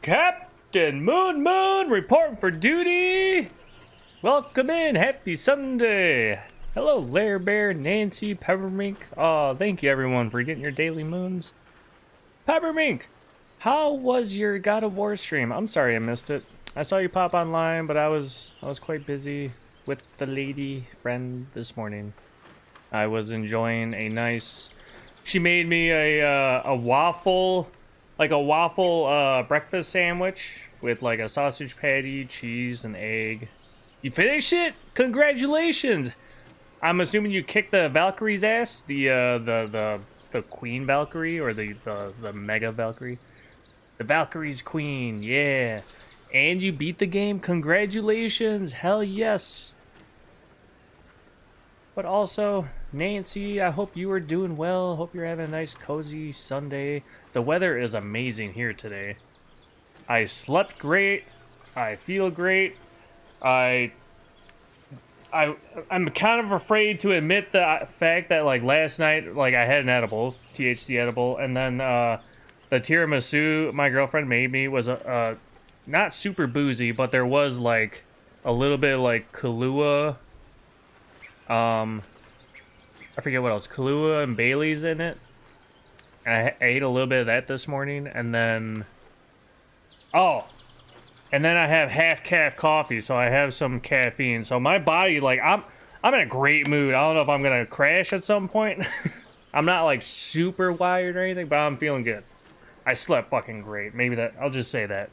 Captain Moon reporting for duty. Welcome in. Happy Sunday. Hello, Lair Bear, Nancy, Peppermink. Oh, thank you everyone for getting your daily moons. Peppermink, how was your God of War stream? I'm sorry I missed it. I saw you pop online, but I was quite busy with the lady friend this morning. I was enjoying a nice. She made me a waffle. Like a waffle breakfast sandwich with like a sausage patty, cheese, and egg. You finished it? Congratulations! I'm assuming you kicked the Valkyrie's ass, the Queen Valkyrie or the Mega Valkyrie. The Valkyrie's Queen, yeah. And you beat the game. Congratulations! Hell yes. But also, Nancy, I hope you are doing well. Hope you're having a nice, cozy Sunday. The weather is amazing here today. I slept great. I feel great. I'm kind of afraid to admit the fact that like last night, like I had an edible, THC edible, and then the tiramisu my girlfriend made me was not super boozy, but there was like a little bit of like Kahlua. I forget what else. Kahlua and Bailey's in it. I ate a little bit of that this morning, and then I have half-calf coffee, so I have some caffeine. So my body, like, I'm in a great mood. I don't know if I'm gonna crash at some point. I'm not like super wired or anything, but I'm feeling good. I slept fucking great. Maybe that I'll just say that.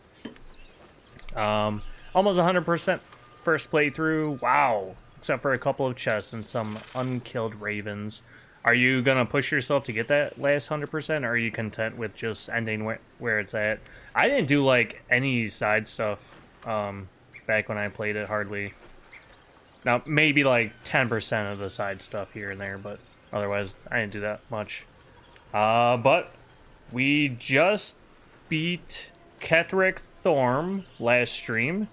Almost 100% first playthrough. Wow. Except for a couple of chests and some unkilled ravens. Are you gonna push yourself to get that last 100%, or are you content with just ending where it's at? I didn't do like any side stuff back when I played it, hardly. Now maybe like 10% of the side stuff here and there, but otherwise I didn't do that much. But we just beat Ketheric Thorm last stream.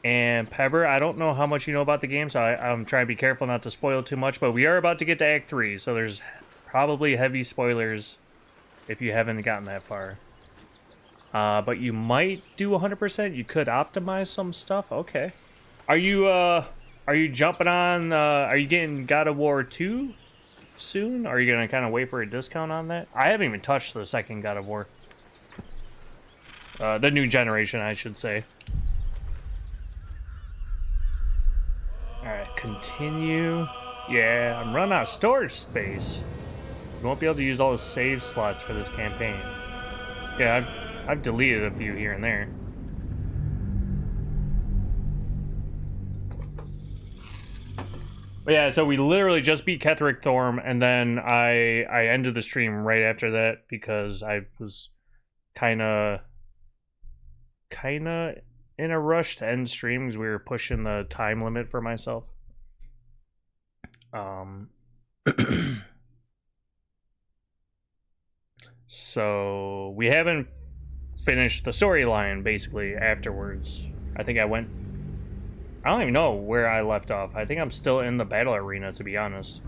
And Pepper, I don't know how much you know about the game, so I'm trying to be careful not to spoil too much, but we are about to get to Act 3, so there's probably heavy spoilers if you haven't gotten that far. But you might do 100%. You could optimize some stuff. Okay. Are you jumping on, are you getting God of War 2 soon? Are you going to kind of wait for a discount on that? I haven't even touched the second God of War. The new generation, I should say. Alright, continue. Yeah, I'm running out of storage space. You won't be able to use all the save slots for this campaign. Yeah, I've deleted a few here and there. But yeah, so we literally just beat Ketheric Thorm, and then I ended the stream right after that because I was kinda in a rush to end stream because we were pushing the time limit for myself. So we haven't finished the storyline basically afterwards. I think I don't even know where I left off. I think I'm still in the battle arena, to be honest.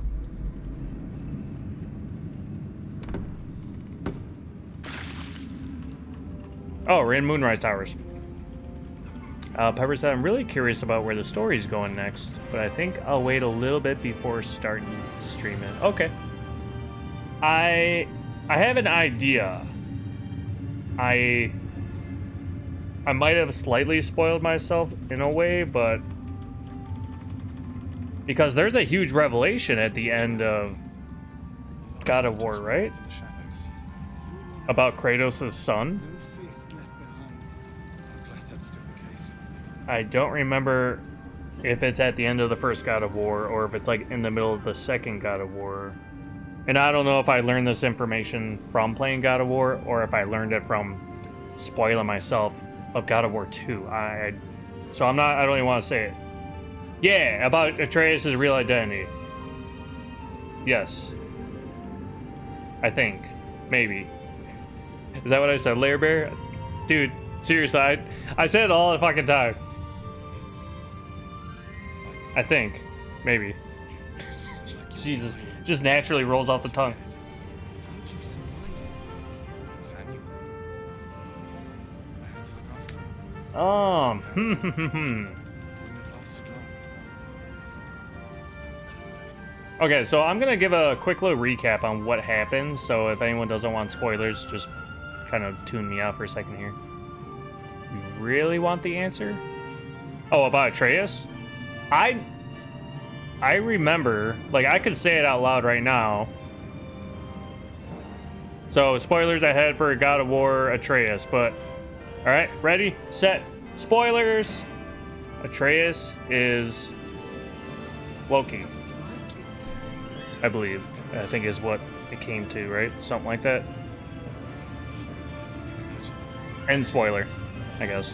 Oh, we're in Moonrise Towers. Pepper said, I'm really curious about where the story's going next, but I think I'll wait a little bit before starting streaming. Okay. I have an idea. I might have slightly spoiled myself in a way, but because there's a huge revelation at the end of God of War, right? About Kratos' son. I don't remember if it's at the end of the first God of War or if it's like in the middle of the second God of War. And I don't know if I learned this information from playing God of War or if I learned it from spoiling myself of God of War 2. So I don't even want to say it. Yeah, about Atreus' real identity. Yes. I think. Maybe. Is that what I said, Lair Bear? Dude, seriously, I said it all the fucking time. I think. Maybe. Jesus. Just naturally rolls off the tongue. Wouldn't have lasted long. Okay, so I'm gonna give a quick little recap on what happened. So if anyone doesn't want spoilers, just kind of tune me out for a second here. You really want the answer? Oh, about Atreus? I remember, like, I could say it out loud right now. So, spoilers ahead for God of War Atreus, but... Alright, ready, set, spoilers! Atreus is... Loki. I believe. I think is what it came to, right? Something like that. And spoiler, I guess.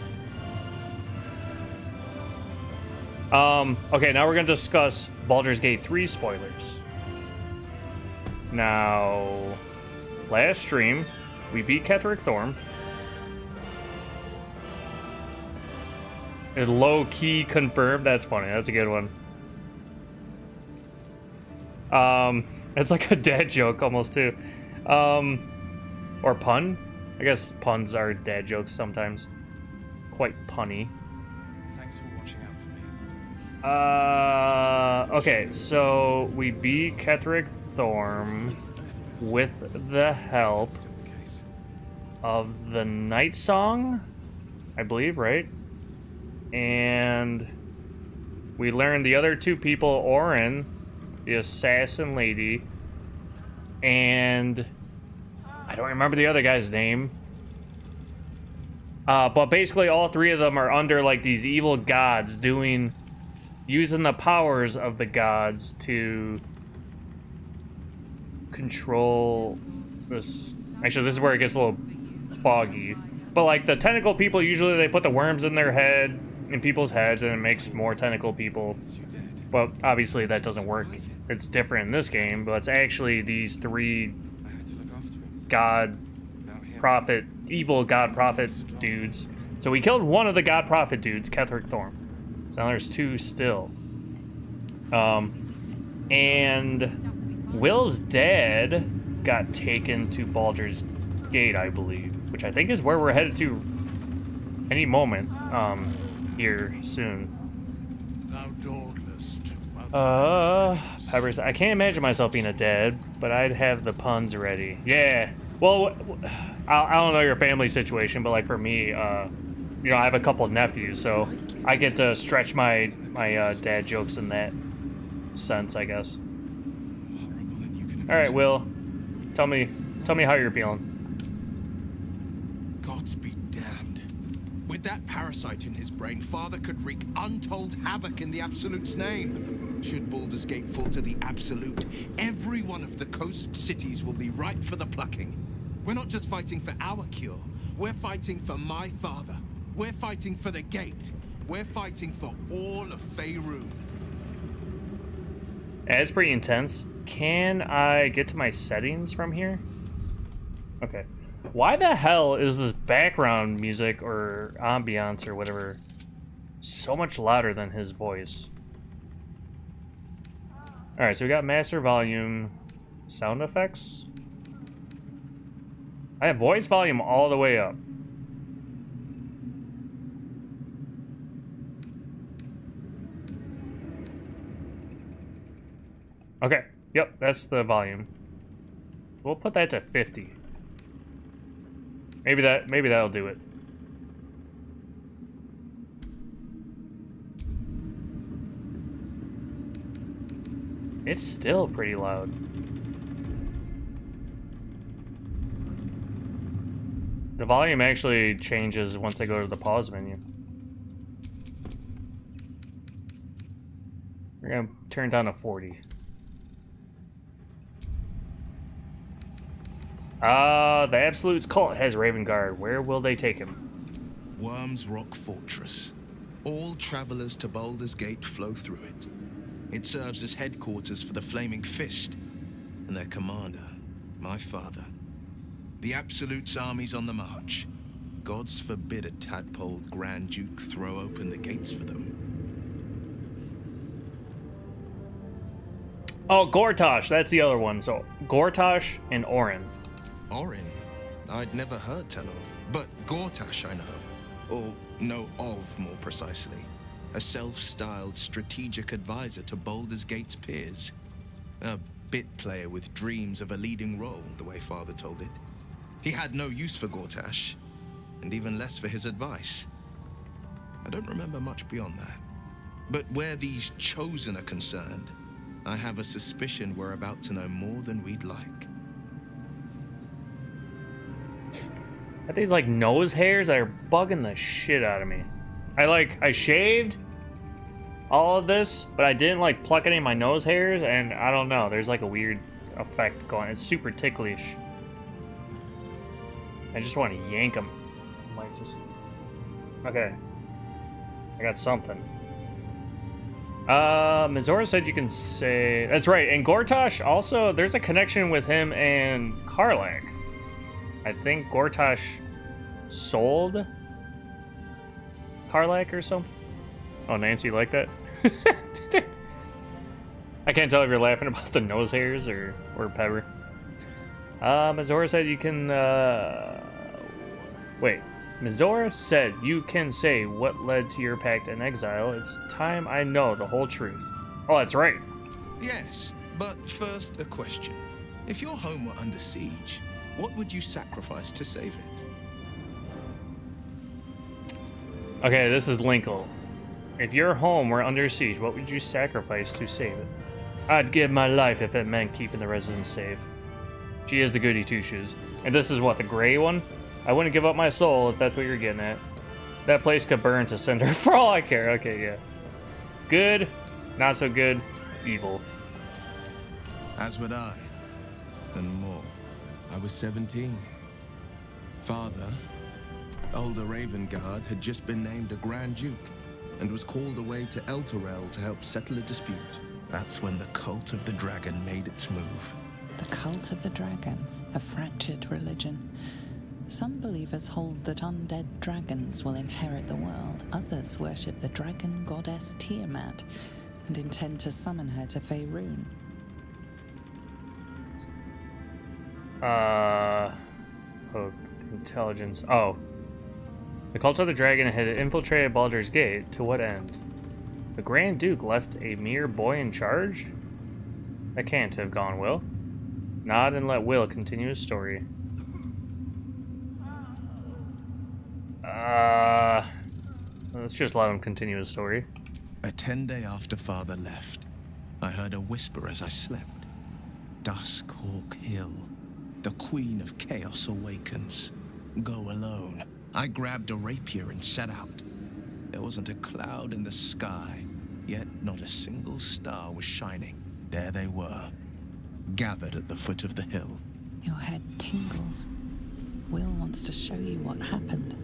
Okay, now we're gonna discuss Baldur's Gate 3 spoilers. Now, last stream, we beat Ketheric Thorm. It's low-key confirmed. That's funny. That's a good one. It's like a dad joke almost too. Or pun. I guess puns are dad jokes sometimes. Quite punny. Thanks for watching out for me. Okay, so we beat Ketheric Thorm with the help of the Night Song, I believe, right? And we learned the other two people, Orin, the assassin lady, and I don't remember the other guy's name. But basically all three of them are under like these evil gods using the powers of the gods to control this. Actually, this is where it gets a little foggy. But like the tentacle people, usually they put the worms in their head, in people's heads, and it makes more tentacle people. But obviously that doesn't work. It's different in this game, but it's actually these three evil god prophet dudes. So we killed one of the god prophet dudes, Ketheric Thorm. So now there's two still. And Will's dad got taken to Baldur's Gate, I believe, which I think is where we're headed to any moment here soon. Peppers, I can't imagine myself being a dad, but I'd have the puns ready. Yeah. Well, I don't know your family situation, but like for me, you know, I have a couple of nephews, so I get to stretch my dad jokes in that sense, I guess. All right, Will, tell me how you're feeling. Gods be damned. With that parasite in his brain, Father could wreak untold havoc in the Absolute's name. Should Baldur's Gate fall to the Absolute, every one of the coast cities will be ripe for the plucking. We're not just fighting for our cure, we're fighting for my father. We're fighting for the Gate. We're fighting for all of Faerun. It's pretty intense. Can I get to my settings from here? Okay. Why the hell is this background music or ambiance or whatever so much louder than his voice? Alright, so we got master volume, sound effects. I have voice volume all the way up. Okay, yep, that's the volume. We'll put that to 50. Maybe that'll do it. It's still pretty loud. The volume actually changes once I go to the pause menu. We're gonna turn down to 40. The Absolute's cult has Raven Guard. Where will they take him? Worm's Rock Fortress. All travelers to Baldur's Gate flow through it. It serves as headquarters for the Flaming Fist and their commander, my father. The Absolute's army's on the march. Gods forbid a tadpoled Grand Duke throw open the gates for them. Oh, Gortash, that's the other one. So, Gortash and Orin. Orin? I'd never heard tell of, but Gortash I know. Or Know of, more precisely. A self-styled strategic advisor to Baldur's Gate's peers. A bit player with dreams of a leading role, the way Father told it. He had no use for Gortash, and even less for his advice. I don't remember much beyond that. But where these Chosen are concerned, I have a suspicion we're about to know more than we'd like. Got these like nose hairs that are bugging the shit out of me. I shaved all of this, but I didn't like pluck any of my nose hairs, and I don't know, there's like a weird effect going. It's super ticklish. I just want to yank them. Might just... Okay. I got something. Mizora said you can say... That's right, and Gortash also, there's a connection with him and Karlak. I think Gortash sold Karlak or something. Oh, Nancy, you like that? I can't tell if you're laughing about the nose hairs or Pepper. Mizora said you can, wait. Mizora said you can say what led to your pact and exile. It's time I know the whole truth. Oh, that's right. Yes, but first a question. If your home were under siege, what would you sacrifice to save it? Okay, this is Linkle. If your home were under siege, what would you sacrifice to save it? I'd give my life if it meant keeping the residents safe. She is the goody two-shoes. And this is what, the gray one? I wouldn't give up my soul if that's what you're getting at. That place could burn to cinder for all I care. Okay, yeah. Good, not so good, evil. As would I, and more. I was 17. Father, older Ravengard, had just been named a Grand Duke and was called away to Elturel to help settle a dispute. That's when the Cult of the Dragon made its move. The Cult of the Dragon, a fractured religion. Some believers hold that undead dragons will inherit the world. Others worship the dragon goddess Tiamat and intend to summon her to Faerun. Oh, intelligence. Oh. The Cult of the Dragon had infiltrated Baldur's Gate. To what end? The Grand Duke left a mere boy in charge? That can't have gone well. Nod and let Will continue his story. Let's just let him continue his story. A 10-day after Father left, I heard a whisper as I slept. Duskhawk Hill. The Queen of Chaos awakens. Go alone. I grabbed a rapier and set out. There wasn't a cloud in the sky, yet not a single star was shining. There they were, gathered at the foot of the hill. Your head tingles. Will wants to show you what happened.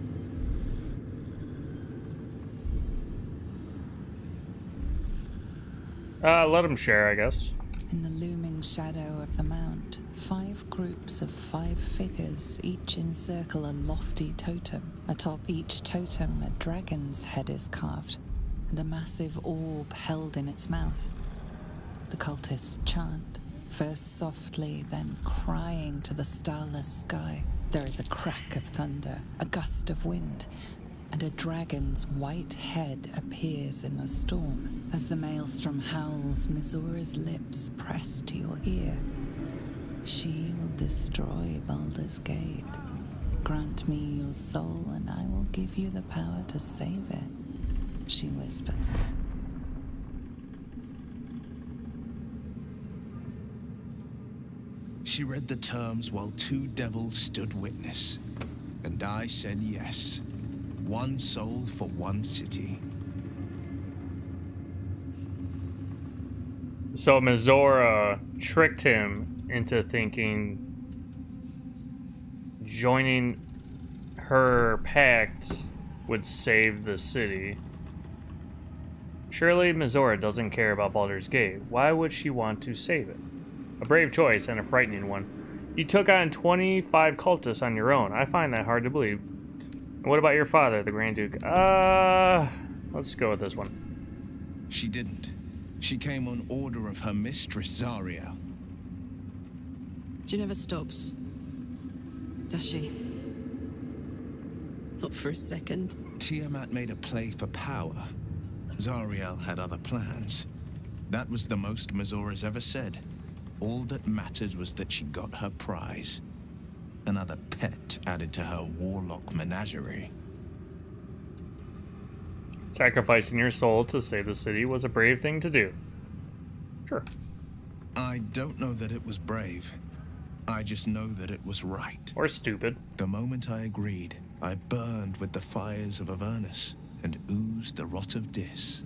Let him share, I guess. In the looming shadow of the mount, 5 groups of 5 figures each encircle a lofty totem. Atop each totem, a dragon's head is carved, and a massive orb held in its mouth. The cultists chant, first softly, then crying to the starless sky. There is a crack of thunder, a gust of wind, and a dragon's white head appears in the storm. As the maelstrom howls, Mizora's lips press to your ear. She will destroy Baldur's Gate. Grant me your soul, and I will give you the power to save it, she whispers. She read the terms while 2 devils stood witness, and I said yes. 1 soul for 1 city. So Mizora tricked him into thinking joining her pact would save the city. Surely Mizora doesn't care about Baldur's Gate. Why would she want to save it? A brave choice and a frightening one. You took on 25 cultists on your own. I find that hard to believe. What about your father, the Grand Duke? Let's go with this one. She didn't. She came on order of her mistress, Zariel. She never stops, does she? Not for a second. Tiamat made a play for power. Zariel had other plans. That was the most Mazora's ever said. All that mattered was that she got her prize. Another pet added to her warlock menagerie. Sacrificing your soul to save the city was a brave thing to do. Sure. I don't know that it was brave. I just know that it was right. Or stupid. The moment I agreed, I burned with the fires of Avernus and oozed the rot of Dis.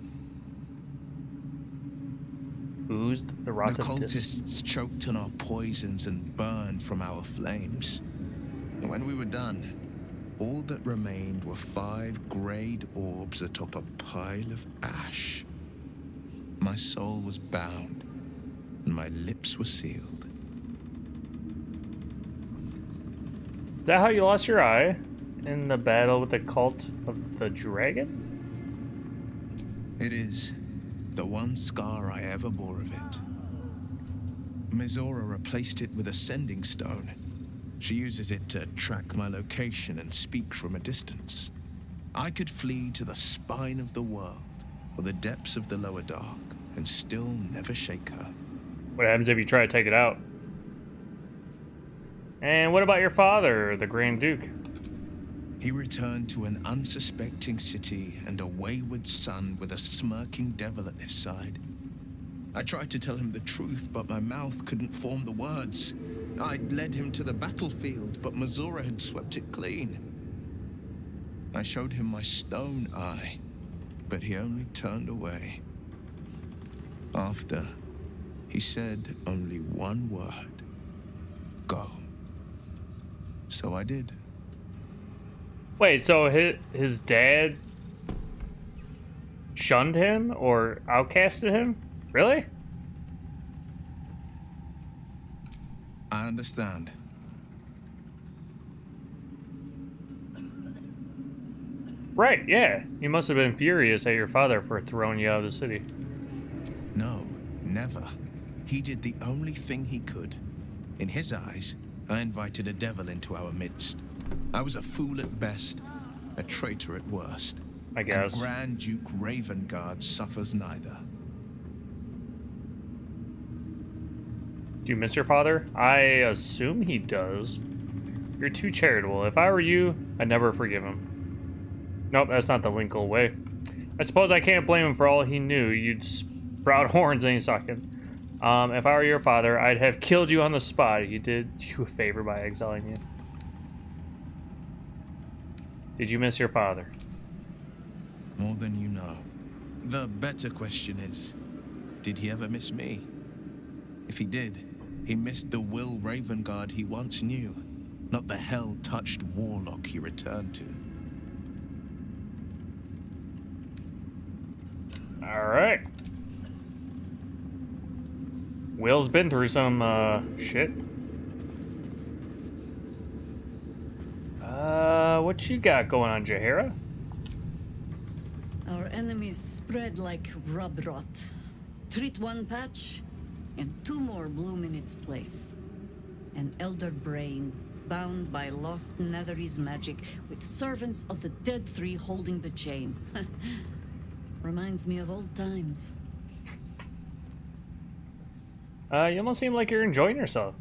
Oozed the rot The of Dis. cultists choked on our poisons and burned from our flames. And when we were done, all that remained were 5 greyed orbs atop a pile of ash. My soul was bound, and my lips were sealed. Is that how you lost your eye? In the battle with the cult of the dragon? It is the one scar I ever bore of it. Mizora replaced it with a sending stone. She uses it to track my location and speak from a distance. I could flee to the spine of the world or the depths of the lower dark and still never shake her. What happens if you try to take it out? And what about your father, the Grand Duke? He returned to an unsuspecting city and a wayward son with a smirking devil at his side. I tried to tell him the truth, but my mouth couldn't form the words. I'd led him to the battlefield, but Mizora had swept it clean. I showed him my stone eye, but he only turned away. After, he said only one word: go. So I did. Wait, so his dad shunned him or outcasted him? Really? I understand. Right, yeah. You must have been furious at your father for throwing you out of the city. No, never. He did the only thing he could. In his eyes, I invited a devil into our midst. I was a fool at best, a traitor at worst. I guess. And Grand Duke Ravengard suffers neither. Do you miss your father? I assume he does. You're too charitable. If I were you, I'd never forgive him. Nope, that's not the Linkle way. I suppose I can't blame him for all he knew. You'd sprout horns any second. If I were your father, I'd have killed you on the spot. He did you a favor by exiling you. Did you miss your father? More than you know. The better question is, did he ever miss me? If he did, he missed the Will Ravengard he once knew, not the hell-touched warlock he returned to. Alright. Will's been through some, shit. What you got going on, Jaheira? Our enemies spread like rub rot. Treat one patch, and 2 more bloom in its place. An elder brain, bound by lost Netherese magic, with servants of the Dead Three holding the chain. Reminds me of old times. You almost seem like you're enjoying yourself.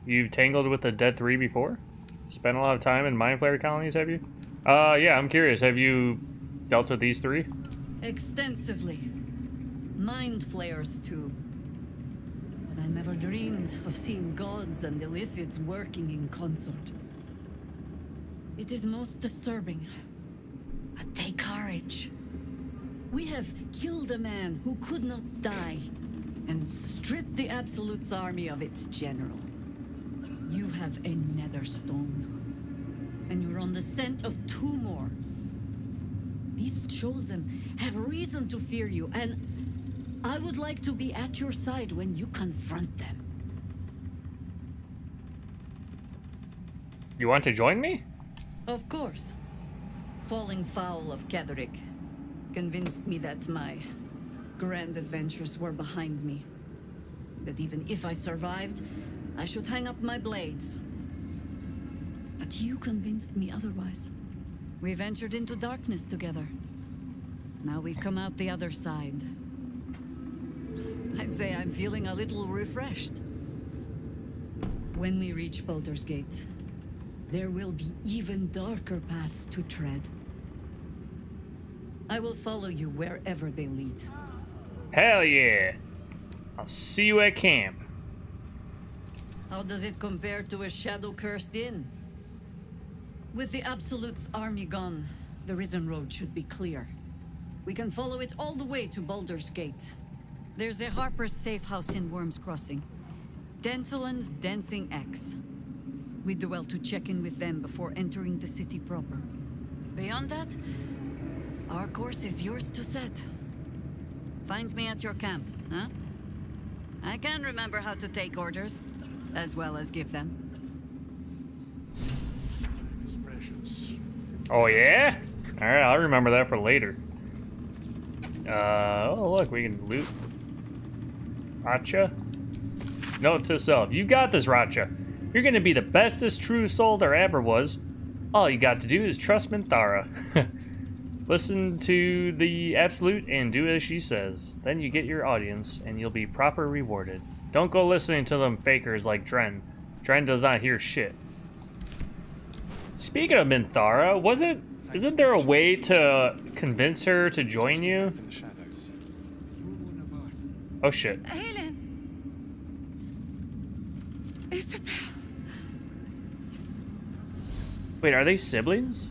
You've tangled with the Dead Three before? Spent a lot of time in Mind Flayer colonies, have you? Yeah, I'm curious. Have you dealt with these 3? Extensively. Mind flayers, too. But I never dreamed of seeing gods and Illithids working in consort. It is most disturbing. But take courage. We have killed a man who could not die, and stripped the Absolute's army of its general. You have a nether stone, and you're on the scent of 2 more. These chosen have reason to fear you, and I would like to be at your side when you confront them. You want to join me? Of course. Falling foul of Ketherick convinced me that my grand adventures were behind me. That even if I survived, I should hang up my blades. But you convinced me otherwise. We ventured into darkness together. Now we've come out the other side. I'd say I'm feeling a little refreshed. When we reach Baldur's Gate, there will be even darker paths to tread. I will follow you wherever they lead. Hell yeah. I'll see you at camp. How does it compare to a shadow-cursed inn? With the Absolute's army gone, the Risen Road should be clear. We can follow it all the way to Baldur's Gate. There's a Harper's safe house in Worm's Crossing. Denthelin's Dancing X. We do well to check in with them before entering the city proper. Beyond that, our course is yours to set. Find me at your camp, huh? I can remember how to take orders, as well as give them. Is precious. Oh yeah? Alright, I'll remember that for later. Oh look, we can loot. Racha? Note to self, you got this, Racha. You're gonna be the bestest true soul there ever was. All you got to do is trust Minthara. Listen to the Absolute and do as she says. Then you get your audience, and you'll be proper rewarded. Don't go listening to them fakers like Dren. Dren does not hear shit. Speaking of Minthara, isn't there a way to convince her to join you? In the shadows. You're one of our Oh shit. Helen! Isabel! Wait, are they siblings?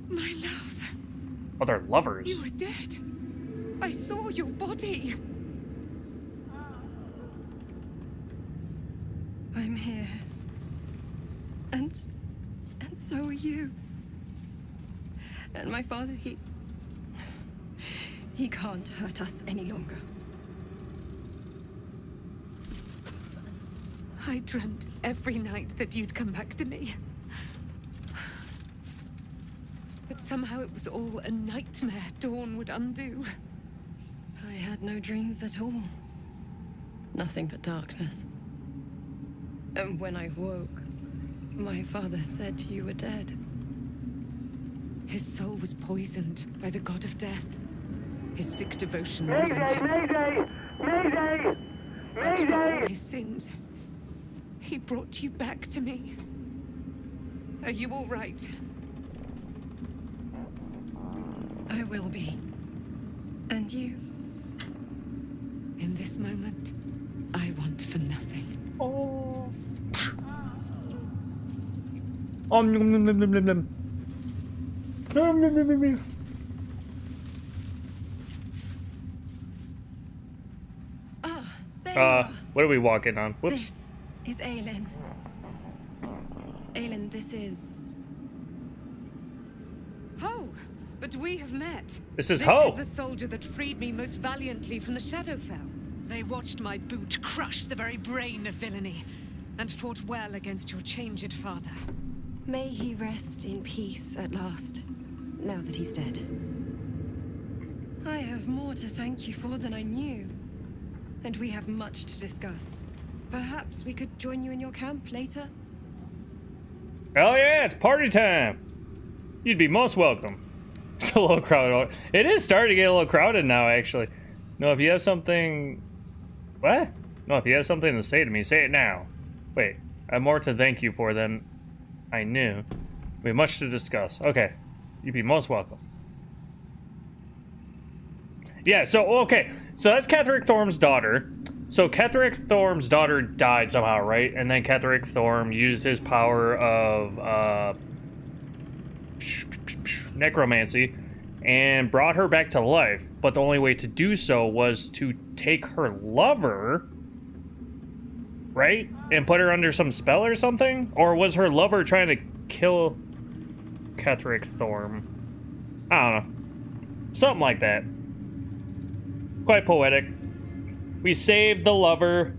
My love, Oh, they're lovers. you were dead. I saw your body. I'm here. And so are you. And my father, he can't hurt us any longer. I dreamt every night that you'd come back to me. That somehow it was all a nightmare Dawn would undo. I had no dreams at all. Nothing but darkness. And when I woke, my father said you were dead. His soul was poisoned by the god of death. His sick devotion ruined him. But for all his sins, he brought you back to me. Are you all right? I will be. And you? In this moment, I want for nothing. Oh. Nom, nom, nom, nom, nom, nom, nom. Nom, nom, nom, nom, nom. Ah, there you are. What are we walking on? Whoops. This is Aelin. Aelin, this is... Ho! But we have met. This is This Ho. is the soldier that freed me most valiantly from the Shadowfell. They watched my boot crush the very brain of villainy, and fought well against your changed father. May he rest in peace at last, now that he's dead. I have more to thank you for than I knew. And we have much to discuss. Perhaps we could join you in your camp later? Hell yeah, it's party time. You'd be most welcome. It's a little crowded. It is starting to get a little crowded now, actually. No, if you have something... What? No, if you have something to say to me, say it now. Wait, I have more to thank you for than I knew. We have much to discuss. Okay, you'd be most welcome. Yeah, so, okay. So that's Ketheric Thorm's daughter. So Ketheric Thorm's daughter died somehow, right? And then Ketheric Thorm used his power of necromancy and brought her back to life. But the only way to do so was to take her lover, right? And put her under some spell or something? Or was her lover trying to kill Ketheric Thorm? I don't know. Something like that. Quite poetic. We saved the lover.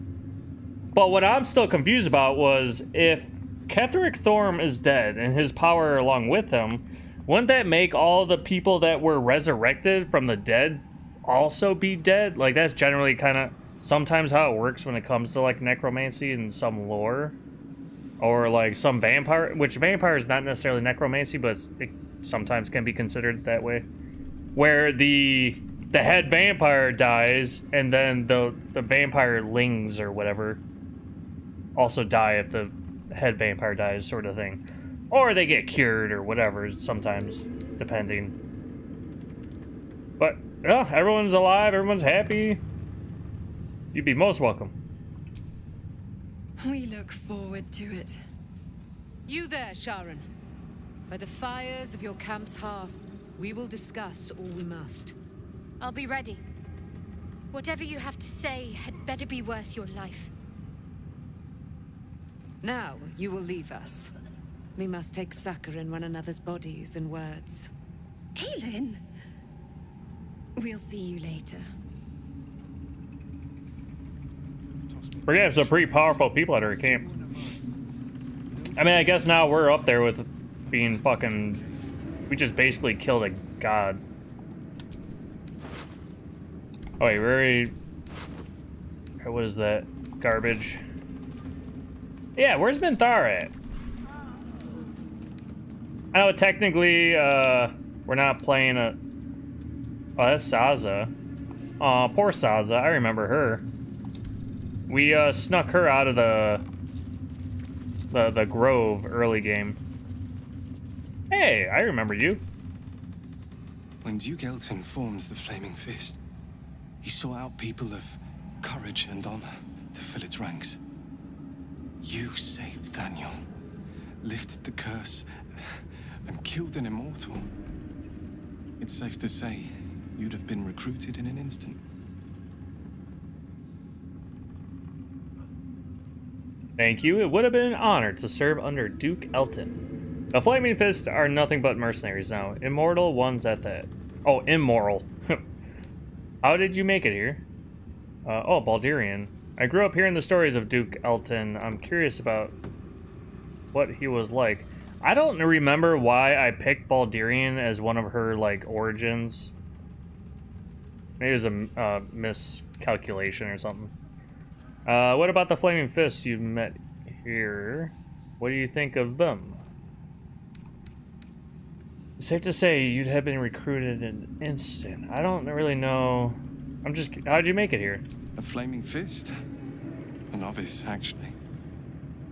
But what I'm still confused about was if Ketheric Thorm is dead and his power along with him, wouldn't that make all the people that were resurrected from the dead also be dead? Like, that's generally kind of sometimes how it works when it comes to, like, necromancy and some lore. or like some vampire, which vampire is not necessarily necromancy, but it sometimes can be considered that way, where the head vampire dies, and then the vampirelings or whatever also die if the head vampire dies, sort of thing, or they get cured or whatever. Sometimes, depending. But yeah, everyone's alive, everyone's happy. You'd be most welcome. We look forward to it. You there, Sharon. By the fires of your camp's hearth, we will discuss all we must. I'll be ready. Whatever you have to say had better be worth your life. Now, you will leave us. We must take succor in one another's bodies and words. Aelin! We'll see you later. We're gonna have some pretty powerful people at our camp. I mean, I guess now we're up there with being fucking... We just basically killed a god. Oh wait, we're already... What is that? Garbage. Yeah, where's Minthar at? I know technically, we're not playing a... Oh, that's Saza. Aw, poor Saza. I remember her. We, snuck her out of the grove early game. Hey, I remember you. When Duke Elton formed the Flaming Fist, he sought out people of courage and honor to fill its ranks. You saved Daniel, lifted the curse, and killed an immortal. It's safe to say you'd have been recruited in an instant. Thank you. It would have been an honor to serve under Duke Elton. The Flaming Fists are nothing but mercenaries now. Immortal ones at that. Oh, immoral. How did you make it here? Oh, Baldurian. I grew up hearing the stories of Duke Elton. I'm curious about what he was like. I don't remember why I picked Baldurian as one of her, like, origins. Maybe it was a miscalculation or something. What about the Flaming Fists you met here? What do you think of them? It's safe to say you'd have been recruited in an instant. I don't really know. How'd you make it here? A Flaming Fist? A novice, actually.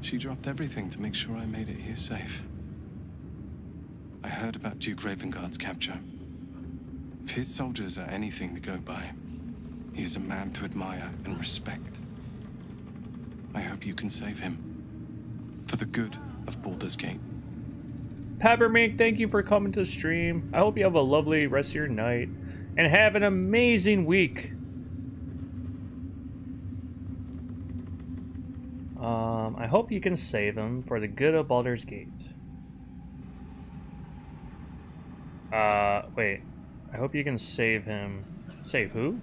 She dropped everything to make sure I made it here safe. I heard about Duke Ravengard's capture. If his soldiers are anything to go by, he is a man to admire and respect. I hope you can save him. For the good of Baldur's Gate. Peppermint, thank you for coming to stream. I hope you have a lovely rest of your night. And have an amazing week. I hope you can save him for the good of Baldur's Gate. Wait. I hope you can save him. Save who?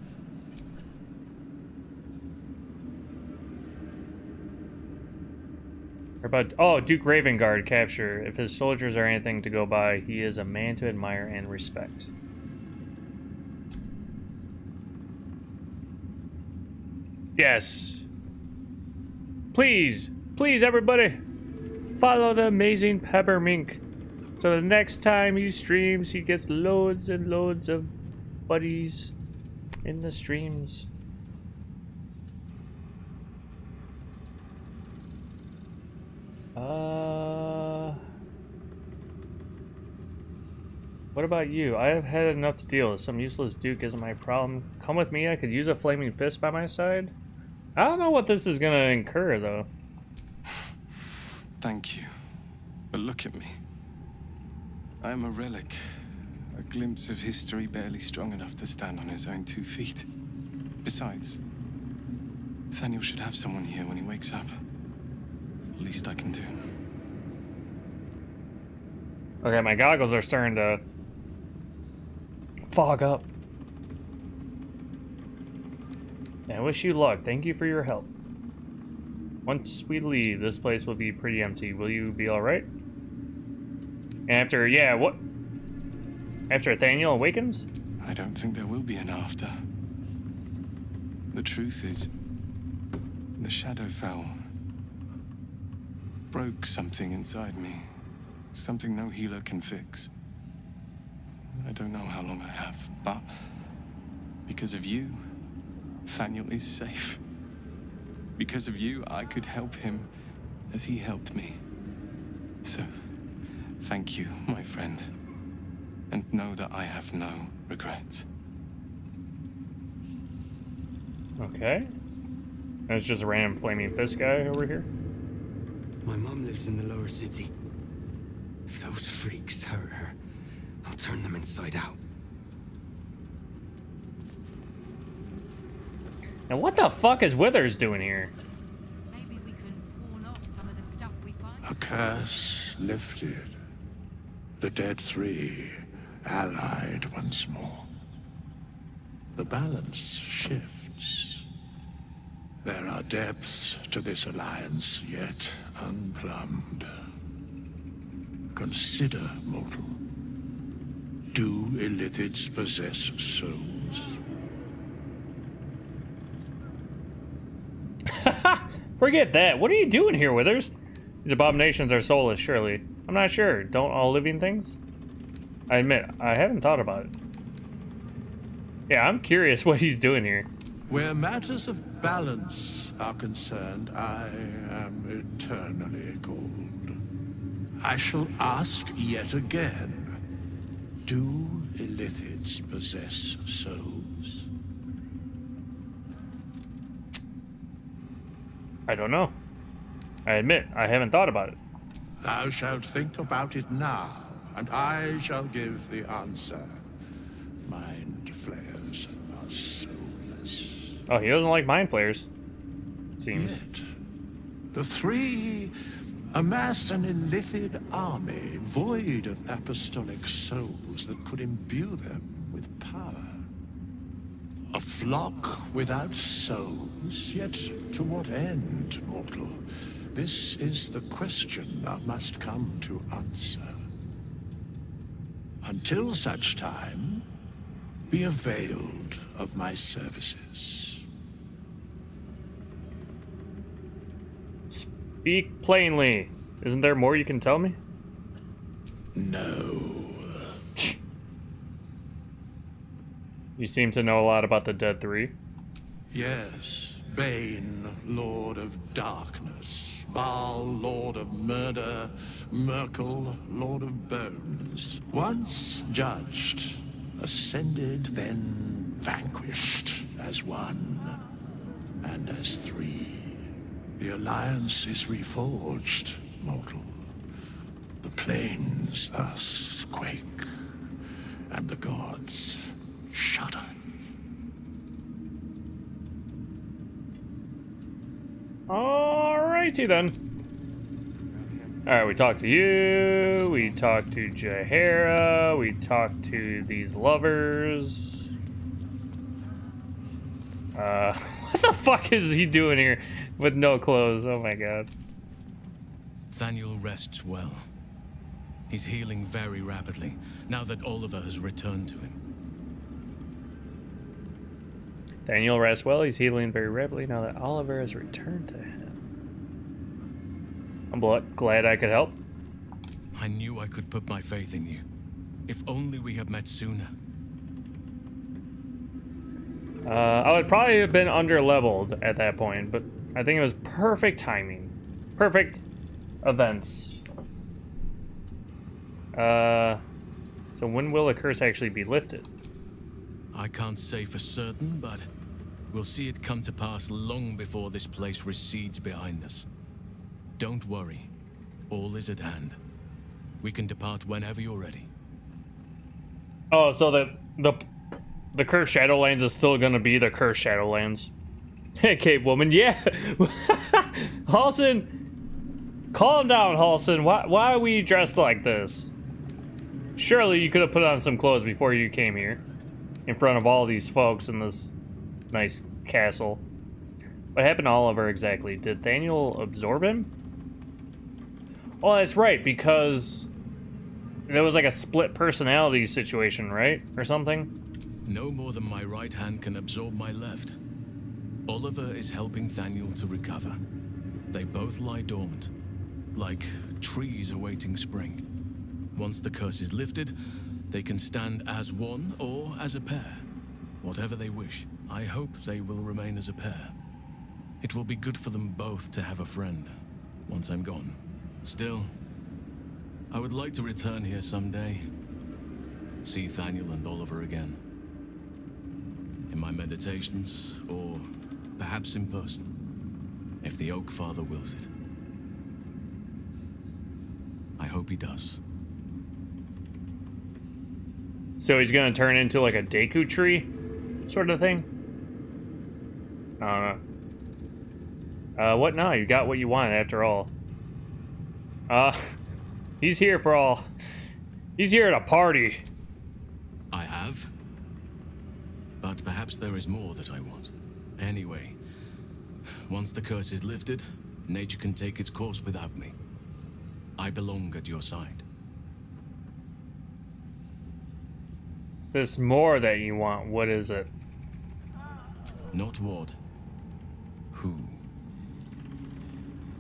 About Duke Ravengard capture. If his soldiers are anything to go by, he is a man to admire and respect. Yes. Please, everybody, follow the amazing Peppermint. So the next time he streams, he gets loads and loads of buddies in the streams. What about you? I have had enough to deal with. Some useless Duke isn't my problem. Come with me, I could use a Flaming Fist by my side. I don't know what this is gonna incur, though. Thank you. But look at me. I am a relic. A glimpse of history barely strong enough to stand on his own 2 feet. Besides, Nathaniel should have someone here when he wakes up. It's the least I can do. Okay, my goggles are starting to fog up. And I wish you luck. Thank you for your help. Once we leave, this place will be pretty empty. Will you be alright? After Nathaniel awakens? I don't think there will be an after. The truth is, the shadow fell. broke something inside me. Something no healer can fix. I don't know how long I have, but because of you, Thaniel is safe. Because of you, I could help him as he helped me. So, thank you, my friend. And know that I have no regrets. Okay. There's just a random flaming fist guy over here. My mom lives in the lower city. If those freaks hurt her, I'll turn them inside out. Now what the fuck is Withers doing here? Maybe we can pawn off some of the stuff we find. A curse lifted. The dead three allied once more. The balance shifts. There are depths to this alliance yet unplumbed. Consider, mortal. Do Illithids possess souls? Forget that. What are you doing here, Withers? These abominations are soulless, surely. I'm not sure. Don't all living things? I admit, I haven't thought about it. Yeah, I'm curious what he's doing here. Where matters of balance are concerned, I am eternally cold. I shall ask yet again. Do Illithids possess souls? I don't know. I admit, I haven't thought about it. Thou shalt think about it now, and I shall give the answer. Mind flayers are soulless. Oh, he doesn't like mind flayers. Seems. Yet, the three amass an Illithid army void of apostolic souls that could imbue them with power. A flock without souls, yet to what end, mortal? This is the question thou must come to answer. Until such time, be availed of my services. Speak plainly. Isn't there more you can tell me? No. You seem to know a lot about the Dead Three. Yes, Bane, Lord of Darkness, Baal, Lord of Murder, Merkel, Lord of Bones. Once judged, ascended, then vanquished as one, and as three. The alliance is reforged, mortal. The plains thus quake, and the gods shudder. Alrighty then. Alright, we talked to you, we talked to Jaheira, we talked to these lovers. What the fuck is he doing here with no clothes? Oh my god. Thaniel rests well. He's healing very rapidly, now that Oliver has returned to him. Daniel rests well, he's healing very rapidly now that Oliver has returned to him. I'm glad I could help. I knew I could put my faith in you. If only we had met sooner. I would probably have been under-leveled at that point, but I think it was perfect timing. Perfect events. So when will the curse actually be lifted? I can't say for certain, but we'll see it come to pass long before this place recedes behind us. Don't worry. All is at hand. We can depart whenever you're ready. Oh, so the Cursed Shadowlands is still gonna be the Cursed Shadowlands. Hey, Cave Woman, yeah. Halson, calm down, Halson. Why are we dressed like this? Surely you could have put on some clothes before you came here, in front of all these folks in this nice castle. What happened to Oliver exactly? Did Thaniel absorb him? Oh, that's right, because there was like a split personality situation, right? Or something? No more than my right hand can absorb my left. Oliver is helping Thaniel to recover. They both lie dormant. like trees awaiting spring. Once the curse is lifted, they can stand as one or as a pair. Whatever they wish, I hope they will remain as a pair. It will be good for them both to have a friend, once I'm gone. Still, I would like to return here someday. See Thaniel and Oliver again. In my meditations, or perhaps in person, if the Oak Father wills it. I hope he does. So he's gonna turn into like a Deku tree, sort of thing? I don't know. What now? You got what you wanted after all. He's here for all. He's here at a party. I have. But perhaps there is more that I want. Anyway, once the curse is lifted, nature can take its course without me. I belong at your side. This more that you want, what is it? Not what. Who.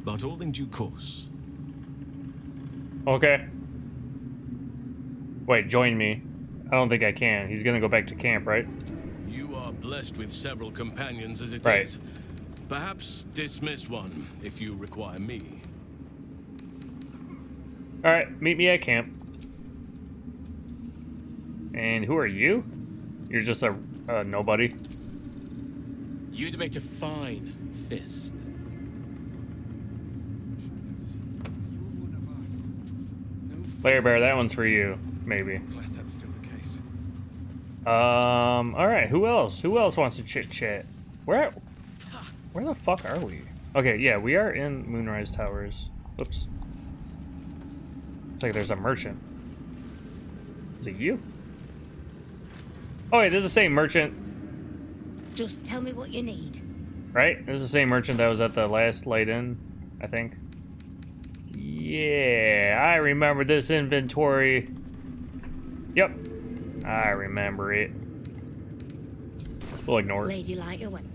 But all in due course. Okay. Wait, join me. I don't think I can. He's gonna go back to camp, right? You are blessed with several companions as it Right. is. Perhaps dismiss one if you require me. Alright, meet me at camp. And who are you? You're just a nobody. You'd make a fine fist. Layer Bear, that one's for you. Maybe. Glad that's still the case. Alright, who else? Who else wants to chit-chat? Where the fuck are we? Okay, yeah, we are in Moonrise Towers. Oops. Looks like there's a merchant. Is it you? Oh wait, this is the same merchant. Just tell me what you need. Right? This is the same merchant that was at the last light inn, I think. Yeah, I remember this inventory. Yep, I remember it. We'll ignore it. Lady light your weapon.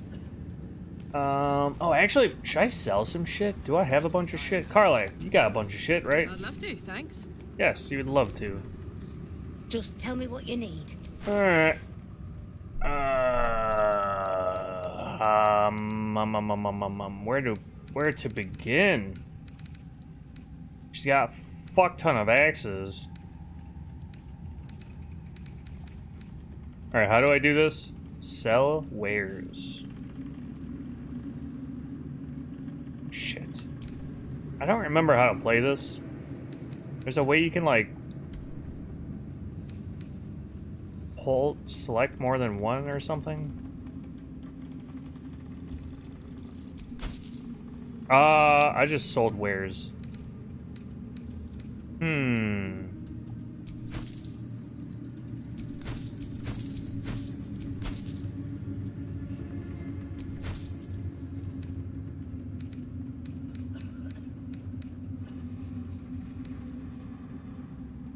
Oh, actually, should I sell some shit? Do I have a bunch of shit? Carly, you got a bunch of shit, right? I'd love to, thanks. Yes, you would love to. Just tell me what you need. Alright. Where to begin? She's got a fuck ton of axes. Alright, how do I do this? Sell wares. Shit. I don't remember how to play this. There's a way you can, like, select more than one or something? I just sold wares.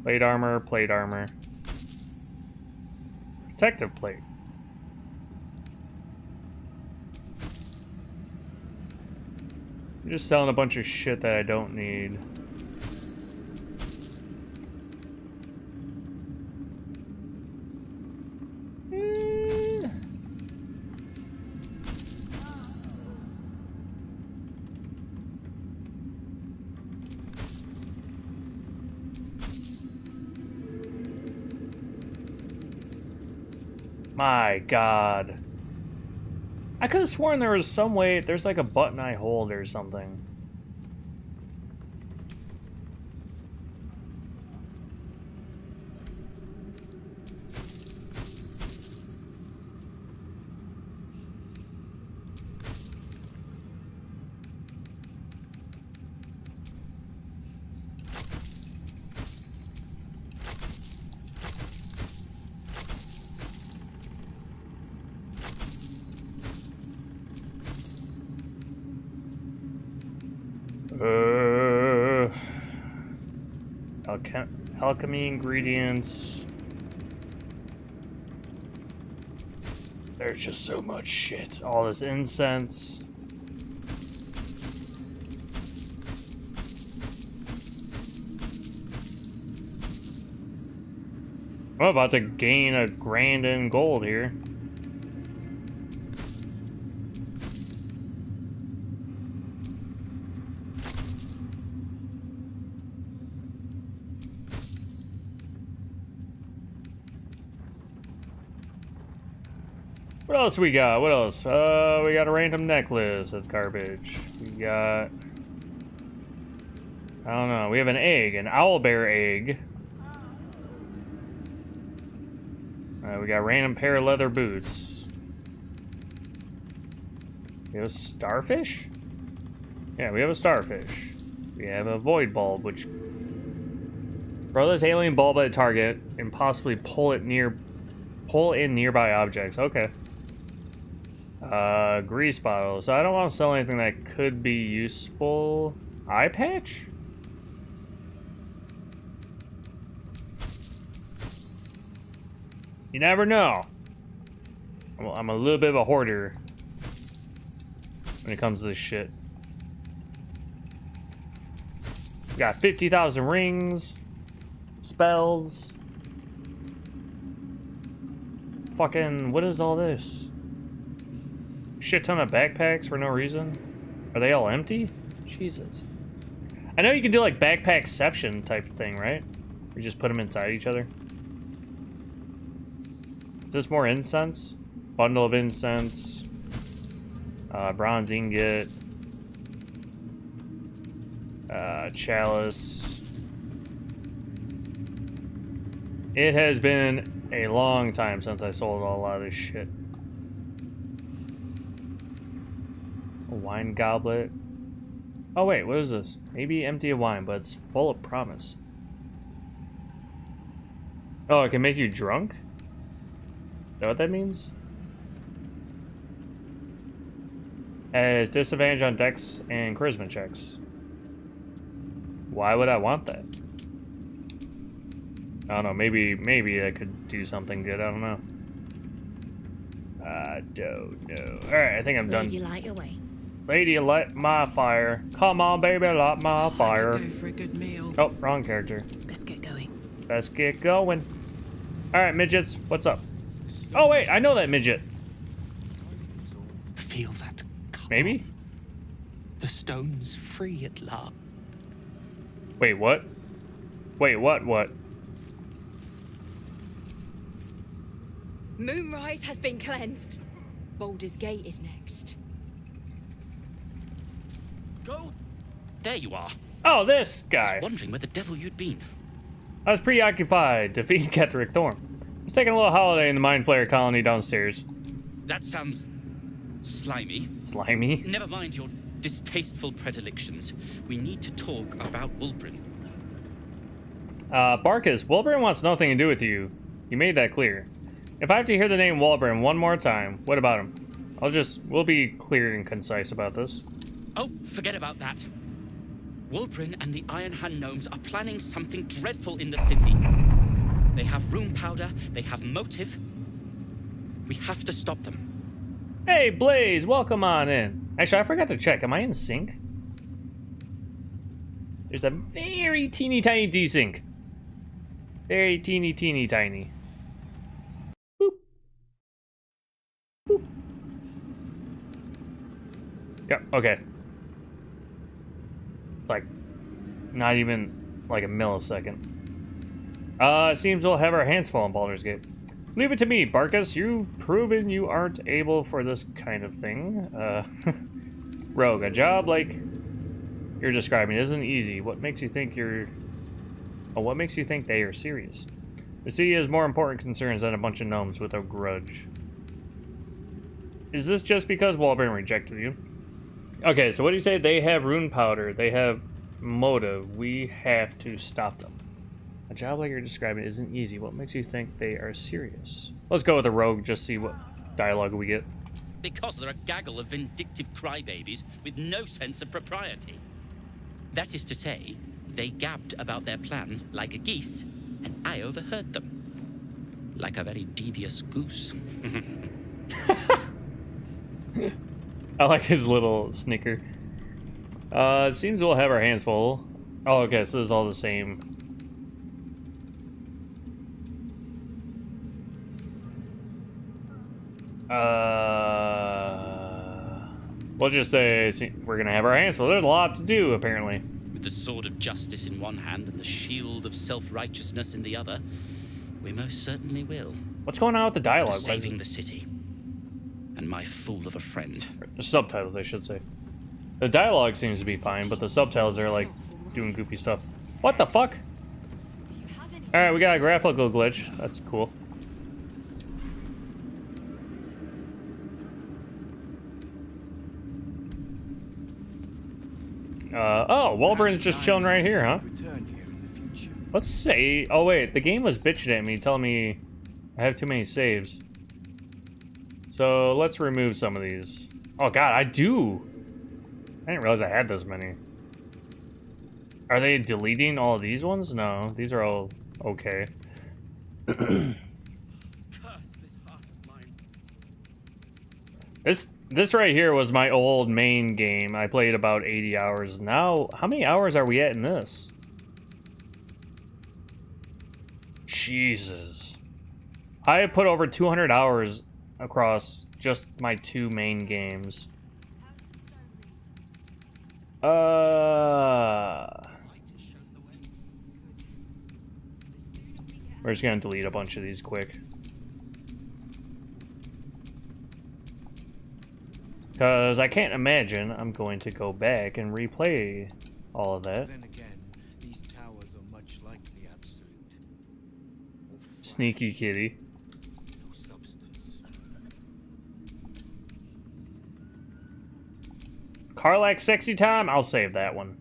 Plate armor, plate armor. Protective plate. I'm just selling a bunch of shit that I don't need. My God. I could have sworn there was some way, there's like a button I hold or something. Alchemy ingredients. There's just so much shit. All this incense. I'm about to gain a grand in gold here. What else we got? What else? We got a random necklace. That's garbage. We got... I don't know. We have an egg. An owlbear egg. We got a random pair of leather boots. We have a starfish? Yeah, we have a starfish. We have a void bulb, which... throw this alien bulb at a target and possibly pull in nearby objects. Okay. Grease bottle. So I don't want to sell anything that could be useful. Eye patch? You never know. I'm a little bit of a hoarder when it comes to this shit. Got 50,000 rings, spells. Fucking, what is all this? Shit ton of backpacks for no reason. Are they all empty? Jesus. I know you can do like backpackception type of thing, right? You just put them inside each other. Is this more incense? Bundle of incense. Bronze ingot. Chalice. It has been a long time since I sold a lot of this shit. A wine goblet. Oh wait, what is this? Maybe empty of wine, but it's full of promise. Oh, it can make you drunk? Is that what that means? Has disadvantage on dex and charisma checks. Why would I want that? I don't know, maybe I could do something good, I don't know. I don't know. Alright, I think I'm done. Lady, light away. Lady, light my fire. Come on, baby, light my fire. Go for a good meal. Oh, wrong character. Let's get going. Let's get going. Alright, midgets, what's up? Oh, wait, I know that midget. Feel that. Maybe? The stone's free at last. Wait, what? Wait, what? Moonrise has been cleansed. Baldur's Gate is next. Go. There you are. Oh, this guy. I was wondering where the devil you'd been. I was preoccupied defeating Ketheric Thorn. I was taking a little holiday in the Mind Flayer colony downstairs. That sounds slimy. Slimy? Never mind your distasteful predilections. We need to talk about Wulbren. Barkus, Wulbren wants nothing to do with you. You made that clear. If I have to hear the name Wulbren one more time, what about him? We'll be clear and concise about this. Oh, forget about that. Wulbren and the Iron Hand Gnomes are planning something dreadful in the city. They have rune powder, they have motive. We have to stop them. Hey, Blaze, welcome on in. Actually, I forgot to check. Am I in sync? There's a very teeny tiny desync. Very teeny tiny. Boop. Boop. Yep, okay. It's like not even like a millisecond. Seems we'll have our hands full on Baldur's Gate. Leave it to me, Barkus. You've proven you aren't able for this kind of thing. Rogue, a job like you're describing isn't easy. What makes you think they are serious? The city has more important concerns than a bunch of gnomes with a grudge. Is this just because Wulbren rejected you? Okay, so what do you say? They have rune powder. They have motive. We have to stop them. A job like you're describing isn't easy. What makes you think they are serious? Let's go with a rogue, just see what dialogue we get. Because they're a gaggle of vindictive crybabies with no sense of propriety. That is to say, they gabbed about their plans like a geese, and I overheard them. Like a very devious goose. I like his little snicker. Seems we'll have our hands full. Oh, okay, so it's all the same. We'll just say we're gonna have our hands full. There's a lot to do, apparently. With the sword of justice in one hand and the shield of self-righteousness in the other, we most certainly will. What's going on with the dialogue? Saving the city. And my fool of a friend. The subtitles, I should say. The dialogue seems to be fine, but the subtitles are like doing goofy stuff. What the fuck? Alright, we got a graphical glitch. That's cool. Oh, Walburn's just chilling right here, huh? Let's say... Oh, wait. The game was bitching at me, telling me I have too many saves. So, let's remove some of these. Oh, God, I do! I didn't realize I had this many. Are they deleting all of these ones? No, these are all okay. This right here was my old main game. I played about 80 hours. Now, how many hours are we at in this? Jesus. I have put over 200 hours across just my 2 main games. We're just gonna delete a bunch of these quick. Because I can't imagine I'm going to go back and replay all of that. Then again, these towers are much like the Absolute. Sneaky kitty. No substance. Karlach sexy time? I'll save that one.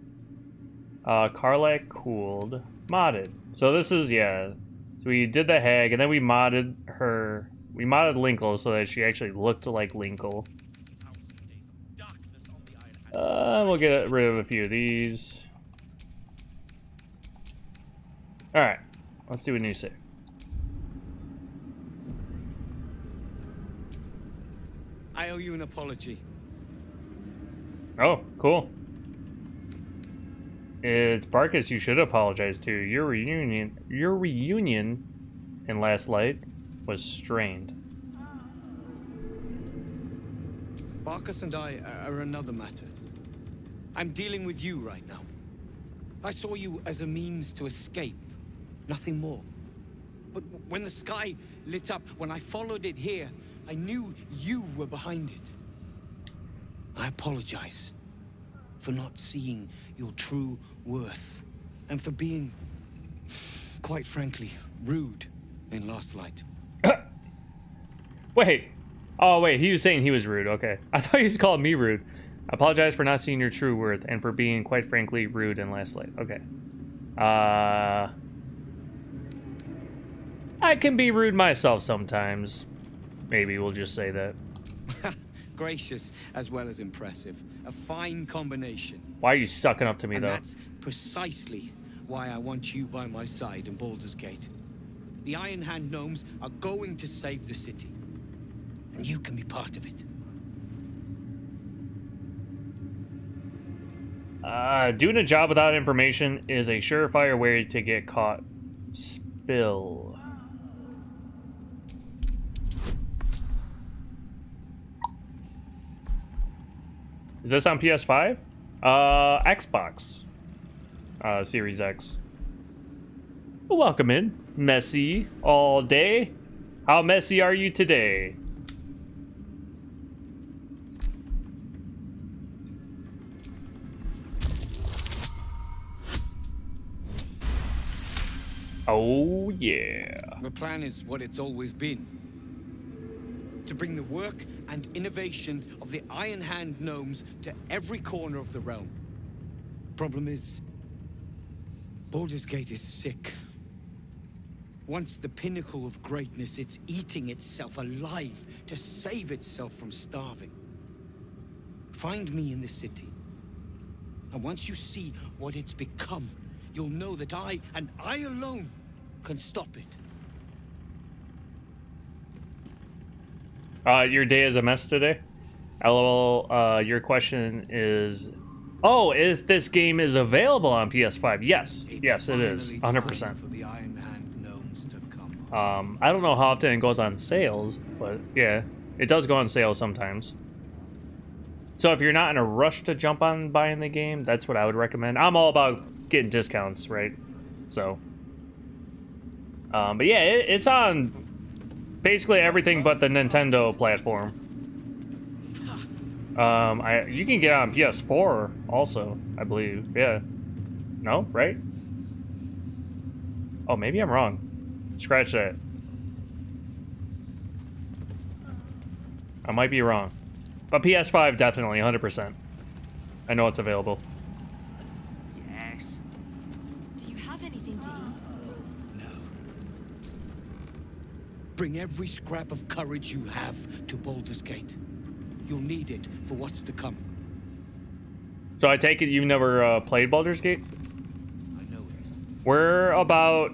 Karlach cooled. Modded. So this is, yeah. So we did the hag, and then we modded her. We modded Linkle so that she actually looked like Linkle. We'll get rid of a few of these. Alright, let's do a new save. I owe you an apology. Oh, cool. It's Barkus you should apologize to. Your reunion in Last Light was strained. Barkus and I are another matter. I'm dealing with you right now. I saw you as a means to escape, nothing more. But when the sky lit up, when I followed it here, I knew you were behind it. I apologize for not seeing your true worth, and for being, quite frankly, rude in Last Light. Wait. Oh, wait, he was saying he was rude. Okay. I thought he was calling me rude. I apologize for not seeing your true worth and for being, quite frankly, rude in Last Light. Okay. I can be rude myself sometimes. Maybe we'll just say that. Gracious as well as impressive. A fine combination. Why are you sucking up to me, and though? That's precisely why I want you by my side in Baldur's Gate. The Iron Hand gnomes are going to save the city. And you can be part of it. Doing a job without information is a surefire way to get caught. Spill. Is this on PS5? Xbox. Series X. Welcome in. Messy all day. How messy are you today? Oh, yeah. The plan is what it's always been. To bring the work and innovations of the Iron Hand gnomes to every corner of the realm. Problem is, Baldur's Gate is sick. Once the pinnacle of greatness, it's eating itself alive to save itself from starving. Find me in the city. And once you see what it's become, you'll know that I, and I alone, can stop it. Your day is a mess today? LOL, your question is... Oh, if this game is available on PS5. Yes. Yes, it is. 100%. For the Iron Hand gnomes to come. I don't know how often it goes on sales, but yeah, It does go on sale sometimes. So if you're not in a rush to jump on buying the game, that's what I would recommend. I'm all about getting discounts, right? So, but yeah, it's on basically everything but the Nintendo platform. You can get it on PS4 also, I believe. Yeah. No, right? Oh, maybe I'm wrong. Scratch that. I might be wrong. But PS5 definitely, 100%. I know it's available. Yes. Do you have anything to eat? No. Bring every scrap of courage you have to Baldur's Gate. You'll need it for what's to come. So I take it you've never played Baldur's Gate? I know it. We're about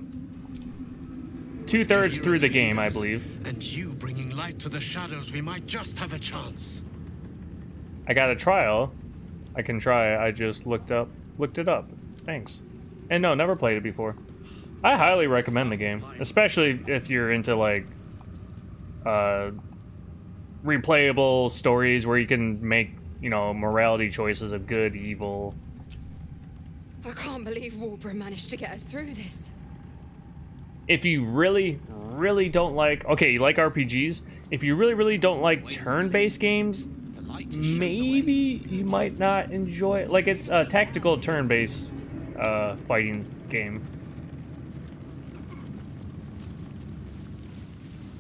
2/3 through the game, I believe. And you bringing light to the shadows, we might just have a chance. I got a trial. I can try. I just looked it up. Thanks. And no, never played it before. I highly recommend the game, especially if you're into like replayable stories where you can make, you know, morality choices of good, evil. I can't believe Warborough managed to get us through this. If you really, really don't like, okay, you like RPGs. If you really, really don't like turn-based games, maybe you might not enjoy it. Like, it's a tactical turn-based fighting game.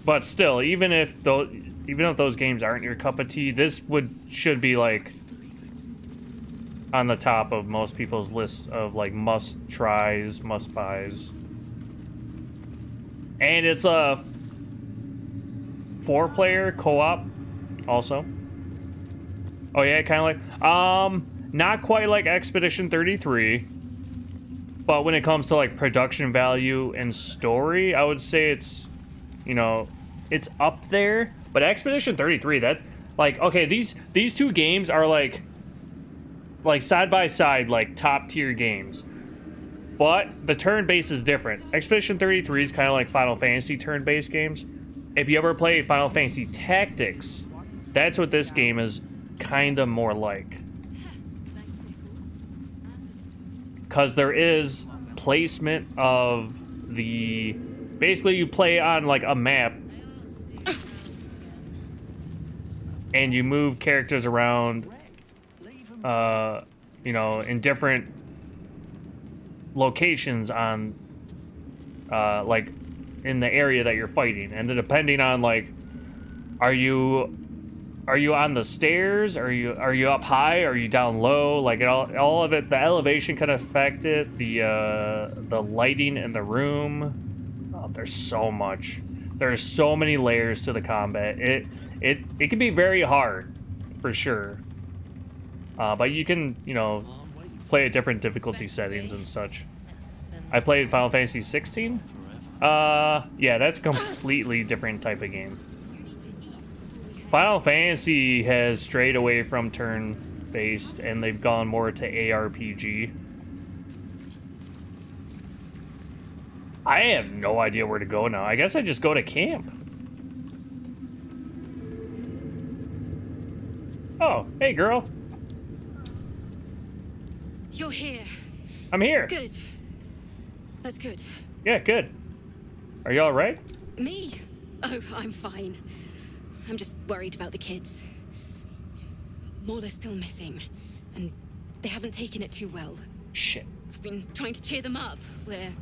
But still, even if those games aren't your cup of tea, this should be like on the top of most people's lists of like must tries, must buys. And it's a 4-player co-op also. Oh yeah, kind of like not quite like Expedition 33, but when it comes to like production value and story, I would say it's, you know, it's up there. But Expedition 33, that, like, okay, these two games are like side by side, like top tier games. But the turn-based is different. Expedition 33 is kind of like Final Fantasy turn-based games. If you ever play Final Fantasy Tactics, that's what this game is kind of more like. Because there is placement of the... Basically, you play on like a map and you move characters around, you know, in different locations on, like, in the area that you're fighting. And then depending on, like, are you on the stairs? Are you up high? Are you down low? Like, all of it, the elevation can affect it. The lighting in the room. Oh, there's so much. There's so many layers to the combat. It can be very hard, for sure. But you can, you know, play at different difficulty settings and such. I played Final Fantasy 16. Yeah, that's a completely different type of game. Final Fantasy has strayed away from turn-based, and they've gone more to ARPG. I have no idea where to go now. I guess I just go to camp. Oh, hey, girl. You're here. I'm here. Good. That's good. Yeah, good. Are you all right? Me? Oh, I'm fine. I'm just worried about the kids. Maula's still missing, and they haven't taken it too well. Shit. I've been trying to cheer them up. We're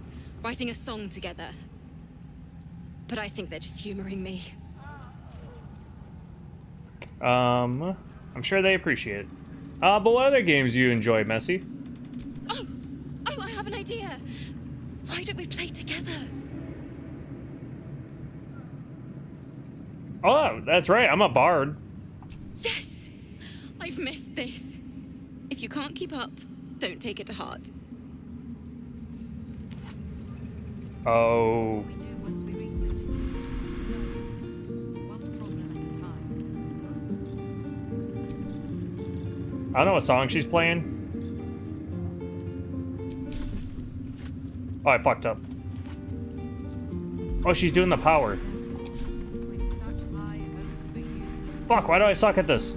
writing a song together. But I think they're just humoring me. I'm sure they appreciate it. But what other games do you enjoy, Messi? Oh, I have an idea. Why don't we play together? Oh, that's right. I'm a bard. Yes! I've missed this. If you can't keep up, don't take it to heart. Oh. I don't know what song she's playing. Oh, I fucked up. Oh, she's doing the power. Fuck, why do I suck at this?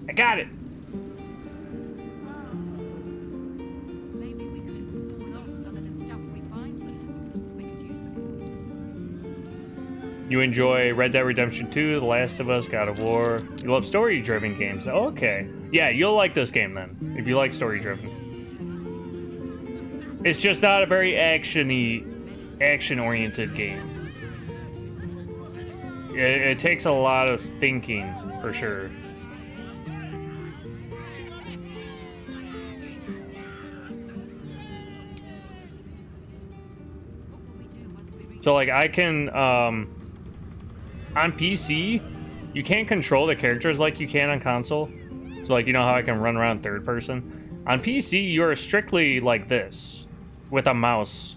I got it. Maybe we could pull off some of the stuff we find here. We could use the You enjoy Red Dead Redemption 2, The Last of Us, God of War. You love story-driven games. Okay. Yeah, you'll like this game then, if you like story-driven. It's just not a very action-oriented game. It takes a lot of thinking, for sure. So, like, I can, on PC, you can't control the characters like you can on console. So, like, you know how I can run around third person? On PC, you are strictly like this, with a mouse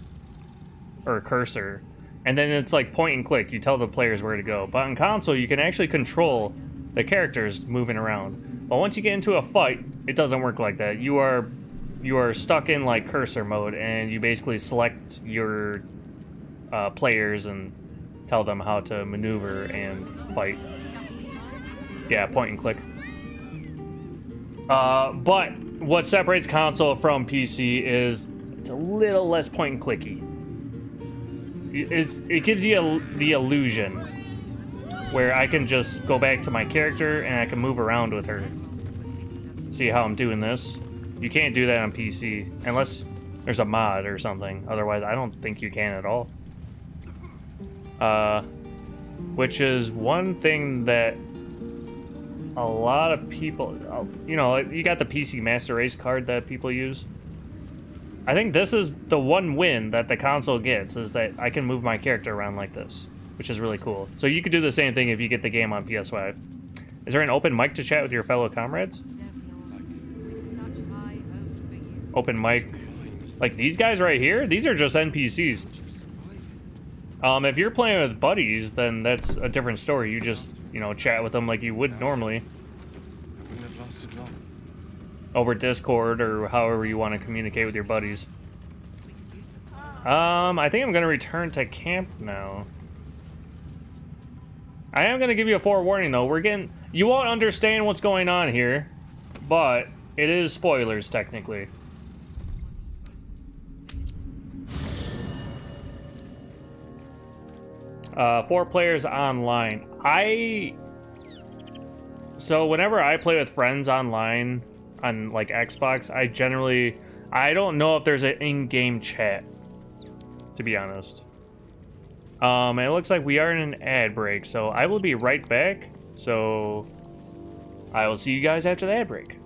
or a cursor. And then it's like point and click. You tell the players where to go. But on console, you can actually control the characters moving around. But once you get into a fight, it doesn't work like that. You are stuck in like cursor mode, and you basically select your players and tell them how to maneuver and fight. Yeah, point and click. But what separates console from PC is it's a little less point and clicky. It gives you the illusion where I can just go back to my character and I can move around with her. See how I'm doing this? You can't do that on PC unless there's a mod or something. Otherwise, I don't think you can at all. Which is one thing that a lot of people, you know, you got the PC Master Race card that people use. I think this is the one win that the console gets, is that I can move my character around like this, which is really cool. So you could do the same thing if you get the game on PS5. Is there an open mic to chat with your fellow comrades? Open mic. Like these guys right here? These are just NPCs. If you're playing with buddies, then that's a different story. You just, you know, chat with them like you would normally. I wouldn't have lasted long. Over Discord or however you want to communicate with your buddies. I think I'm going to return to camp now. I am going to give you a forewarning though. You won't understand what's going on here, but it is spoilers technically. Four players online. So whenever I play with friends online on like Xbox, I don't know if there's an in-game chat, to be honest. It looks like we are in an ad break, so I will be right back. So I will see you guys after the ad break.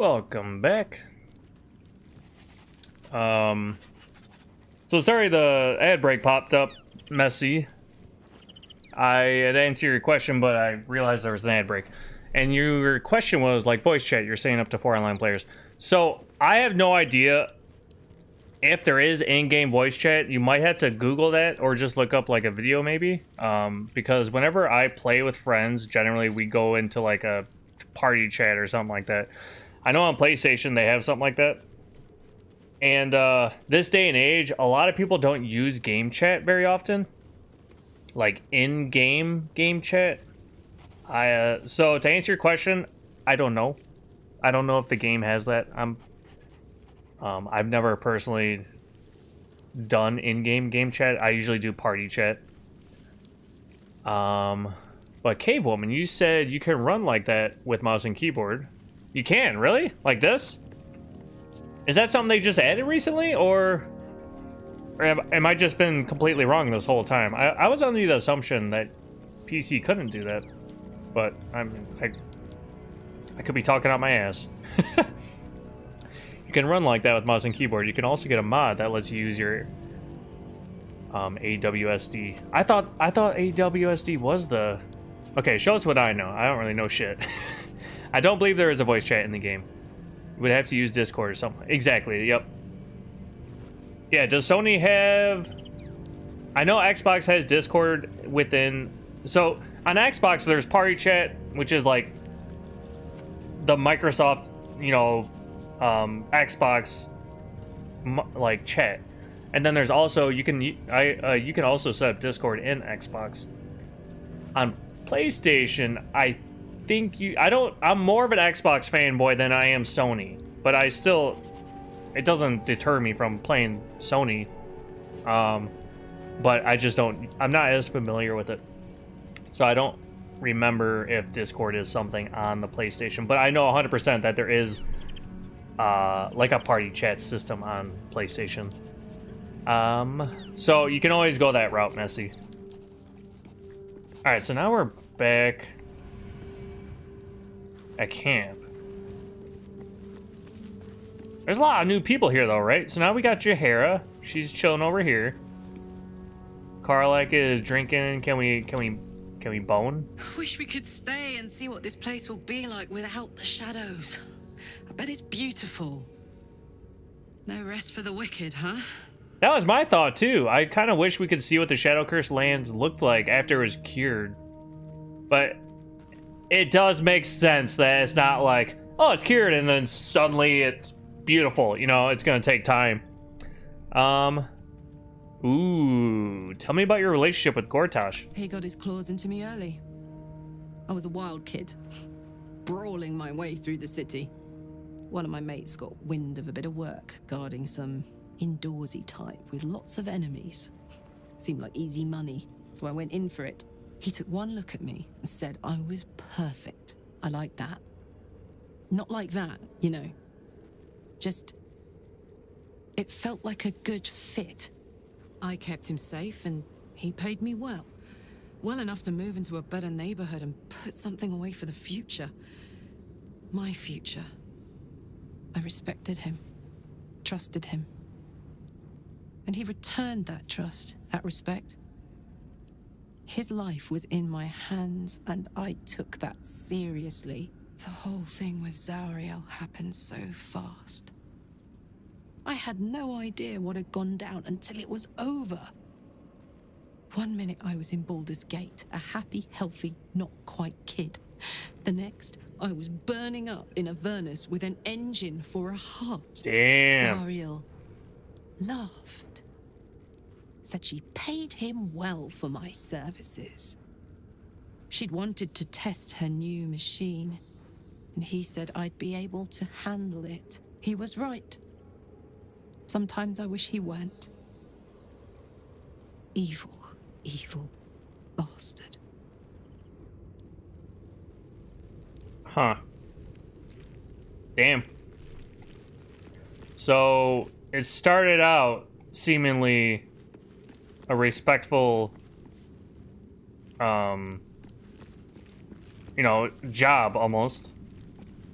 Welcome back. So sorry the ad break popped up messy. I had answered your question, but I realized there was an ad break. And your question was, like, voice chat, you're saying up to 4 online players. So, I have no idea if there is in-game voice chat. You might have to Google that, or just look up, like, a video, maybe. Because whenever I play with friends, generally we go into, like, a party chat or something like that. I know on PlayStation they have something like that. And, this day and age, a lot of people don't use game chat very often. Like, in-game game chat. So to answer your question, I don't know. I don't know if the game has that. I've never personally done in-game game chat. I usually do party chat. But Cave Woman, you said you can run like that with mouse and keyboard. You can, really? Like this? Is that something they just added recently, or am I just been completely wrong this whole time? I was under the assumption that PC couldn't do that. But I could be talking out my ass. You can run like that with mouse and keyboard. You can also get a mod that lets you use your AWSD. I thought AWSD was the... Okay, show us what I know. I don't really know shit. I don't believe there is a voice chat in the game. You would have to use Discord or something. Exactly, yep. Yeah, does Sony have... I know Xbox has Discord within... So... On Xbox, there's party chat, which is like the Microsoft, you know, Xbox like chat, and then there's also you can also set up Discord in Xbox. On PlayStation, I think I'm more of an Xbox fanboy than I am Sony, but it doesn't deter me from playing Sony. But I'm not as familiar with it. So I don't remember if Discord is something on the PlayStation, but I know 100% that there is like a party chat system on PlayStation. So you can always go that route, Messy. Alright, so now we're back at camp. There's a lot of new people here though, right? So now we got Jahara. She's chilling over here. Karlak is drinking. Can we bone? Wish we could stay and see what this place will be like without the shadows. I bet it's beautiful. No rest for the wicked, huh? That was my thought too. I kind of wish we could see what the Shadow Curse lands looked like after it was cured. But it does make sense that it's not like, oh, it's cured and then suddenly it's beautiful. You know, it's gonna take time. Ooh, tell me about your relationship with Gortash. He got his claws into me early. I was a wild kid, brawling my way through the city. One of my mates got wind of a bit of work guarding some indoorsy type with lots of enemies. Seemed like easy money, so I went in for it. He took one look at me and said I was perfect. I like that. Not like that, you know. Just... it felt like a good fit. I kept him safe and he paid me well. Well enough to move into a better neighborhood and put something away for the future. My future. I respected him, trusted him. And he returned that trust, that respect. His life was in my hands and I took that seriously. The whole thing with Zariel happened so fast. I had no idea what had gone down until it was over. One minute I was in Baldur's Gate, a happy, healthy, not quite kid. The next, I was burning up in Avernus with an engine for a heart. Damn. Zariel laughed. Said she paid him well for my services. She'd wanted to test her new machine, and he said I'd be able to handle it. He was right. Sometimes I wish he weren't. Evil, evil bastard. Huh. Damn. So, it started out seemingly a respectful, you know, job almost.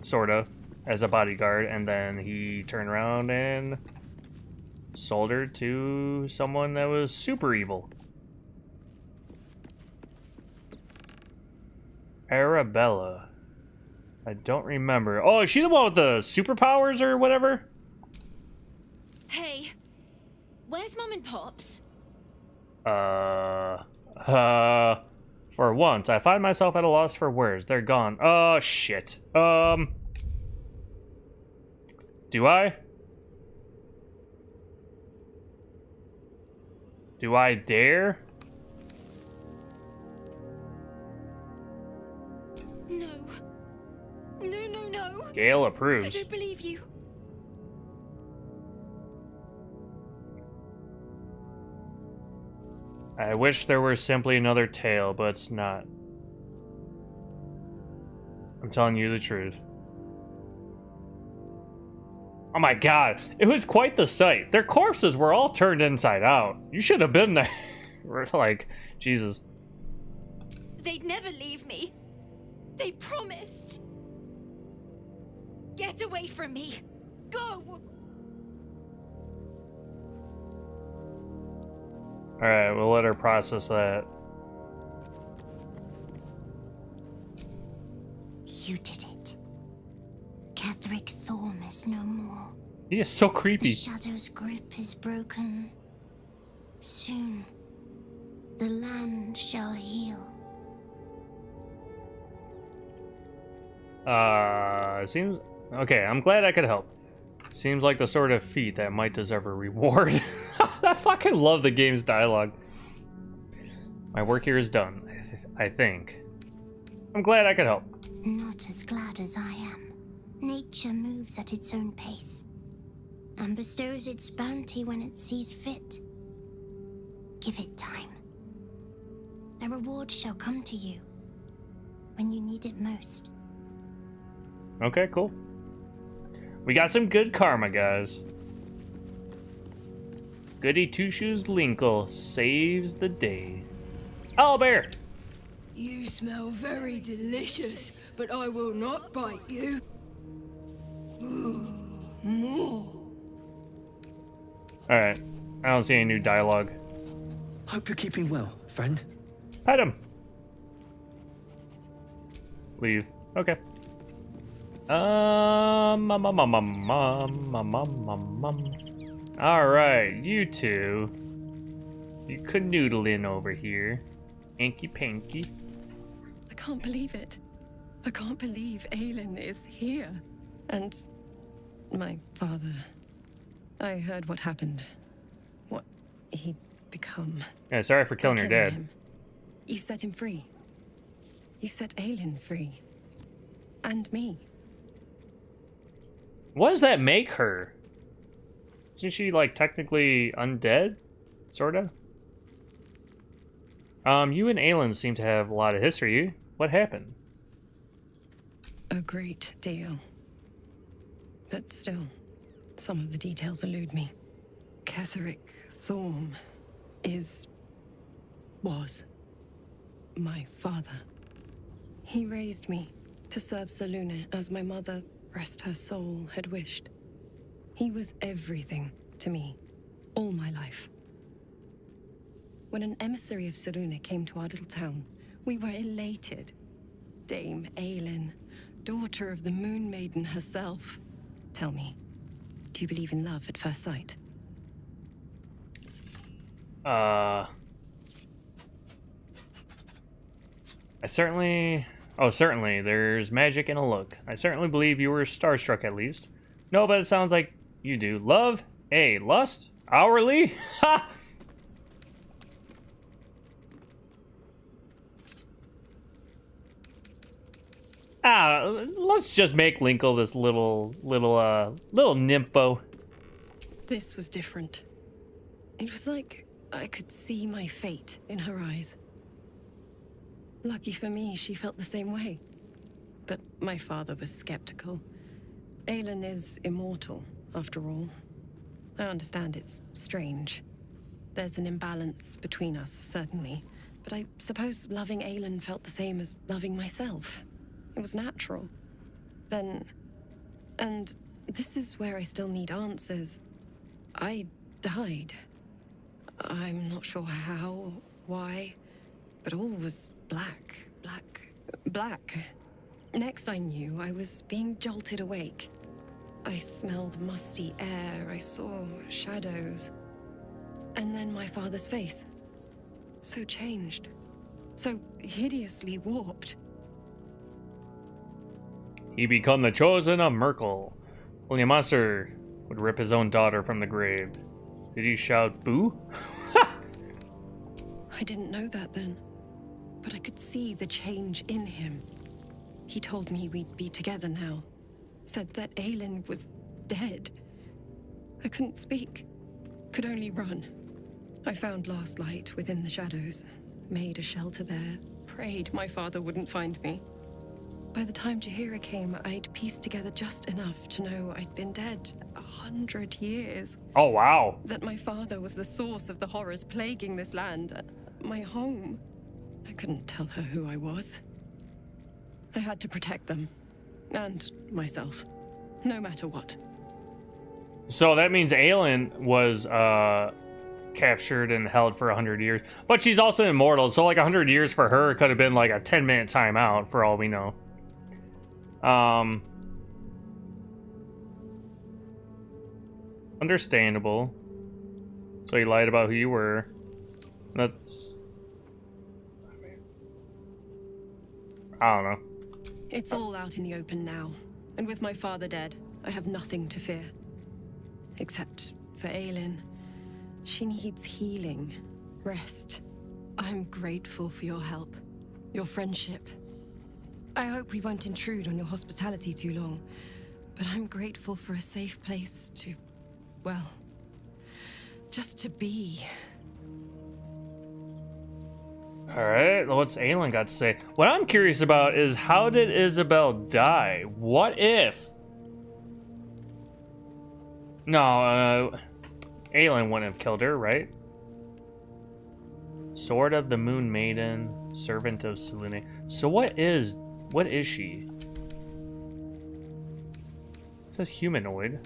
Sorta. as a bodyguard, and then he turned around and sold her to someone that was super evil. Arabella. I don't remember. Oh, is she the one with the superpowers or whatever? Hey, where's Mum and Pops? For once, I find myself at a loss for words. They're gone. Oh, shit. Do I? Do I dare? No. No. Gale I approves. don't believe you. I wish there were simply another tale, but it's not. I'm telling you the truth. Oh my god, it was quite the sight. Their corpses were all turned inside out. You should have been there. We're like, Jesus. They'd never leave me. They promised. Get away from me. Go! Alright, we'll let her process that. You did it. Catherick Thorm is no more. He is so creepy. The Shadow's grip is broken. Soon, the land shall heal. Seems... Okay, I'm glad I could help. Seems like the sort of feat that might deserve a reward. I fucking love the game's dialogue. My work here is done, I think. I'm glad I could help. Not as glad as I am. Nature moves at its own pace and bestows its bounty when it sees fit. Give it time. A reward shall come to you when you need it most. Okay, cool. We got some good karma, guys. Goody Two-Shoes Linkle saves the day. Owlbear! You smell very delicious, but I will not bite you. Ooh, more. Alright, I don't see any new dialogue. Hope you're keeping well, friend. Pet him. Leave. Okay. Alright, you two. You canoodling over here. Hanky panky. I can't believe it. I can't believe Aelin is here. And my father. I heard what happened. What he'd become. Yeah, sorry for killing By your killing dad. him. You set him free. You set Aelin free. And me. What does that make her? Isn't she, like, technically undead? Sorta? You and Aelin seem to have a lot of history. What happened? A great deal. But still, some of the details elude me. Catherick Thorm was my father. He raised me to serve Selûne as my mother, rest her soul, had wished. He was everything to me, all my life. When an emissary of Selûne came to our little town, we were elated. Dame Aelin, daughter of the Moon Maiden herself. Tell me, do you believe in love at first sight? Certainly, there's magic in a look. I certainly believe you were starstruck at least. No, but it sounds like you do. Love? Hey, lust? Hourly? Ha! Let's just make Linkle this little nympho. This was different. It was like I could see my fate in her eyes. Lucky for me, she felt the same way. But my father was skeptical. Aelin is immortal, after all. I understand it's strange. There's an imbalance between us, certainly. But I suppose loving Aelin felt the same as loving myself. It was natural. Then, And this is where I still need answers. I died. I'm not sure how, why, but all was black, black, black. Next I knew, I was being jolted awake. I smelled musty air, I saw shadows. And then my father's face. So changed. So hideously warped. He become the chosen of Merkel. Only a monster would rip his own daughter from the grave. Did he shout boo? I didn't know that then, but I could see the change in him. He told me we'd be together now. Said that Aelin was dead. I couldn't speak. Could only run. I found last light within the shadows. Made a shelter there. Prayed my father wouldn't find me. By the time Jaheira came, I'd pieced together just enough to know I'd been dead 100 years. Oh, wow. That my father was the source of the horrors plaguing this land. My home. I couldn't tell her who I was. I had to protect them. And myself. No matter what. So that means Aelin was captured and held for 100 years. But she's also immortal, so like 100 years for her could have been like a 10-minute timeout for all we know. Understandable. So you lied about who you were. That's... I don't know. It's all out in the open now. And with my father dead, I have nothing to fear. Except for Aelin. She needs healing. Rest. I'm grateful for your help. Your friendship. I hope we won't intrude on your hospitality too long. But I'm grateful for a safe place to... well... just to be. Alright, what's Aelin got to say? What I'm curious about is how did Isabel die? What if? No, Aelin wouldn't have killed her, right? Sword of the Moon Maiden, servant of Selene. So what is she? It says humanoid.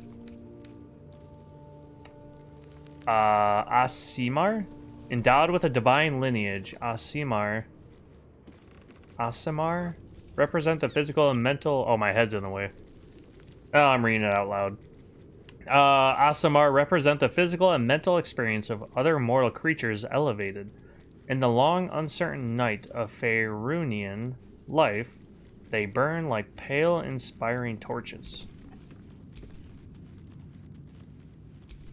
Aasimar? Endowed with a divine lineage, Aasimar represent the physical and mental... Oh, my head's in the way. Oh, I'm reading it out loud. Aasimar represent the physical and mental experience of other mortal creatures elevated. In the long, uncertain night of Faerunian life, they burn like pale, inspiring torches.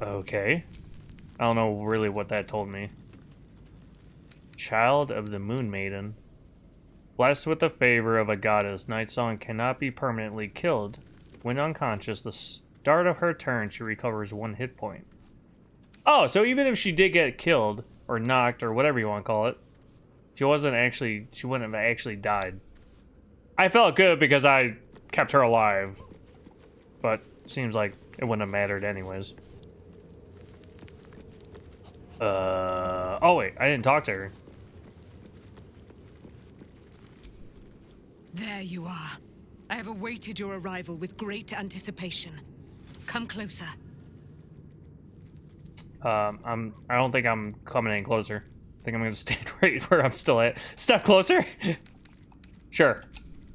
Okay. I don't know really what that told me. Child of the Moon Maiden. Blessed with the favor of a goddess, Nightsong cannot be permanently killed. When unconscious, the start of her turn, she recovers 1 hit point. Oh, so even if she did get killed, or knocked, or whatever you want to call it, she wouldn't have actually died. I felt good because I kept her alive. But seems like it wouldn't have mattered anyways. Oh wait, I didn't talk to her. There you are. I have awaited your arrival with great anticipation. Come closer. I don't think I'm coming any closer. I think I'm gonna stand right where I'm still at. Step closer? Sure.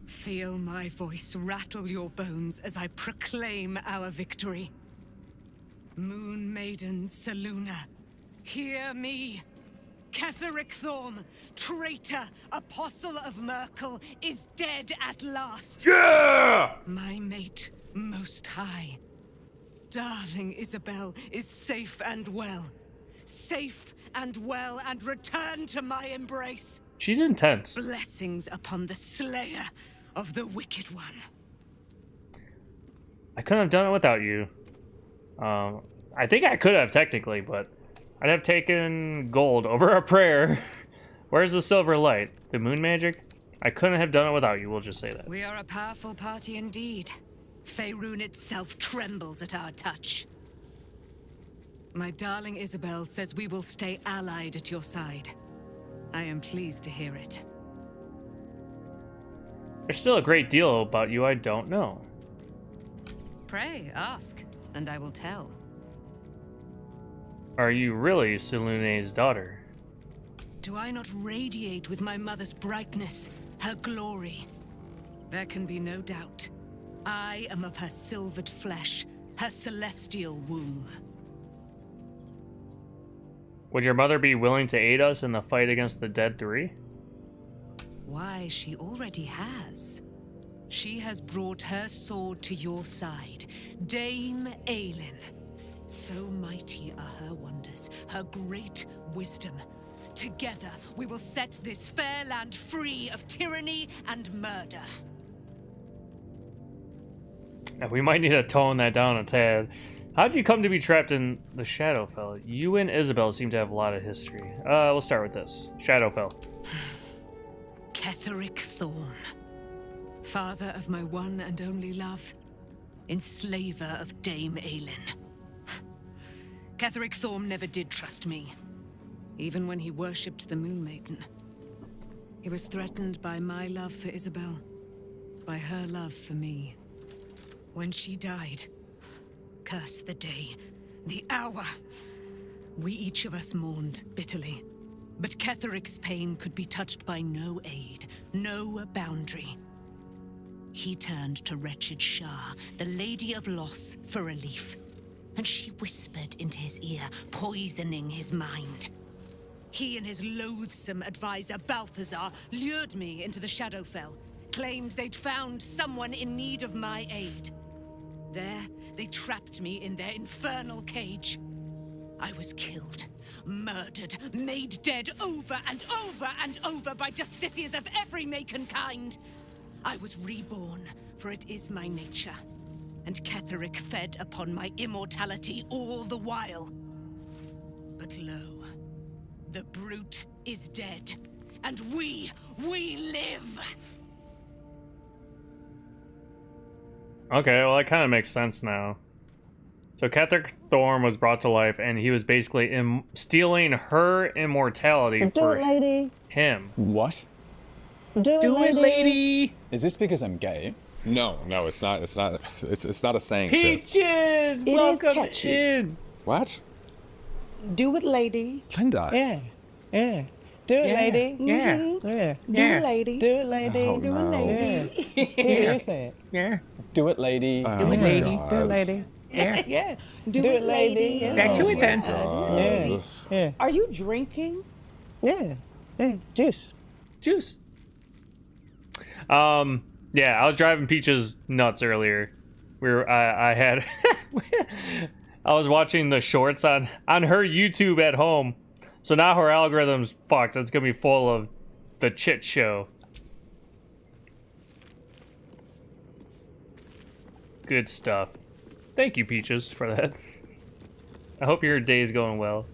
Feel my voice rattle your bones as I proclaim our victory. Moon Maiden Seluna, hear me. Ketheric Thorm, traitor, apostle of Merkel, is dead at last. Yeah! My mate, most high. Darling Isabel is safe and well. Safe and well, and return to my embrace. She's intense. Blessings upon the slayer of the wicked one. I couldn't have done it without you. I think I could have technically, but I'd have taken gold over a prayer. Where's the silver light? The moon magic? I couldn't have done it without you, we'll just say that. We are a powerful party indeed. Faerun itself trembles at our touch. My darling Isabel says we will stay allied at your side. I am pleased to hear it. There's still a great deal about you I don't know. Pray, ask, and I will tell. Are you really Selune's daughter? Do I not radiate with my mother's brightness, her glory? There can be no doubt. I am of her silvered flesh, her celestial womb. Would your mother be willing to aid us in the fight against the Dead Three? Why, she already has. She has brought her sword to your side, Dame Aelin. So mighty are her wonders, her great wisdom. Together, we will set this fair land free of tyranny and murder. Yeah, we might need to tone that down a tad. How'd you come to be trapped in the Shadowfell? You and Isabel seem to have a lot of history. We'll start with this. Shadowfell. Ketheric Thorm. Father of my one and only love. Enslaver of Dame Aelin. Ketheric Thorm never did trust me. Even when he worshipped the Moon Maiden. He was threatened by my love for Isabel. By her love for me. When she died, curse the day, the hour. We each of us mourned bitterly. But Ketheric's pain could be touched by no aid, no boundary. He turned to wretched Shah, the Lady of Loss, for relief. And she whispered into his ear, poisoning his mind. He and his loathsome advisor, Balthazar, lured me into the Shadowfell, claimed they'd found someone in need of my aid. There, they trapped me in their infernal cage. I was killed, murdered, made dead over and over and over by justiciars of every make and kind. I was reborn, for it is my nature. And Ketheric fed upon my immortality all the while. But lo, the brute is dead, and we live! Okay, well that kind of makes sense now. So Ketheric Thorm was brought to life, and he was basically stealing her immortality for him. What? Do it, lady! Is this because I'm gay? No, it's not. It's not. It's not a saying. Peaches, It is welcome catchy. in. What? Do it, lady. Linda. Yeah. Yeah. Do it, Yeah. lady. Yeah. Mhm. Yeah. Do Yeah. it, lady. Do it, lady. Oh, Do no. it, lady. Yeah. Yeah. You say it. Yeah. Do it, lady. Oh, Do it, my lady. God. Do it, lady. Yeah. Yeah. Do it, lady. Yeah. Back to it then. Yeah. Yeah. Are you drinking? Yeah. Yeah. Juice. Juice. Yeah, I was driving Peaches nuts earlier. I had I was watching the shorts on her YouTube at home. So now her algorithm's fucked. It's gonna be full of the chit show. Good stuff. Thank you, Peaches, for that. I hope your day's going well.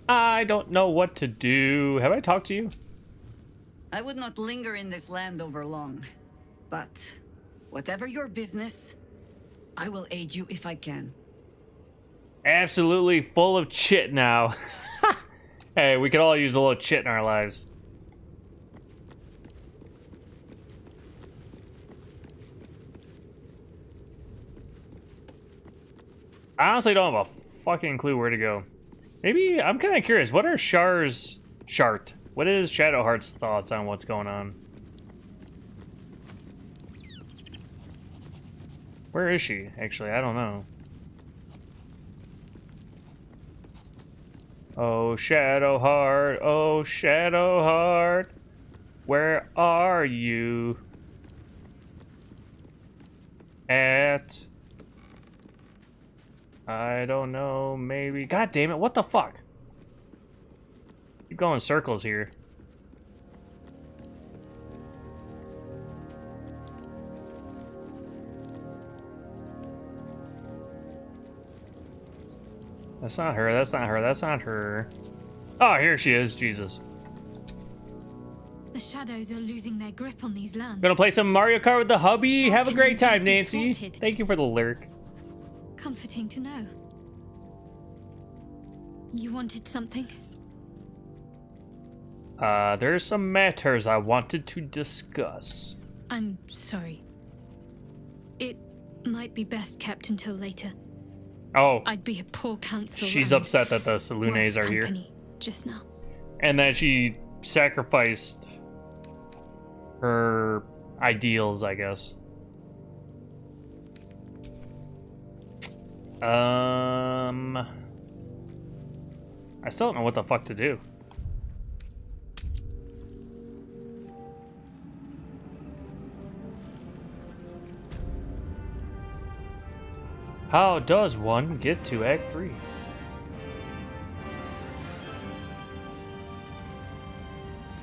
I don't know what to do. Have I talked to you? I would not linger in this land over long. But whatever your business, I will aid you if I can. Absolutely full of chit now. Hey, we could all use a little chit in our lives. I honestly don't have a fucking clue where to go. Maybe, I'm kind of curious, what are what is Shadowheart's thoughts on what's going on? Where is she, actually? I don't know. Oh, Shadowheart, where are you? At... I don't know, maybe... God damn it, what the fuck? Keep going in circles here. That's not her, that's not her, that's not her. Oh, here she is, Jesus. The shadows are losing their grip on these lands. Gonna play some Mario Kart with the hubby. Have a Shall great time, be Nancy. thwarted. Thank you for the lurk. Comforting to know. You wanted something? There's some matters I wanted to discuss. I'm sorry. It might be best kept until later. Oh. I'd be a poor counsel. She's upset that the Saloons are here. Just now. And that she sacrificed her ideals, I guess. I still don't know what the fuck to do. How does one get to Act 3?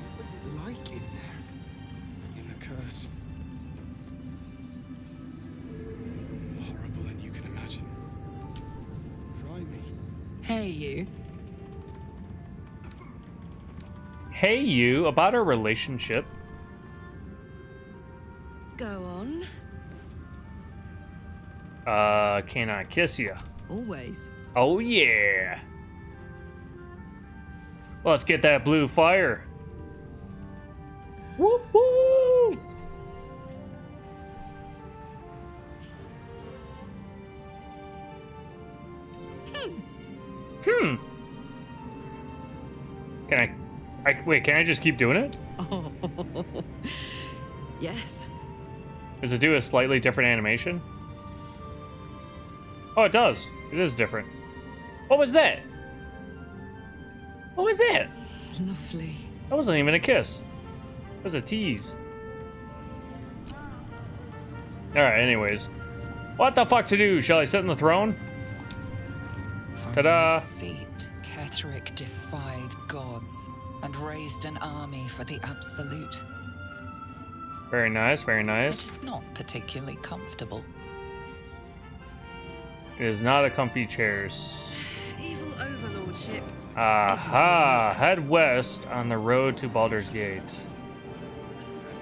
What was it like in there? In the curse. More horrible than you can imagine. Try me. Hey, you. Hey, you, about our relationship. Go on. Can I kiss you? Always. Oh, yeah. Let's get that blue fire. Whoop, whoop. Can wait, can I just keep doing it? Oh. Yes. Does it do a slightly different animation? Oh, it does. It is different. What was that? What was that? Lovely. That wasn't even a kiss. It was a tease. Alright, anyways. What the fuck to do? Shall I sit on the throne? Ta-da! From his seat, Ketheric defied gods and raised an army for the Absolute. Very nice, very nice. It is not particularly comfortable. It is not a comfy chairs. Evil overlordship. Aha! Head west on the road to Baldur's Gate.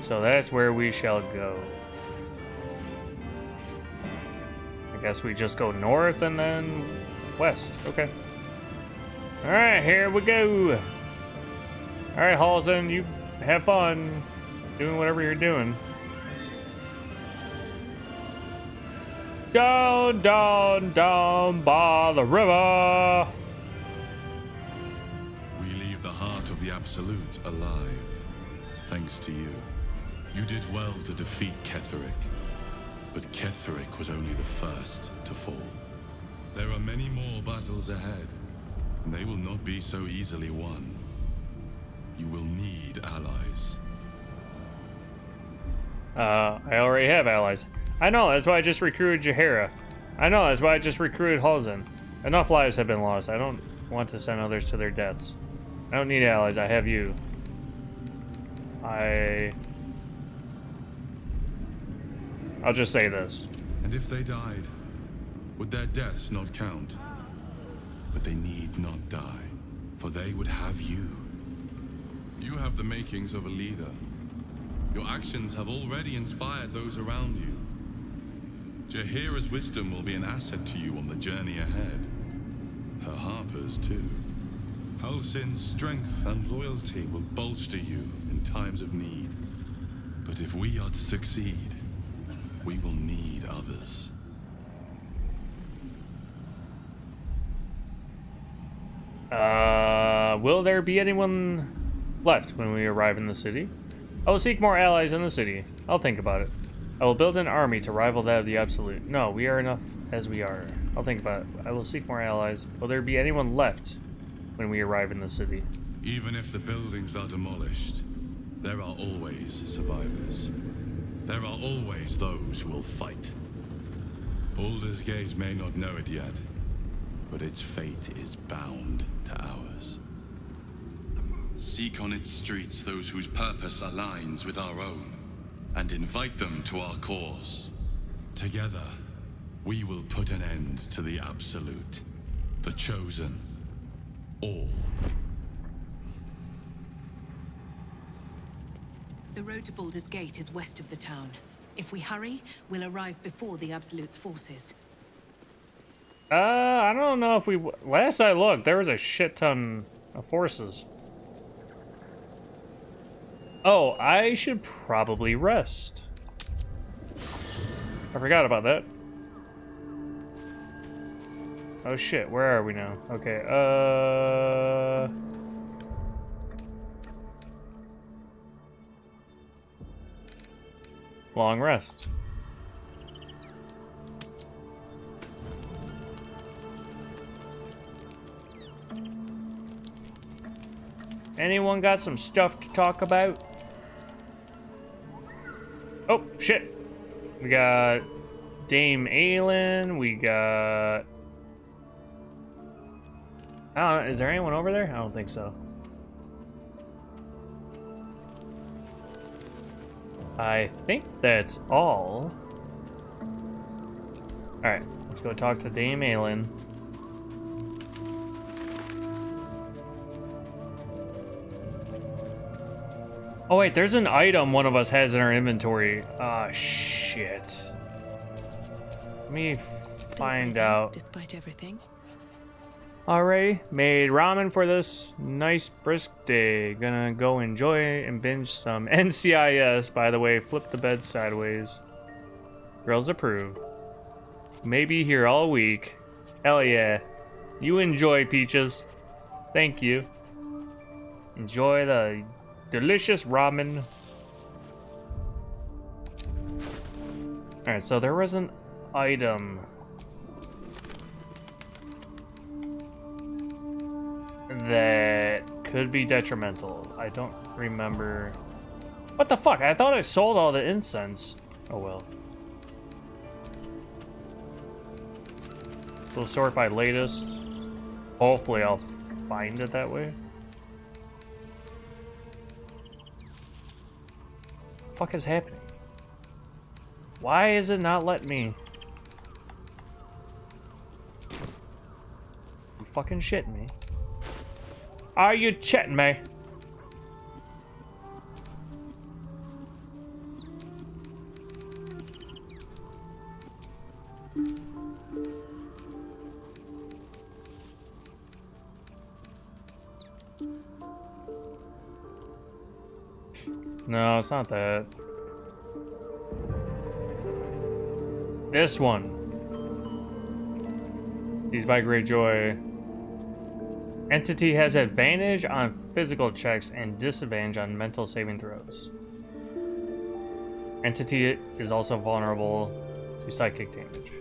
So that's where we shall go. I guess we just go north and then west. Okay. Alright, here we go. Alright, Halsin, you have fun doing whatever you're doing. Down, down, down by the river. We leave the heart of the Absolute alive, thanks to you. You did well to defeat Ketheric, but Ketheric was only the first to fall. There are many more battles ahead, and they will not be so easily won. You will need allies. I already have allies. I know, that's why I just recruited Jaheira. I know, that's why I just recruited Halsin. Enough lives have been lost. I don't want to send others to their deaths. I don't need allies, I have you. I'll just say this. And if they died, would their deaths not count? But they need not die, for they would have you. You have the makings of a leader. Your actions have already inspired those around you. Jaheira's wisdom will be an asset to you on the journey ahead. Her Harper's too. Halsin's strength and loyalty will bolster you in times of need. But if we are to succeed, we will need others. Will there be anyone left when we arrive in the city? I will seek more allies in the city. I'll think about it. I will build an army to rival that of the Absolute. No, we are enough as we are. I'll think about it. I will seek more allies. Will there be anyone left when we arrive in the city? Even if the buildings are demolished, there are always survivors. There are always those who will fight. Baldur's Gate may not know it yet, but its fate is bound to ours. Seek on its streets those whose purpose aligns with our own, and invite them to our cause. Together, we will put an end to the Absolute, the Chosen, all. The road to Baldur's Gate is west of the town. If we hurry, we'll arrive before the Absolute's forces. I don't know if we... Last I looked, there was a shit ton of forces. Oh, I should probably rest. I forgot about that. Oh shit, where are we now? Okay, long rest. Anyone got some stuff to talk about? Oh, shit. We got Dame Aelin, we got... I don't know, is there anyone over there? I don't think so. I think that's all. Alright, let's go talk to Dame Aelin. Oh wait, there's an item one of us has in our inventory. Ah, shit. Let me find out. Despite everything. Alright, made ramen for this nice brisk day. Gonna go enjoy and binge some NCIS. By the way, flip the bed sideways. Girls approve. Maybe here all week. Hell yeah. You enjoy, Peaches. Thank you. Enjoy the delicious ramen. Alright, so there was an item that could be detrimental. I don't remember. What the fuck? I thought I sold all the incense. Oh well. We'll sort by latest. Hopefully I'll find it that way. What the fuck is happening? Why is it not letting me? You fucking shitting me. Are you chatting me? No, it's not that. This one. These by Greyjoy. Entity has advantage on physical checks and disadvantage on mental saving throws. Entity is also vulnerable to psychic damage.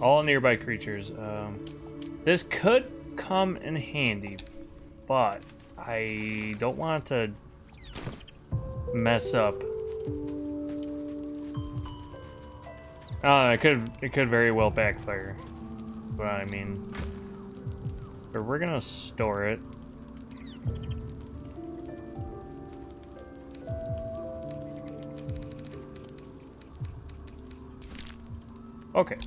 All nearby creatures. This could come in handy, but I don't want to mess up. It could very well backfire. But I mean, but we're gonna store it. Okay.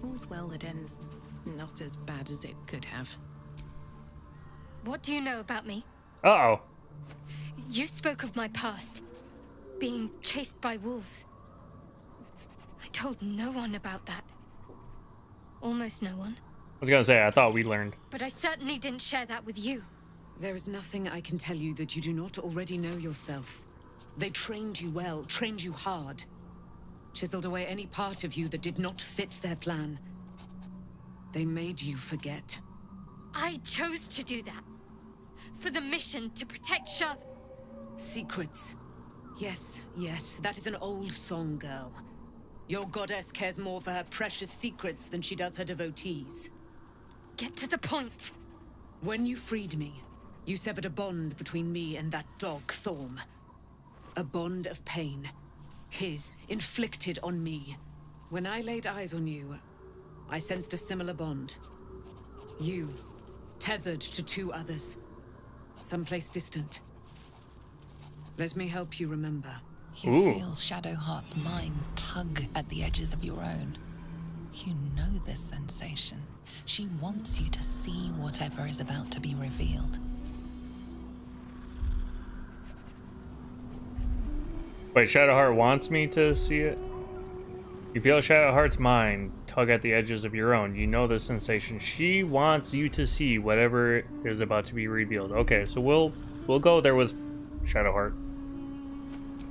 All's well that ends not as bad as it could have. What do you know about me? Uh-oh. You spoke of my past, being chased by wolves. I told no one about that. Almost no one. I was gonna say, I thought we learned. But I certainly didn't share that with you. There is nothing I can tell you that you do not already know yourself. They trained you well, trained you hard. Chiseled away any part of you that did not fit their plan. They made you forget. I chose to do that. For the mission to protect Shaz. Secrets. Yes, yes, that is an old song, girl. Your goddess cares more for her precious secrets than she does her devotees. Get to the point. When you freed me, you severed a bond between me and that dog, Thorm. A bond of pain. His, inflicted on me. When I laid eyes on you, I sensed a similar bond. You, tethered to two others. Someplace distant. Let me help you remember. You feel Shadowheart's mind tug at the edges of your own. You know this sensation. She wants you to see whatever is about to be revealed. Wait, Shadowheart wants me to see it? You feel Shadowheart's mind tug at the edges of your own. You know the sensation. She wants you to see whatever is about to be revealed. Okay, so we'll go there with Shadowheart.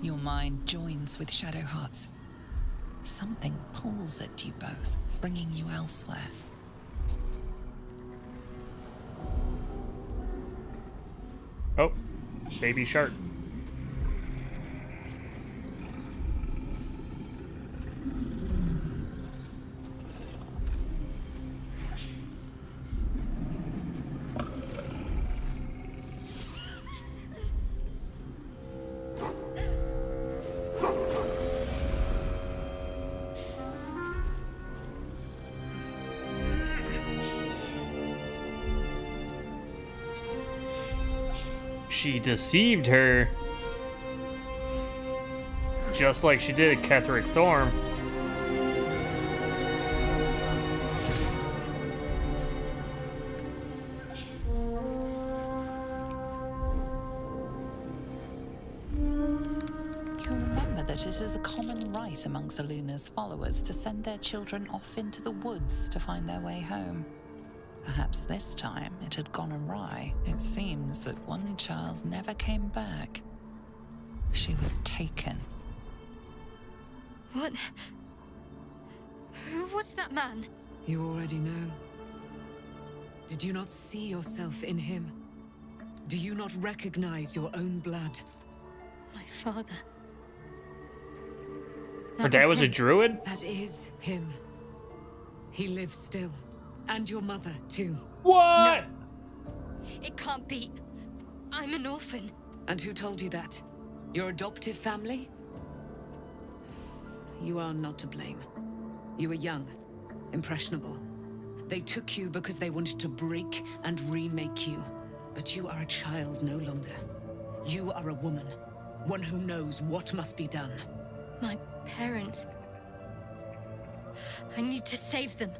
Your mind joins with Shadowheart's. Something pulls at you both, bringing you elsewhere. Oh, baby shark. She deceived her, just like she did Ketheric Thorm. You remember that it is a common right among Selûne's followers to send their children off into the woods to find their way home. Perhaps this time it had gone awry. It seems that one child never came back. She was taken. What? Who was that man? You already know. Did you not see yourself in him? Do you not recognize your own blood? My father. Her dad was a druid? That is him. He lives still. And your mother, too. What? No. It can't be. I'm an orphan. And who told you that? Your adoptive family? You are not to blame. You were young, impressionable. They took you because they wanted to break and remake you. But you are a child no longer. You are a woman. One who knows what must be done. My parents. I need to save them.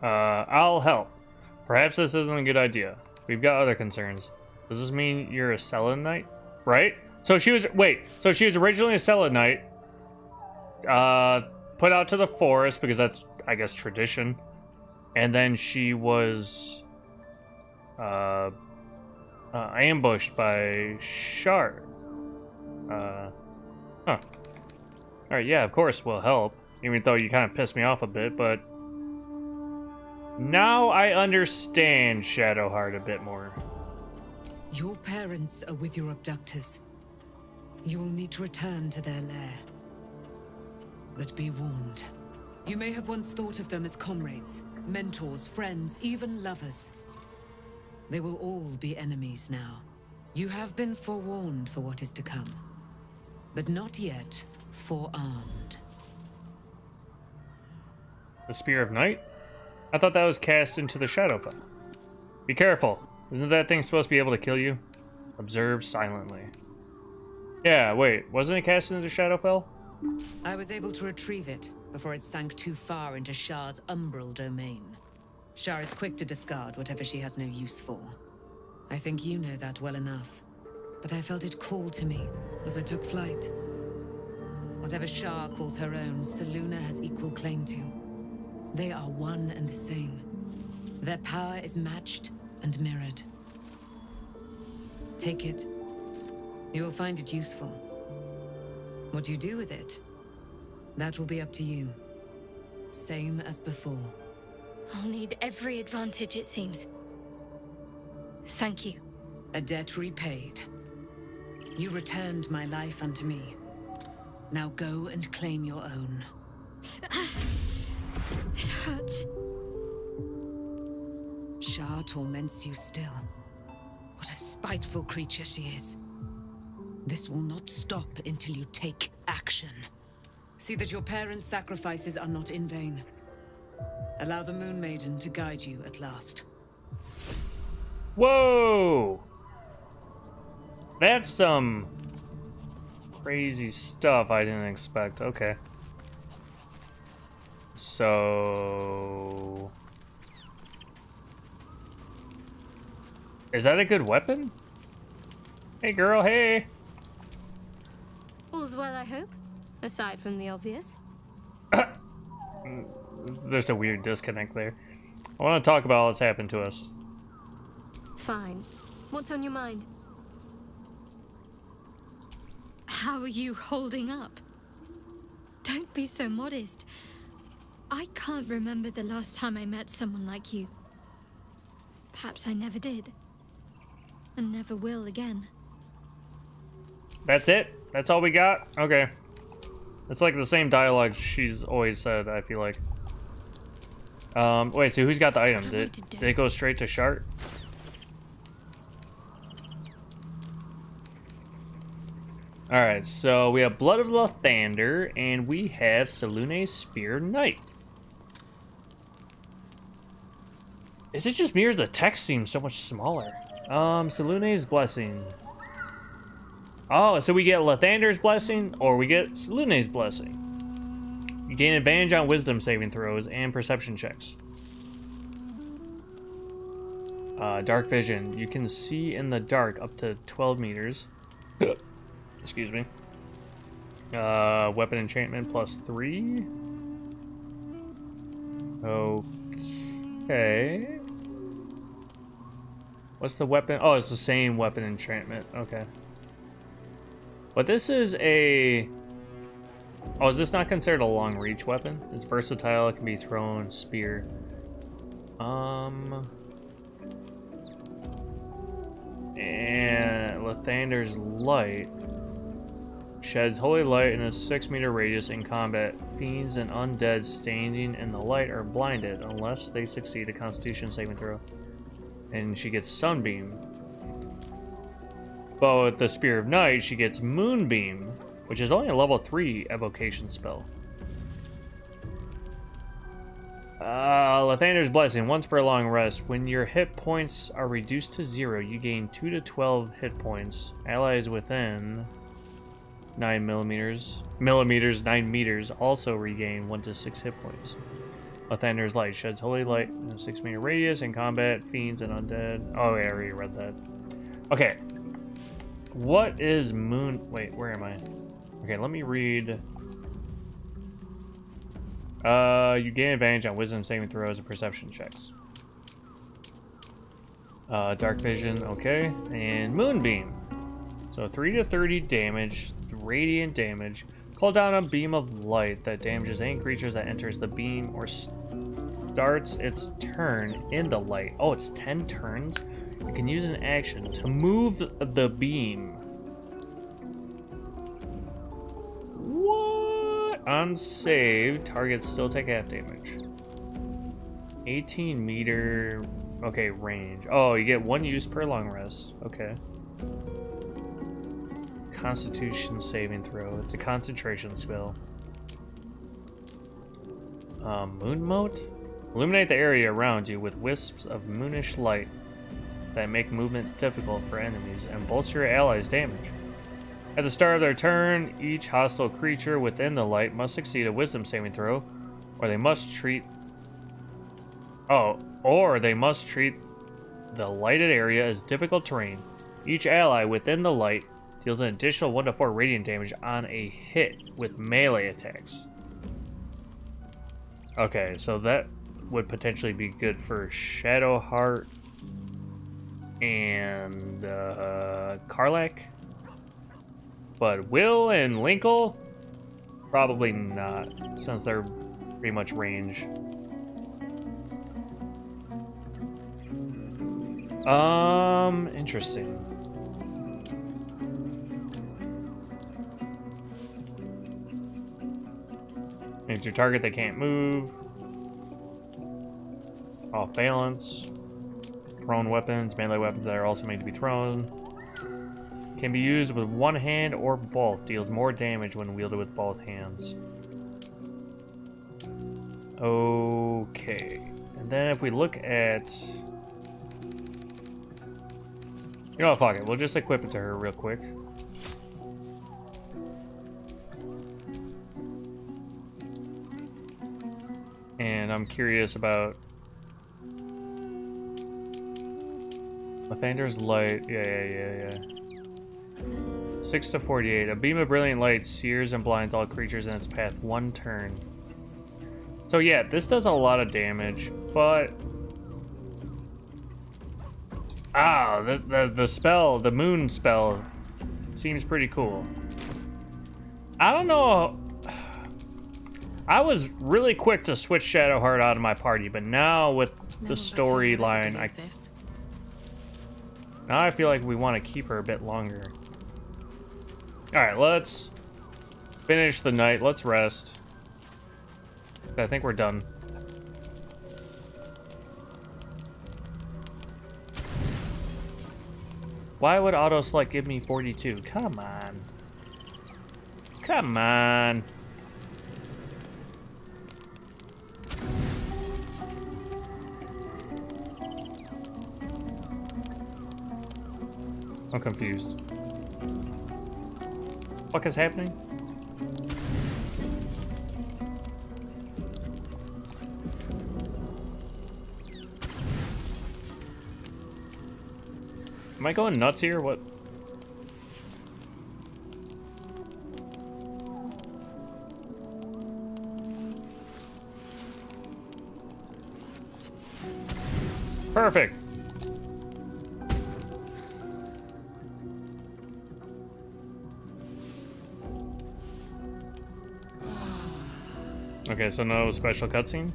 I'll help. Perhaps this isn't a good idea. We've got other concerns. Does this mean you're a Selenite? Right? So she was, wait, so she was originally a Selenite, put out to the forest because that's, I guess, tradition. And then she was, ambushed by Shard. Alright, yeah, of course we'll help. Even though you kind of pissed me off a bit, but... Now I understand Shadowheart a bit more. Your parents are with your abductors. You will need to return to their lair. But be warned. You may have once thought of them as comrades, mentors, friends, even lovers. They will all be enemies now. You have been forewarned for what is to come, but not yet forearmed. The Spear of Night? I thought that was cast into the Shadowfell. Be careful. Isn't that thing supposed to be able to kill you? Observe silently. Yeah, wait. Wasn't it cast into the Shadowfell? I was able to retrieve it before it sank too far into Shar's umbral domain. Shar is quick to discard whatever she has no use for. I think you know that well enough. But I felt it call to me as I took flight. Whatever Shar calls her own, Selûne has equal claim to. They are one and the same. Their power is matched and mirrored. Take it. You will find it useful. What you do with it, that will be up to you. Same as before. I'll need every advantage, it seems. Thank you. A debt repaid. You returned my life unto me. Now go and claim your own. It hurts. Shar torments you still. What a spiteful creature she is. This will not stop until you take action. See that your parents' sacrifices are not in vain. Allow the Moon Maiden to guide you at last. Whoa! That's some crazy stuff I didn't expect. Okay. So... Is that a good weapon? Hey girl, hey! All's well, I hope. Aside from the obvious. There's a weird disconnect there. I want to talk about what's happened to us. Fine. What's on your mind? How are you holding up? Don't be so modest. I can't remember the last time I met someone like you. Perhaps I never did. And never will again. That's it? That's all we got? Okay. It's like the same dialogue she's always said, I feel like. Wait, so who's got the item? Did it go straight to Shart? Alright, so we have Blood of Lathander, and we have Selune's Spear Knight. Is it just me or the text seems so much smaller? Selune's Blessing. Oh, so we get Lathander's Blessing, or we get Selune's Blessing. You gain advantage on wisdom saving throws and perception checks. Dark vision. You can see in the dark up to 12 meters. Excuse me. Weapon enchantment +3. Okay. What's the weapon? Oh, it's the same weapon enchantment. Okay. But this is a... Oh, is this not considered a long reach weapon? It's versatile, it can be thrown, spear. And Lathander's Light sheds holy light in a 6-meter radius in combat. Fiends and undead standing in the light are blinded unless they succeed a Constitution saving throw. And she gets Sunbeam. But with the Spear of Night, she gets Moonbeam, which is only a level 3 evocation spell. Lathander's Blessing. Once per long rest, when your hit points are reduced to 0, you gain 2 to 12 hit points. Allies within 9 meters also regain 1 to 6 hit points. Lathander's Light sheds holy light in a 6-meter radius in combat, fiends and undead. Oh, yeah, I already read that. Okay. What is Moon... Wait, where am I? Okay, let me read. You gain advantage on wisdom saving throws and perception checks. Dark vision, okay. And Moonbeam. So 3 to 30 damage, radiant damage. Call down a beam of light that damages any creatures that enters the beam or starts its turn in the light. Oh, it's 10 turns? You can use an action to move the beam. What? Unsaved, targets still take half damage. 18 meter, okay, range. Oh, you get 1 use per long rest. Okay. Constitution saving throw. It's a concentration spell. Moon Mote? Illuminate the area around you with wisps of moonish light that make movement difficult for enemies and bolster your allies' damage. At the start of their turn, each hostile creature within the light must succeed a wisdom saving throw, or they must treat the lighted area as difficult terrain. Each ally within the light deals an additional 1 to 4 radiant damage on a hit with melee attacks. Okay, so that would potentially be good for Shadowheart and Karlach. But Will and Linkle? Probably not, since they're pretty much range. Interesting. It's your target, they can't move. Off balance. Thrown weapons, melee weapons that are also made to be thrown. Can be used with one hand or both. Deals more damage when wielded with both hands. Okay. And then if we look at... You know what, fuck it. We'll just equip it to her real quick. And I'm curious about Lathander's Light. Yeah. 6 to 48. A beam of brilliant light sears and blinds all creatures in its path 1 turn. So yeah, this does a lot of damage, but... the spell, the moon spell, seems pretty cool. I don't know... I was really quick to switch Shadowheart out of my party, but now with the storyline, now I feel like we want to keep her a bit longer. Alright, let's finish the night. Let's rest. I think we're done. Why would auto select give me 42? Come on. Come on. I'm confused. What is happening? Am I going nuts here? What? Perfect. Okay, so no special cutscene.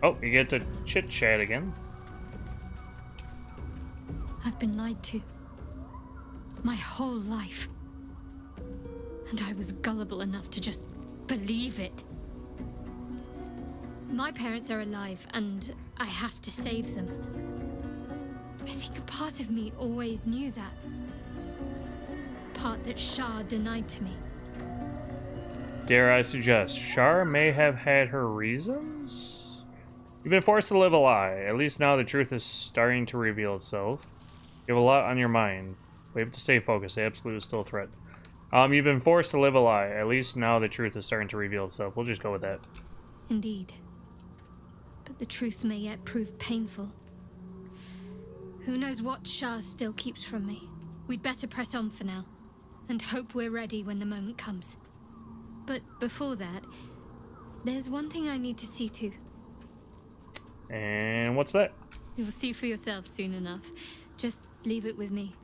Oh, you get to chit-chat again. I've been lied to. My whole life. And I was gullible enough to just believe it. My parents are alive, and I have to save them. I think a part of me always knew that. A part that Shah denied to me. Dare I suggest, Shar may have had her reasons? You've been forced to live a lie. At least now the truth is starting to reveal itself. You have a lot on your mind. We have to stay focused. The absolute is still a threat. You've been forced to live a lie. At least now the truth is starting to reveal itself. We'll just go with that. Indeed. But the truth may yet prove painful. Who knows what Shah still keeps from me. We'd better press on for now, and hope we're ready when the moment comes. But before that, there's one thing I need to see to. And what's that? You'll see for yourself soon enough. Just leave it with me.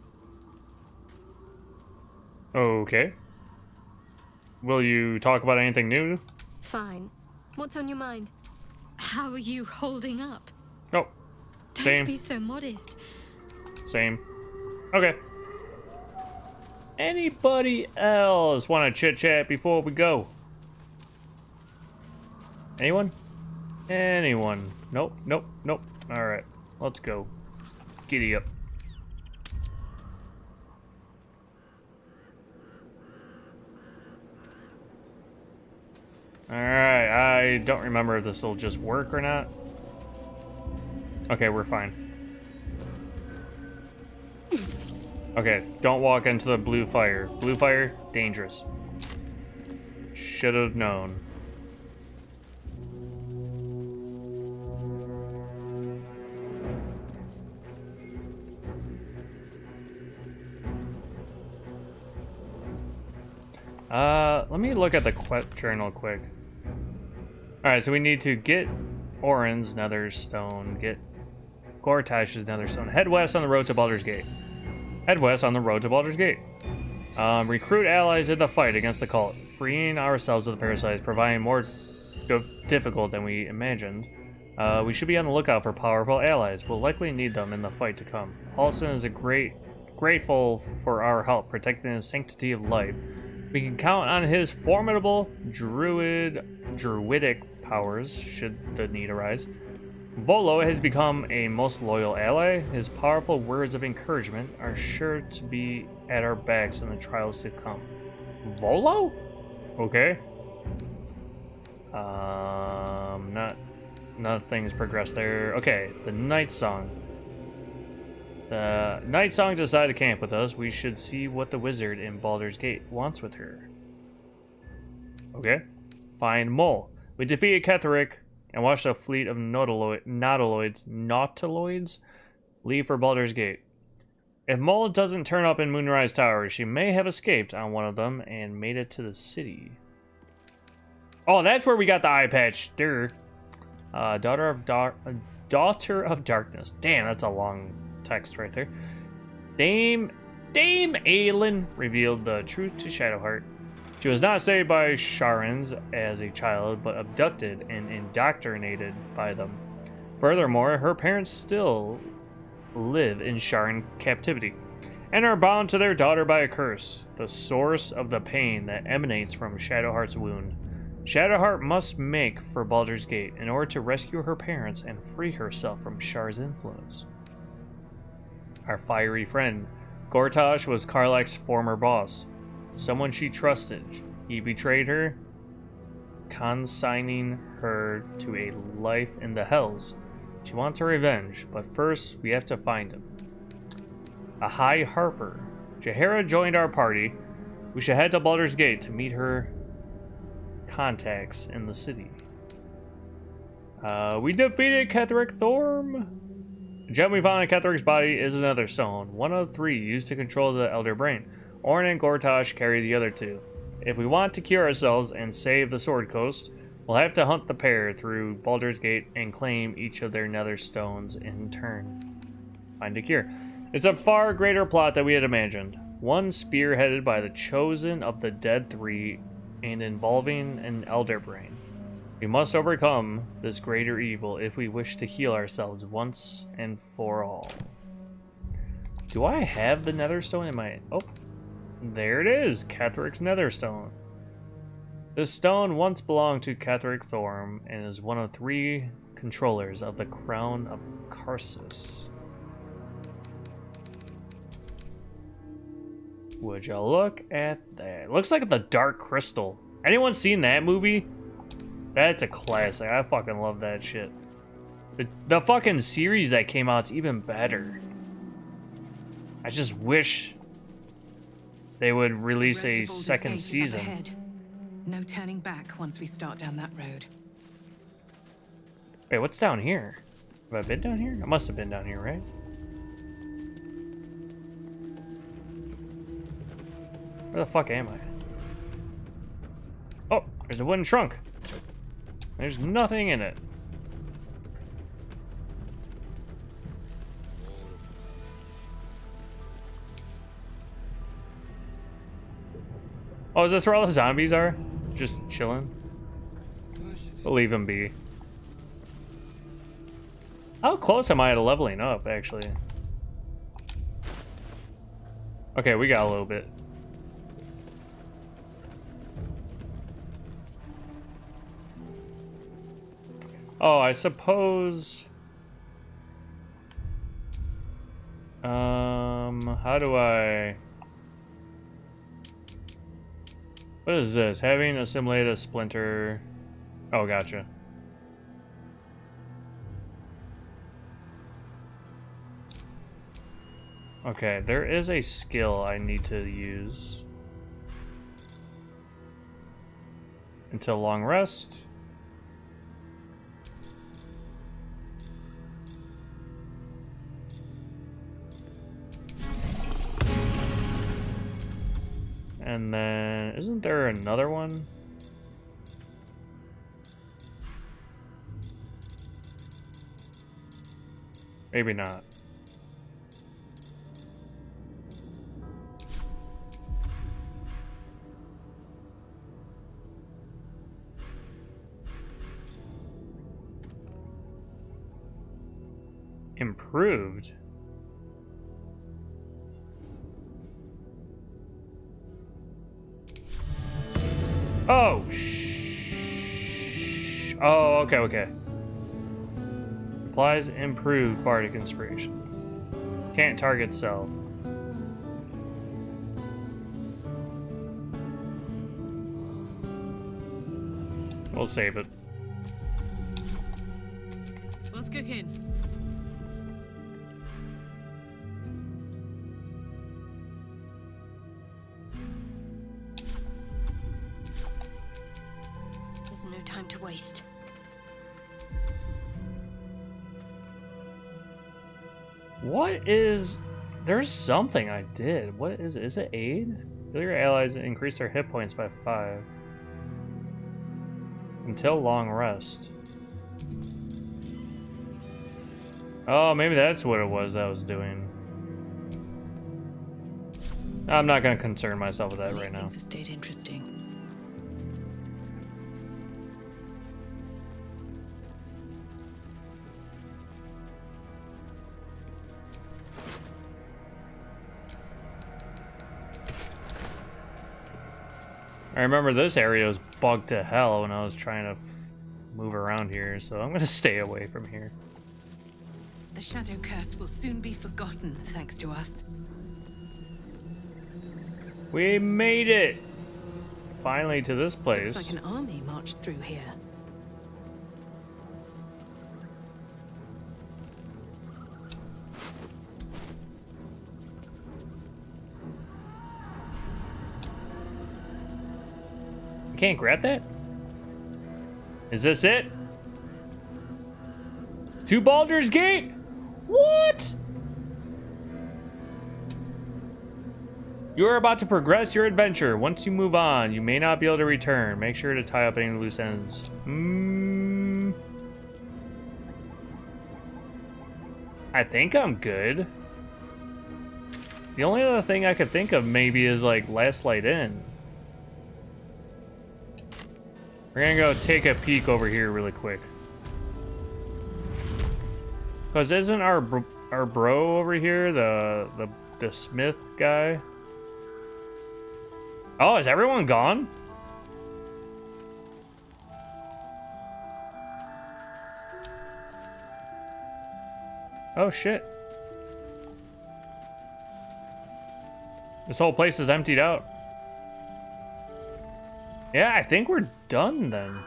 Okay. Will you talk about anything new? Fine. What's on your mind? How are you holding up? Oh, same. Don't be so modest. Same. Okay. Anybody else want to chit-chat before we go? Anyone? Anyone? Nope, nope, nope. Alright, let's go. Giddy up. Alright, I don't remember if this will just work or not. Okay, we're fine. Okay, don't walk into the blue fire. Blue fire, dangerous. Should have known. Let me look at the quest journal quick. Alright, so we need to get Orin's Netherstone, get Gortash's Netherstone, head west on the road to Baldur's Gate. Head west on the road to Baldur's Gate. Recruit allies in the fight against the cult. Freeing ourselves of the parasites, providing more difficult than we imagined. We should be on the lookout for powerful allies. We'll likely need them in the fight to come. Paulson is grateful for our help protecting the sanctity of life. We can count on his formidable druidic powers should the need arise. Volo has become a most loyal ally. His powerful words of encouragement are sure to be at our backs in the trials to come. Volo? Okay. Nothing's progressed there. Okay, the Night Song. The Night Song decided to camp with us. We should see what the wizard in Baldur's Gate wants with her. Okay. Find Mole. We defeated Ketheric and watched a fleet of nautiloids leave for Baldur's Gate. If Mole doesn't turn up in Moonrise Tower, she may have escaped on one of them and made it to the city. Oh, that's where we got the eye patch. Durr. Daughter of Darkness. Damn, that's a long text right there. Dame Aelin revealed the truth to Shadowheart. She was not saved by Sharans as a child, but abducted and indoctrinated by them. Furthermore, her parents still live in Sharan captivity, and are bound to their daughter by a curse, the source of the pain that emanates from Shadowheart's wound. Shadowheart must make for Baldur's Gate in order to rescue her parents and free herself from Shar's influence. Our fiery friend, Gortash, was Karlach's former boss, someone she trusted. He betrayed her, consigning her to a life in the Hells. She wants her revenge, but first we have to find him. A High Harper. Jaheira joined our party. We should head to Baldur's Gate to meet her contacts in the city. We defeated Ketheric Thorm. The gem we found in Ketheric's body is another stone, one of 3 used to control the Elder Brain. Orin and Gortash carry the other 2. If we want to cure ourselves and save the Sword Coast, we'll have to hunt the pair through Baldur's Gate and claim each of their nether stones in turn. Find a cure. It's a far greater plot than we had imagined. One spearheaded by the Chosen of the Dead 3 and involving an Elder Brain. We must overcome this greater evil if we wish to heal ourselves once and for all. Do I have the Netherstone in my... Oh, there it is, Ketheric's Netherstone. This stone once belonged to Ketheric Thorm and is one of 3 controllers of the Crown of Karsus. Would you look at that? Looks like the Dark Crystal. Anyone seen that movie? That's a classic. I fucking love that shit. The fucking series that came out's even better. I just wish they would release a second season. No turning back once we start down that road. Wait, what's down here? Have I been down here? I must have been down here, right? Where the fuck am I? Oh, there's a wooden trunk. There's nothing in it. Oh, is this where all the zombies are? Just chilling? We'll leave them be. How close am I to leveling up, actually? Okay, we got a little bit. Oh, I suppose... how do I... What is this? Having assimilated a splinter... Oh, gotcha. Okay, there is a skill I need to use. Until long rest. And then, isn't there another one? Maybe not. Improved? Oh, oh, okay, okay. Applies improved bardic inspiration. Can't target self. We'll save it. What's cooking? There's no time to waste. What is There's something I did. What is it? Is it aid? Heal your allies and increase their hit points by 5. Until long rest. Oh, maybe that's what it was I was doing. I'm not going to concern myself with that right now. Things have stayed interesting. I remember this area was bugged to hell when I was trying to move around here, so I'm going to stay away from here. The shadow curse will soon be forgotten, thanks to us. We made it! Finally to this place. Looks like an army marched through here. You can't grab that? Is this it? To Baldur's Gate? What? You are about to progress your adventure. Once you move on, you may not be able to return. Make sure to tie up any loose ends. I think I'm good. The only other thing I could think of maybe is like Last Light Inn. We're gonna go take a peek over here really quick. Cause isn't our bro over here the smith guy? Oh, is everyone gone? Oh shit. This whole place is emptied out. Yeah, I think we're done then.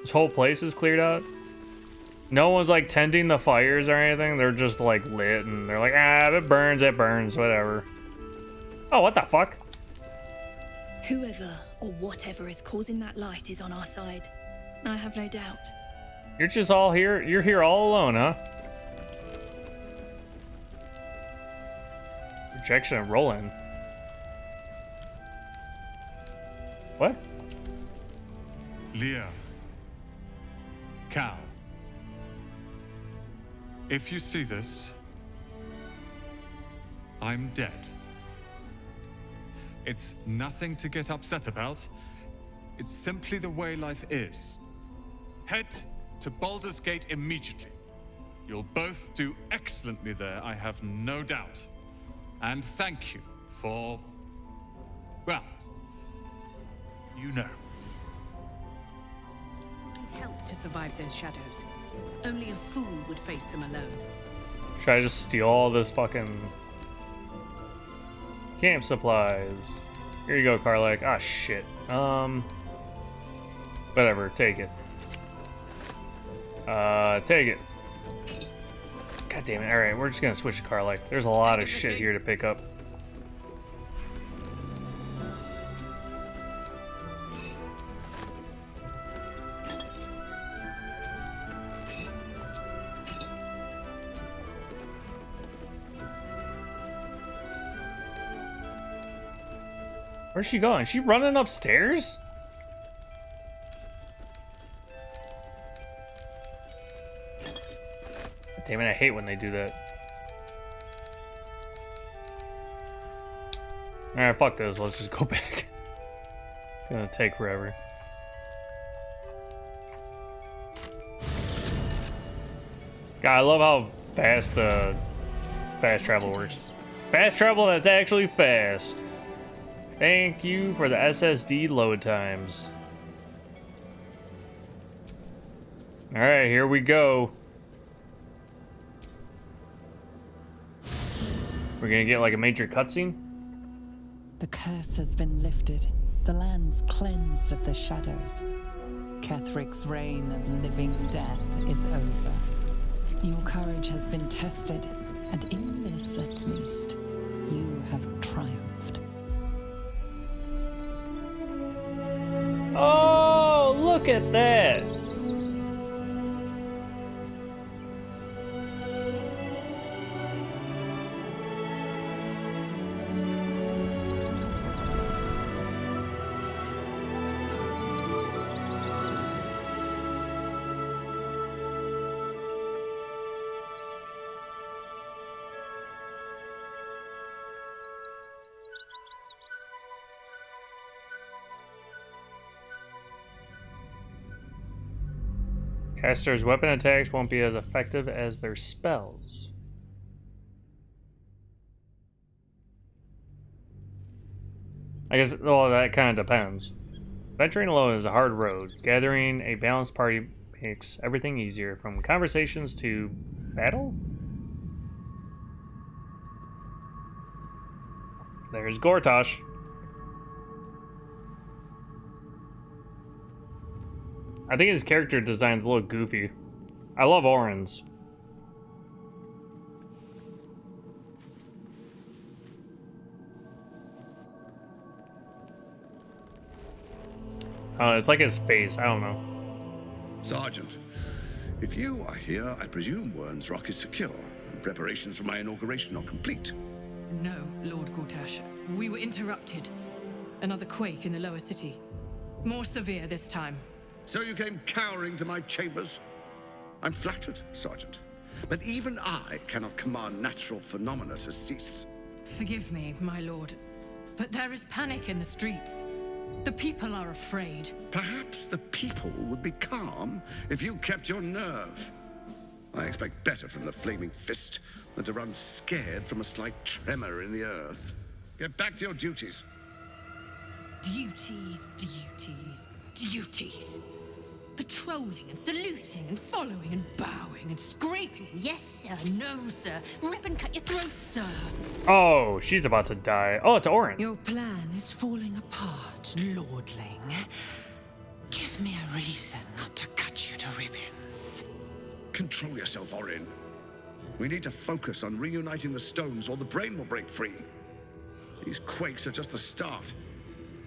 This whole place is cleared out. No one's like tending the fires or anything. They're just like lit and they're like, ah, if it burns, whatever. Oh, what the fuck? Whoever or whatever is causing that light is on our side. I have no doubt. You're just all here. You're here all alone, huh? Rejection and roll-in. What? Leah. Cal. If you see this, I'm dead. It's nothing to get upset about. It's simply the way life is. Head to Baldur's Gate immediately. You'll both do excellently there, I have no doubt. And thank you for, well, you know. Need help to survive those shadows. Only a fool would face them alone. Should I just steal all this fucking camp supplies? Here you go, Karlak. Ah, shit. Whatever. Take it. Take it. God damn it. Alright, we're just gonna switch to Karlak. There's a lot of shit here to pick up. Where's she going? Is she running upstairs? Damn it, I hate when they do that. Alright, fuck this. Let's just go back. It's gonna take forever. God, I love how fast the fast travel works. Fast travel that's actually fast. Thank you for the SSD load times. Alright, here we go. We're gonna get like a major cutscene? The curse has been lifted. The land's cleansed of the shadows. Kethric's reign of living death is over. Your courage has been tested, and in this at least, you have triumphed. Oh, look at that! Casters' weapon attacks won't be as effective as their spells. I guess, well, that kind of depends. Venturing alone is a hard road. Gathering a balanced party makes everything easier, from conversations to battle? There's Gortosh. I think his character design's a little goofy. I love Orans. It's like his face. I don't know. Sergeant, if you are here, I presume Wern's Rock is secure, and preparations for my inauguration are complete. No, Lord Gortash. We were interrupted. Another quake in the lower city. More severe this time. So you came cowering to my chambers? I'm flattered, Sergeant. But even I cannot command natural phenomena to cease. Forgive me, my lord, but there is panic in the streets. The people are afraid. Perhaps the people would be calm if you kept your nerve. I expect better from the Flaming Fist than to run scared from a slight tremor in the earth. Get back to your duties. Duties, duties, duties. Patrolling and saluting and following and bowing and scraping. Yes, sir. No, sir. Rip and cut your throat, sir. Oh, she's about to die. Oh, it's Orin. Your plan is falling apart, lordling. Give me a reason not to cut you to ribbons. Control yourself, Orin. We need to focus on reuniting the stones or the brain will break free. These quakes are just the start.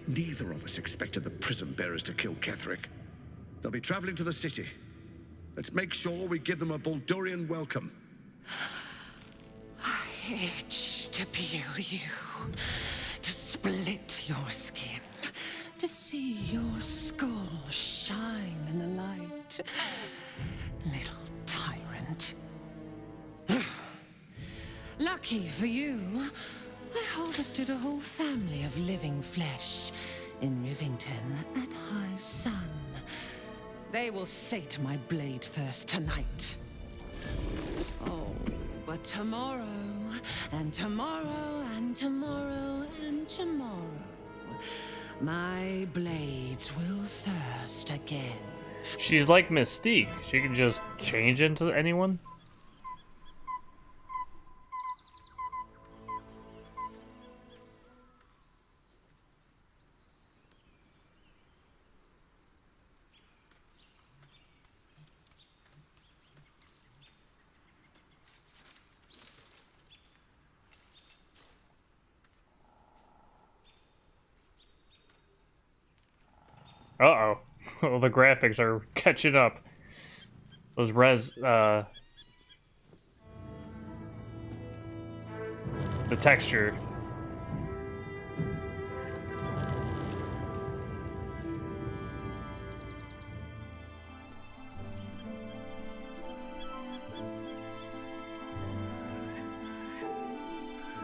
Neither of us expected the prison bearers to kill Ketheric. They'll be traveling to the city. Let's make sure we give them a Baldurian welcome. I itch to peel you, to split your skin, to see your skull shine in the light. Little tyrant. Lucky for you, I harvested a whole family of living flesh in Rivington at high sun. They will sate my blade thirst tonight. Oh, but tomorrow, and tomorrow, and tomorrow, and tomorrow, my blades will thirst again. She's like Mystique. She can just change into anyone. Uh-oh. Well, the graphics are catching up. Those the texture.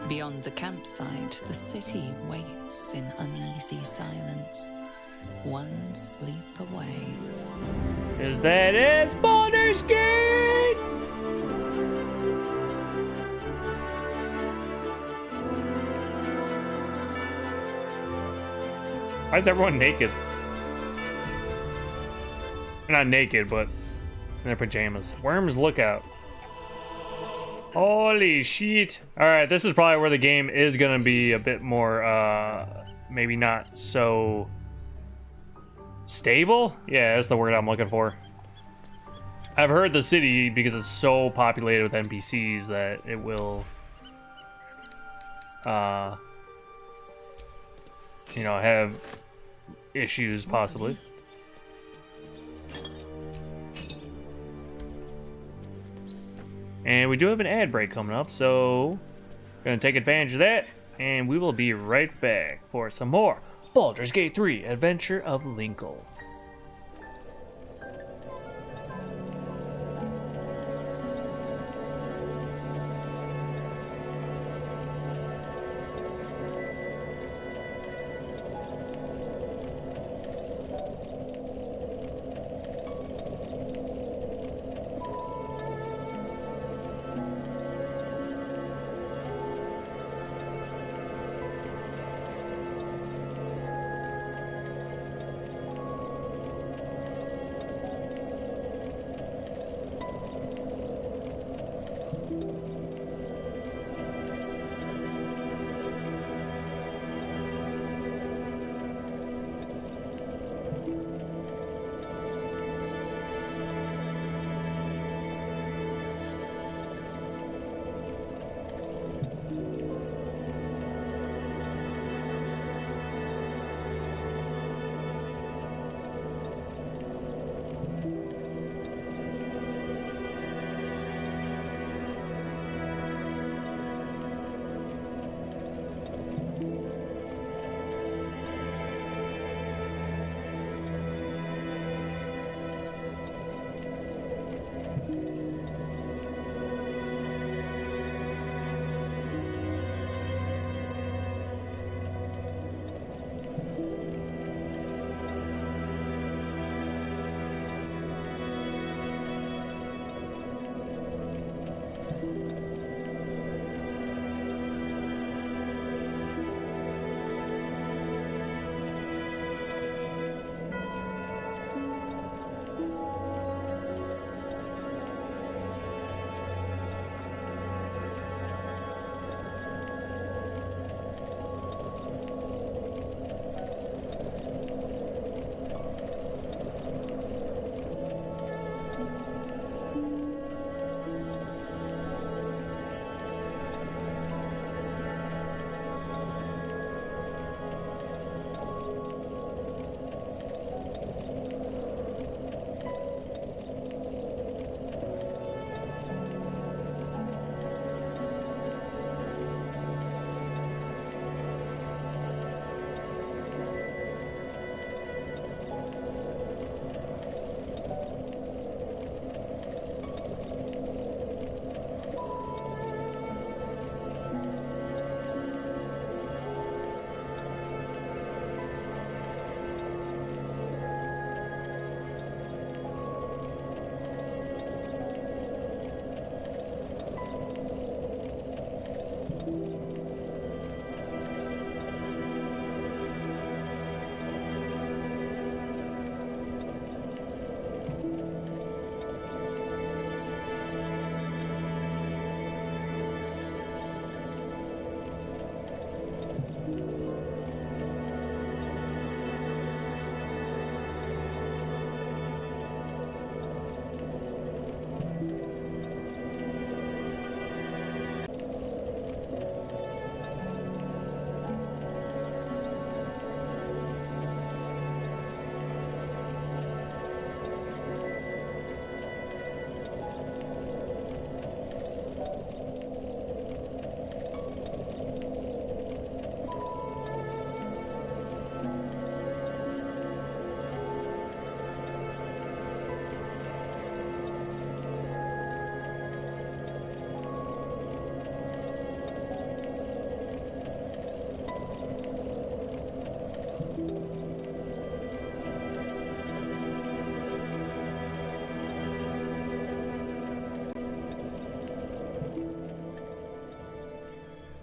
Beyond the campsite, the city waits in uneasy silence. One sleep away. Is that it? Baldur's Gate! Why is everyone naked? They're not naked, but in their pajamas. Worms Lookout. Holy shit. Alright, this is probably where the game is gonna be a bit more, maybe not so stable? Yeah, that's the word I'm looking for. I've heard the city, because it's so populated with NPCs, that it will, you know, have issues, possibly. And we do have an ad break coming up, so gonna take advantage of that, and we will be right back for some more Baldur's Gate 3 Adventure of Linkle.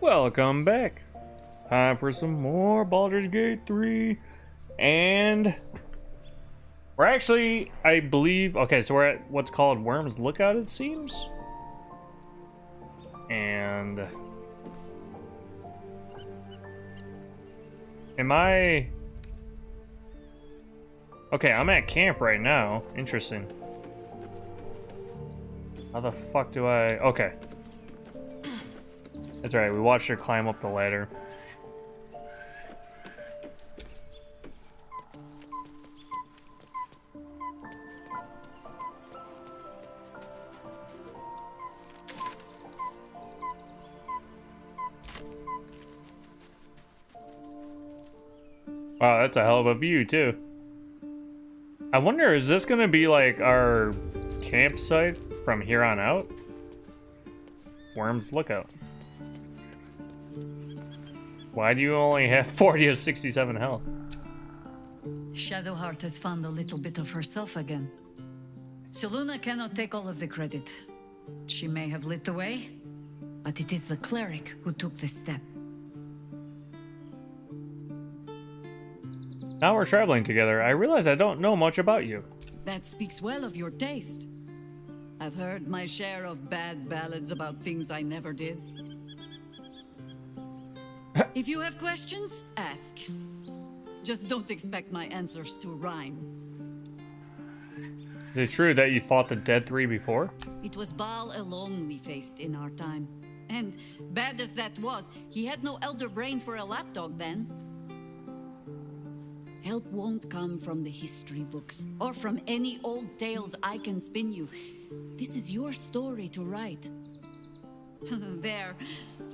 Welcome back. Time for some more Baldur's Gate 3. And we're actually, I believe, okay, so we're at what's called Worm's Lookout, it seems. And am I... Okay, I'm at camp right now. Interesting. How the fuck do I... Okay. That's right, we watched her climb up the ladder. Wow, that's a hell of a view, too. I wonder, is this gonna be like our campsite from here on out? Worm's Lookout. Why do you only have 40 of 67 health? Shadowheart has found a little bit of herself again. Seluna cannot take all of the credit. She may have lit the way, but it is the cleric who took this step. Now we're traveling together. I realize I don't know much about you. That speaks well of your taste. I've heard my share of bad ballads about things I never did. If you have questions, ask. Just don't expect my answers to rhyme. Is it true that you fought the Dead Three before? It was Baal alone we faced in our time. And bad as that was, he had no elder brain for a lapdog then. Help won't come from the history books, or from any old tales I can spin you. This is your story to write. There.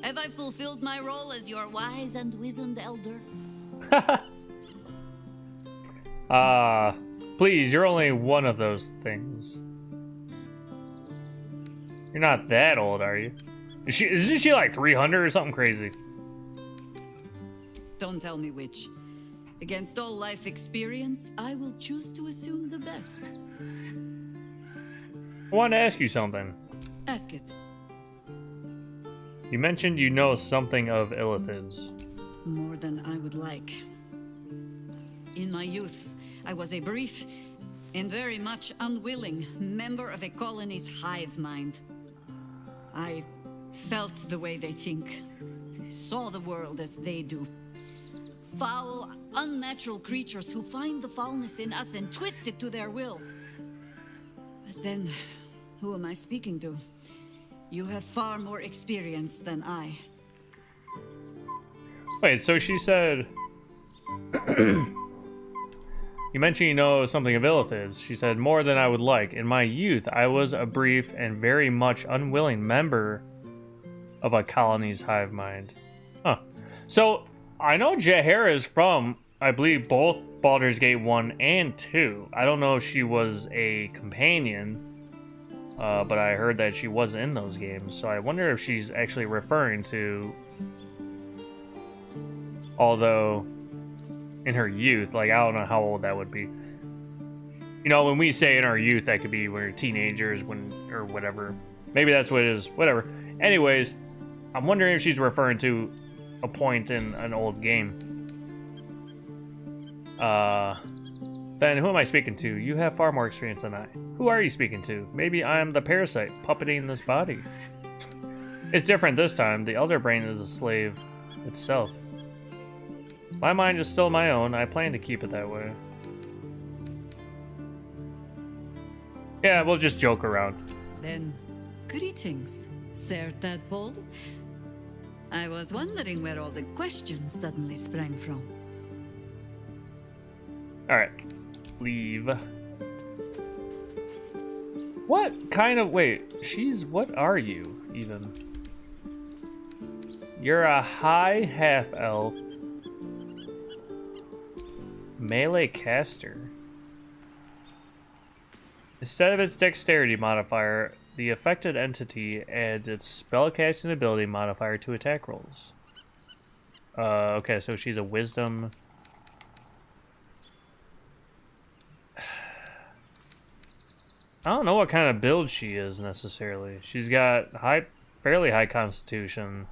Have I fulfilled my role as your wise and wizened elder? Please, you're only one of those things. You're not that old, are you? Isn't she like 300 or something crazy? Don't tell me which. Against all life experience, I will choose to assume the best. I wanted to ask you something. Ask it. You mentioned you know something of Illithids. More than I would like. In my youth, I was a brief and very much unwilling member of a colony's hive mind. I felt the way they think, saw the world as they do. Foul, unnatural creatures who find the foulness in us and twist it to their will. But then, who am I speaking to? You have far more experience than I. Wait, so she said... You mentioned you know something of Illithids. She said, more than I would like. In my youth, I was a brief and very much unwilling member of a colony's hive mind. Huh. So, I know Jaehaera is from, I believe, both Baldur's Gate 1 and 2. I don't know if she was a companion, but I heard that she was in those games. So I wonder if she's actually referring to... Although, in her youth, like, I don't know how old that would be. You know, when we say in our youth, that could be when we're teenagers, or whatever. Maybe that's what it is, whatever. Anyways, I'm wondering if she's referring to a point in an old game. Then who am I speaking to? You have far more experience than I. Who are you speaking to? Maybe I'm the parasite puppeting this body. It's different this time. The elder brain is a slave itself. My mind is still my own. I plan to keep it that way. Yeah, we'll just joke around. Then, greetings, Sir Tadpole. I was wondering where all the questions suddenly sprang from. Alright. Leave. What kind of... Wait, she's... What are you, even? You're a high half-elf. Melee caster. Instead of its dexterity modifier, the affected entity adds its spellcasting ability modifier to attack rolls. Okay, so she's a wisdom. I don't know what kind of build she is necessarily. She's got fairly high constitution.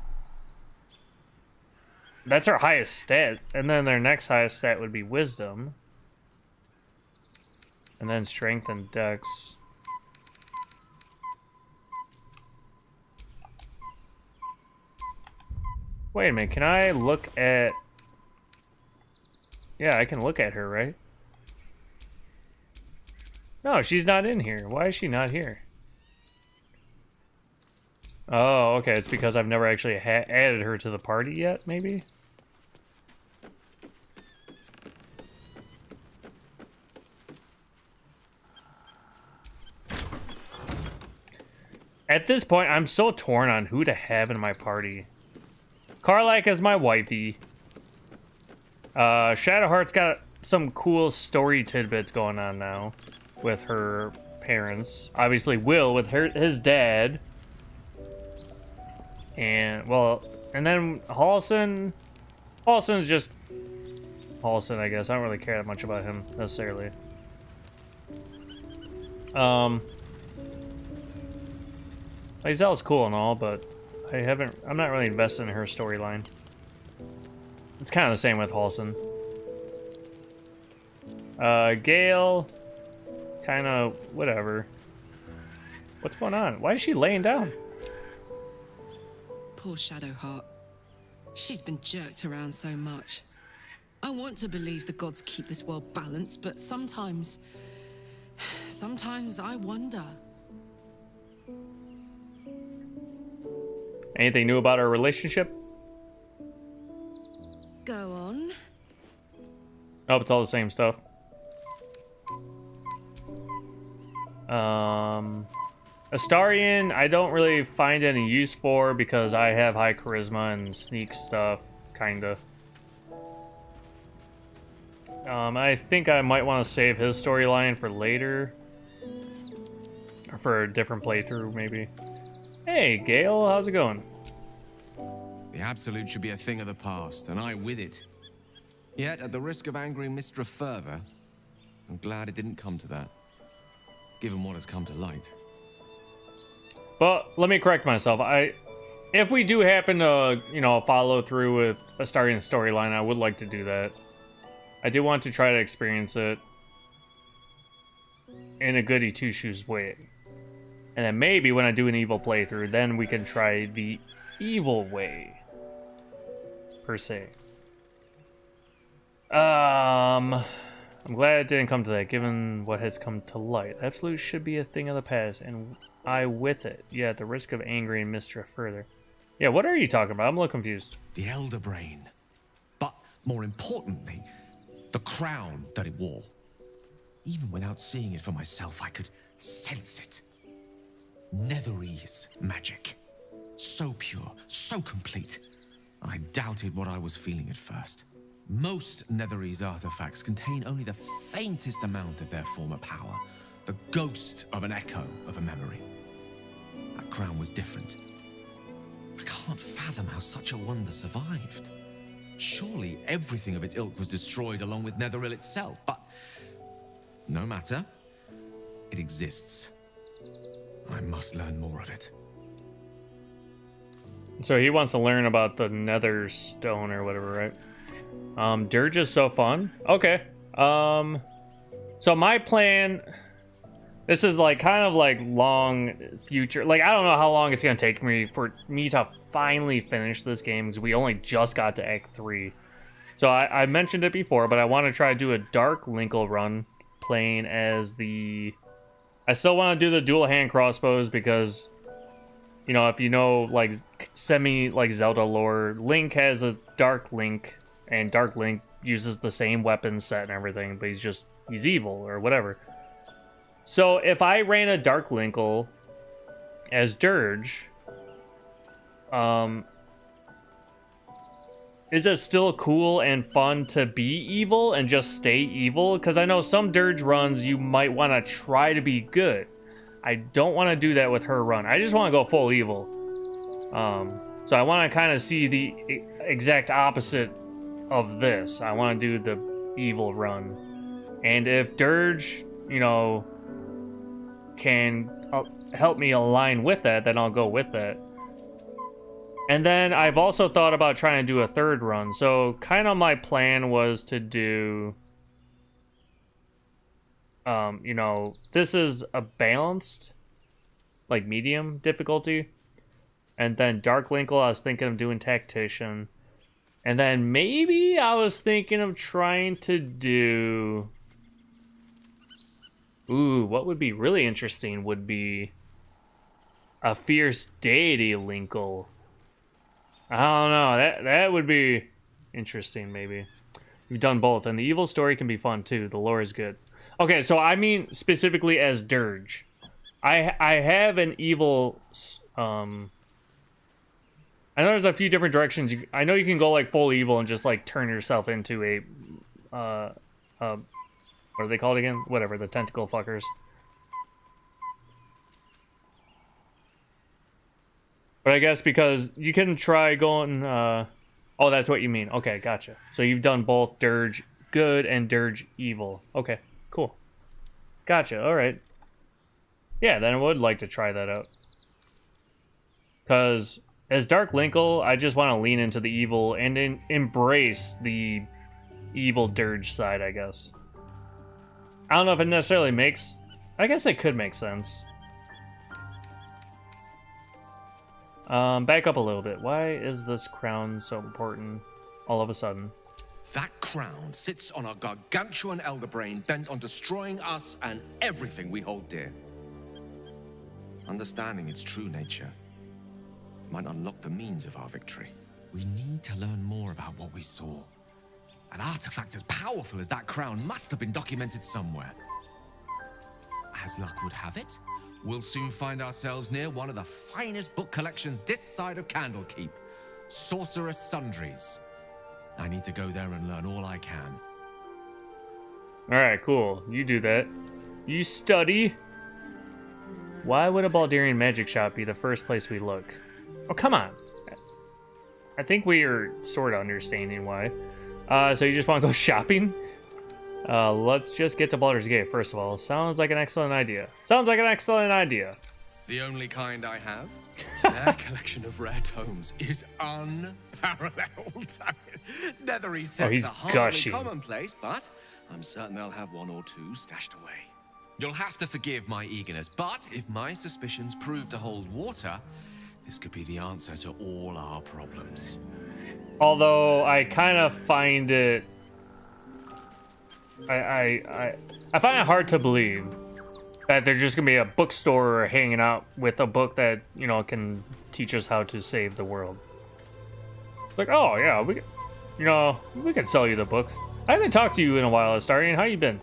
That's our highest stat. And then their next highest stat would be wisdom. And then strength and dex. Wait a minute, can I look at... Yeah, I can look at her, right? No, she's not in here. Why is she not here? Oh, okay, it's because I've never actually added her to the party yet, maybe? At this point, I'm so torn on who to have in my party. Karlach is my wifey. Shadowheart's got some cool story tidbits going on now with her parents. Obviously, Will with his dad. And, well, and then Halson. Halson's just Halson, I guess. I don't really care that much about him, necessarily. Lae'zel's cool and all, but I'm not really invested in her storyline. It's kind of the same with Halson. Gale, kind of whatever. What's going on? Why is she laying down? Poor Shadowheart. She's been jerked around so much. I want to believe the gods keep this world balanced, but sometimes I wonder. Anything new about our relationship? Go on. Oh, it's all the same stuff. Astarion, I don't really find any use for because I have high charisma and sneak stuff, kinda. I think I might want to save his storyline for later. Or for a different playthrough, maybe. Hey, Gale, how's it going? The Absolute should be a thing of the past, and I with it. Yet, at the risk of angering Mystra further, I'm glad it didn't come to that, given what has come to light. But let me correct myself. If we do happen to, follow through with Astarion's storyline, I would like to do that. I do want to try to experience it in a goody two-shoes way. And then maybe when I do an evil playthrough, then we can try the evil way, per se. I'm glad it didn't come to that, given what has come to light. Absolute should be a thing of the past, and I with it. Yeah, at the risk of angering Mystra further. Yeah, what are you talking about? I'm a little confused. The Elder Brain. But, more importantly, the crown that it wore. Even without seeing it for myself, I could sense it. Netherese magic. So pure, so complete. I doubted what I was feeling at first. Most Netherese artifacts contain only the faintest amount of their former power. The ghost of an echo of a memory. That crown was different. I can't fathom how such a wonder survived. Surely everything of its ilk was destroyed along with Netheril itself, but no matter. It exists. I must learn more of it. So he wants to learn about the Nether Stone or whatever, right? Dirge is so fun. Okay. So my plan... This is like kind of like long future. Like, I don't know how long it's going to take for me to finally finish this game because we only just got to Act 3. So I mentioned it before, but I want to try to do a Dark Linkle run playing as the... I still want to do the dual hand crossbows because, if you know, like, Zelda lore, Link has a Dark Link, and Dark Link uses the same weapon set and everything, but he's evil or whatever. So if I ran a Dark Linkle as Dirge, is it still cool and fun to be evil and just stay evil? Because I know some Dirge runs you might want to try to be good. I don't want to do that with her run. I just want to go full evil. So I want to kind of see the exact opposite of this. I want to do the evil run. And if Dirge, can help me align with that, then I'll go with that. And then I've also thought about trying to do a third run. So kind of my plan was to do, you know, this is a balanced, like medium difficulty. And then Dark Linkle, I was thinking of doing Tactician. And then maybe I was thinking of trying to do... Ooh, what would be really interesting would be a Fierce Deity Linkle. I don't know, that would be interesting maybe. We've done both, and the evil story can be fun too. The lore is good. Okay, so I mean specifically as Dirge. I have an evil... I know there's a few different directions. I know you can go like full evil and just like turn yourself into a, what are they called again? Whatever, the tentacle fuckers. But I guess because you can try going, oh, that's what you mean. Okay, gotcha. So you've done both Dirge good and Dirge evil. Okay, cool. Gotcha, alright. Yeah, then I would like to try that out. Because... as Dark Linkle, I just want to lean into the evil and embrace the evil Dirge side, I guess. I don't know if it necessarily makes... I guess it could make sense. Back up a little bit. Why is this crown so important all of a sudden? That crown sits on a gargantuan elder brain bent on destroying us and everything we hold dear. Understanding its true nature might unlock the means of our victory. We need to learn more about what we saw. An artifact as powerful as that crown must have been documented somewhere. As luck would have it, we'll soon find ourselves near one of the finest book collections this side of Candlekeep, Sorceress Sundries. I need to go there and learn all I can. Alright, cool. You do that. You study. Why would a Baldurian magic shop be the first place we look? Oh, come on. I think we are sort of understanding why. So you just want to go shopping? Let's just get to Baldur's Gate, first of all. Sounds like an excellent idea. Sounds like an excellent idea. The only kind I have? Their collection of rare tomes is unparalleled. Nethery sets are hardly gushing. commonplace, but I'm certain they'll have one or two stashed away. You'll have to forgive my eagerness, but if my suspicions prove to hold water, this could be the answer to all our problems. Although I kind of find it, I find it hard to believe that there's just gonna be a bookstore hanging out with a book that, you know, can teach us how to save the world. Like, oh yeah, we can sell you the book. I haven't talked to you in a while, Astarion. How you been?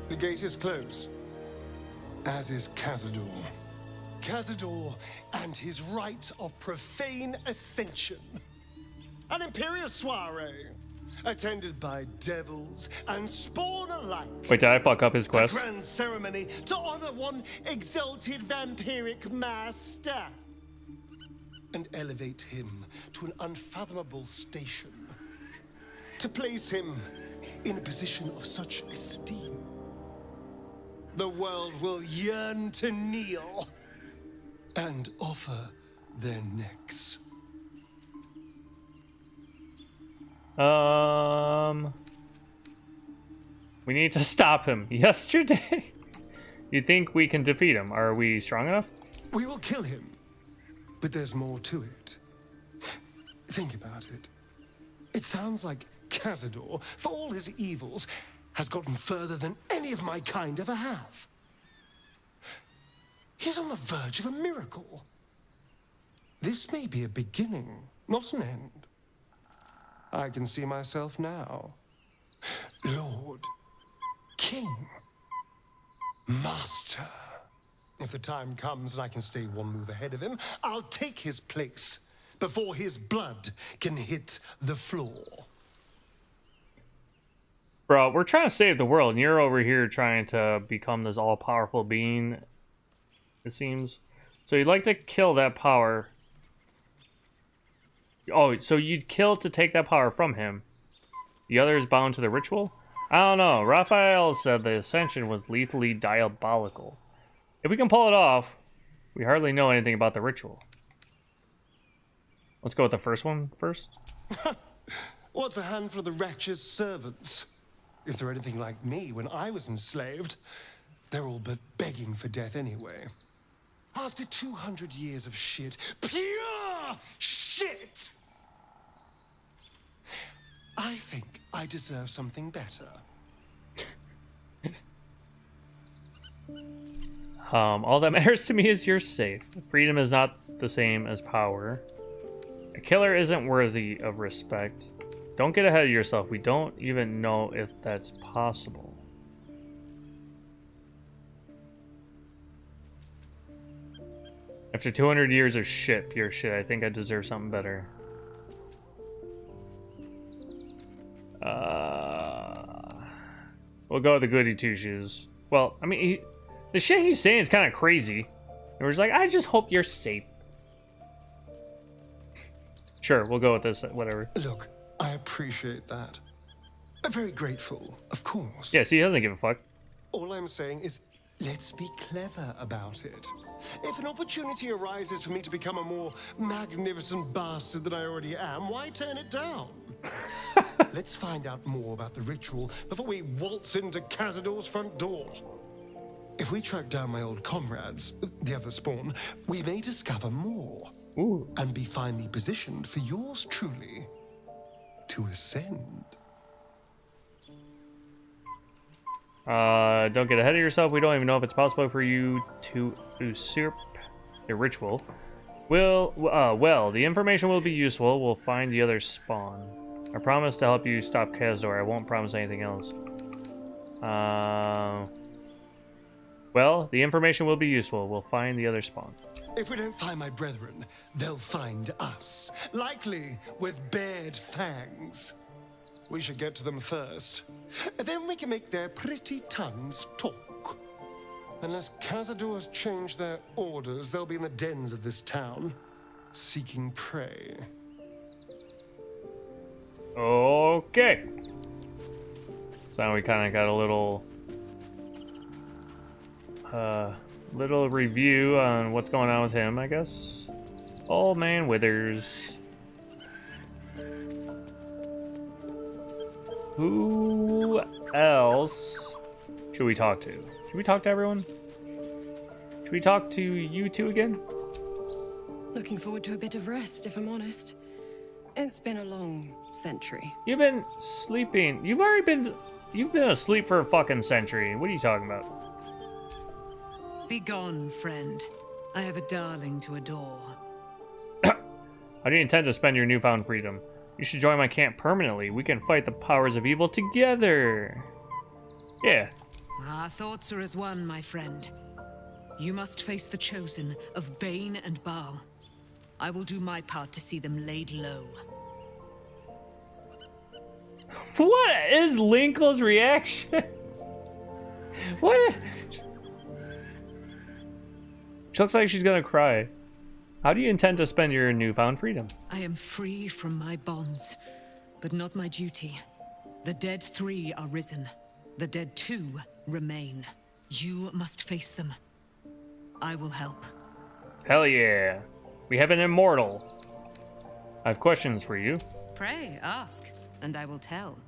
The gate is closed, as is Cazador. Cazador and his rite of profane ascension. An imperial soiree, attended by devils and spawn alike. Wait, did I fuck up his quest? A grand ceremony to honor one exalted vampiric master and elevate him to an unfathomable station. To place him in a position of such esteem, the world will yearn to kneel and offer their necks. We need to stop him yesterday. You think we can defeat him? Are we strong enough? We will kill him, but there's more to it. Think about it. It sounds like Cazador, for all his evils, has gotten further than any of my kind ever have. He's on the verge of a miracle. This may be a beginning, not an end. I can see myself now. Lord, King, Master. If the time comes and I can stay one move ahead of him, I'll take his place before his blood can hit the floor. Bro, we're trying to save the world, and you're over here trying to become this all-powerful being, it seems. So you'd like to kill that power. Oh, so you'd kill to take that power from him. The other is bound to the ritual? I don't know. Raphael said the ascension was lethally diabolical. If we can pull it off, we hardly know anything about the ritual. Let's go with the first one first. What's a handful of the wretches' servants? If they're anything like me when I was enslaved, they're all but begging for death anyway. After 200 years of shit, pure shit! I think I deserve something better. All that matters to me is you're safe. Freedom is not the same as power. A killer isn't worthy of respect. Don't get ahead of yourself. We don't even know if that's possible. After 200 years of shit, pure shit, I think I deserve something better. We'll go with the goody two-shoes. Well, I mean, the shit he's saying is kind of crazy. And we're just like, I just hope you're safe. Sure, we'll go with this, whatever. Look, I appreciate that. I'm very grateful, of course. Yeah, see, he doesn't give a fuck. All I'm saying is, let's be clever about it. If an opportunity arises for me to become a more magnificent bastard than I already am, why turn it down? Let's find out more about the ritual before we waltz into Cazador's front door. If we track down my old comrades, the other spawn, we may discover more. Ooh. And be finally positioned for yours truly to ascend. Don't get ahead of yourself. We don't even know if it's possible for you to usurp a ritual. Well, the information will be useful. We'll find the other spawn. I promise to help you stop Kazdor. I won't promise anything else. Well, the information will be useful. We'll find the other spawn. If we don't find my brethren, they'll find us. Likely with bared fangs. We should get to them first. Then we can make their pretty tongues talk. Unless Cazadors change their orders, they'll be in the dens of this town, seeking prey. Okay. So now we kind of got a little review on what's going on with him, I guess. Old Man Withers. Who else should we talk to? Should we talk to everyone? Should we talk to you two again? Looking forward to a bit of rest, if I'm honest. It's been a long century. You've been sleeping. You've been asleep for a fucking century. What are you talking about? Be gone, friend. I have a darling to adore. How do you intend to spend your newfound freedom? You should join my camp permanently. We can fight the powers of evil together. Yeah. Our thoughts are as one, my friend. You must face the chosen of Bane and Baal. I will do my part to see them laid low. What is Linkle's reaction? What? She looks like she's gonna cry. How do you intend to spend your newfound freedom? I am free from my bonds, but not my duty. The dead 3 are risen. The dead 2 remain. You must face them. I will help. Hell yeah. We have an immortal. I have questions for you. Pray, ask, and I will tell.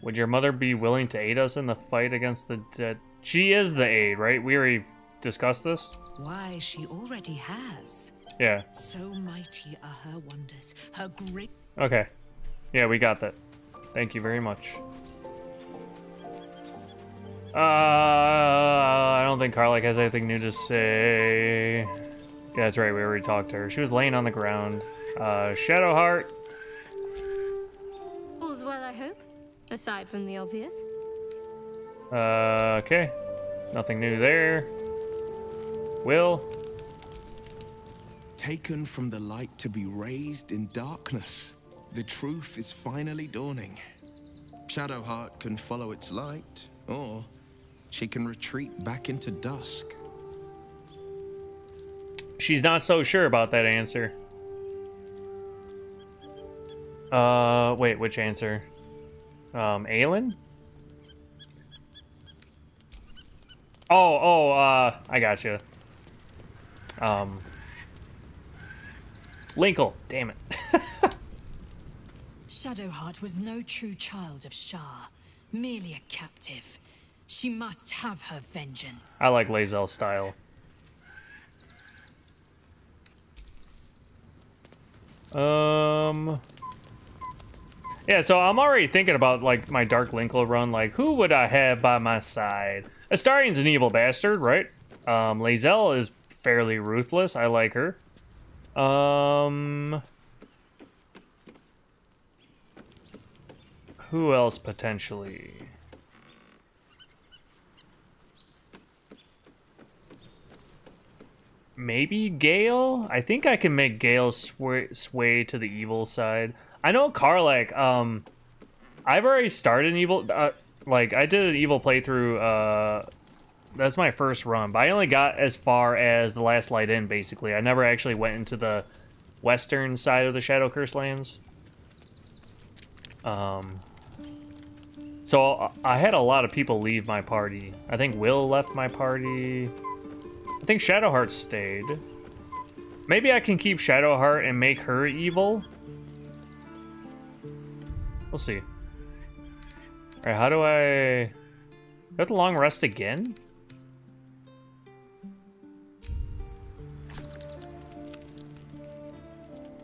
Would your mother be willing to aid us in the fight against the dead? She is the aid, right? We already discussed this? Why, she already has. Yeah. So mighty are her wonders, her great... Okay. Yeah, we got that. Thank you very much. I don't think Karlach has anything new to say. Yeah, that's right, we already talked to her. She was laying on the ground. Shadowheart. All's well, I hope, aside from the obvious. Okay. Nothing new there. Will. Taken from the light to be raised in darkness. The truth is finally dawning. Shadowheart can follow its light, or she can retreat back into dusk. She's not so sure about that answer. Wait, which answer? Aelin? I gotcha. Linkle, damn it. Shadowheart was no true child of Shah, merely a captive. She must have her vengeance. I like Lae'zel's style. Yeah, so I'm already thinking about, like, my Dark Linkle run. Like, who would I have by my side? Astarion's an evil bastard, right? Lae'zel is fairly ruthless. I like her. Who else potentially? Maybe Gale? I think I can make Gale sway to the evil side. I know Karlach, I've already started an evil, like, I did an evil playthrough, that's my first run, but I only got as far as the last light in, basically. I never actually went into the western side of the Shadow Curse lands. So I had a lot of people leave my party. I think Will left my party. I think Shadowheart stayed. Maybe I can keep Shadowheart and make her evil. We'll see. Alright, how do I... Go to long rest again?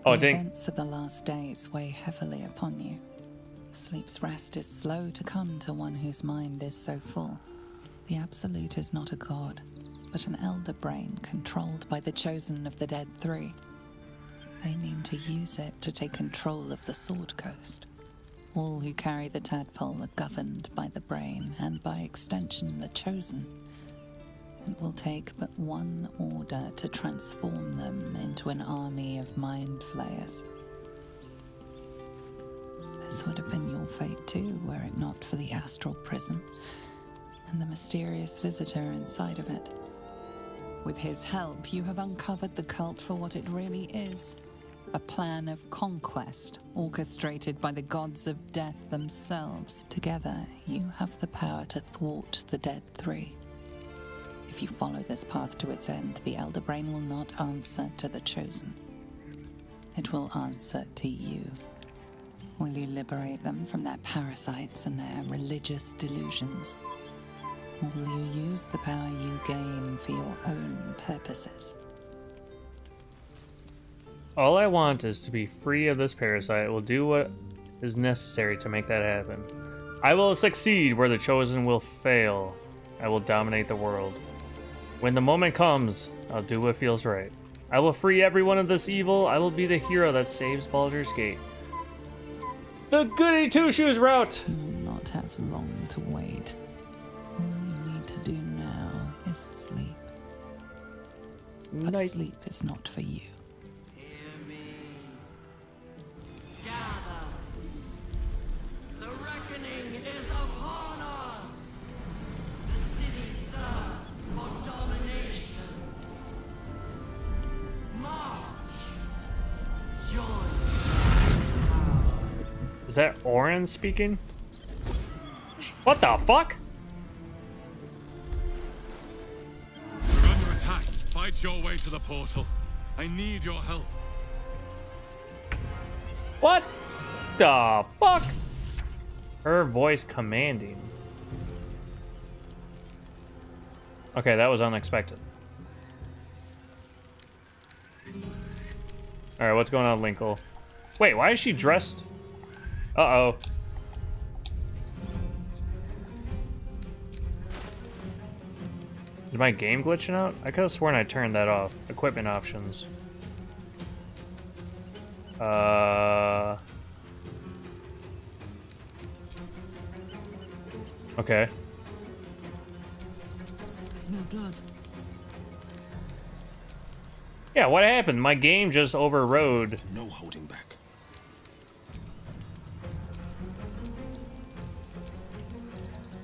Oh, the dang. events of the last days weigh heavily upon you. Sleep's rest is slow to come to one whose mind is so full. The Absolute is not a god, but an elder brain controlled by the chosen of the Dead Three. They mean to use it to take control of the Sword Coast. All who carry the tadpole are governed by the brain, and by extension the chosen. It will take but one order to transform them into an army of mind flayers. This would have been your fate too, were it not for the astral prison and the mysterious visitor inside of it. With his help, you have uncovered the cult for what it really is. A plan of conquest, orchestrated by the gods of death themselves. Together, you have the power to thwart the Dead Three. If you follow this path to its end, the Elder Brain will not answer to the Chosen. It will answer to you. Will you liberate them from their parasites and their religious delusions? Or will you use the power you gain for your own purposes? All I want is to be free of this parasite. I will do what is necessary to make that happen. I will succeed where the Chosen will fail. I will dominate the world. When the moment comes, I'll do what feels right. I will free everyone of this evil. I will be the hero that saves Baldur's Gate. The goody two-shoes route! You will not have long to wait. All you need to do now is sleep. But Night. sleep is not for you. The reckoning is upon us! The city thirsts for domination. March! Join! Is that Orin speaking? What the fuck? We're under attack. Fight your way to the portal. I need your help. What the fuck? Her voice commanding. Okay, that was unexpected. Alright, what's going on, Linkle? Wait, why is she dressed? Uh-oh. Is my game glitching out? I could have sworn I turned that off. Equipment options. Okay. I smell blood. Yeah, what happened? My game just overrode. No holding back.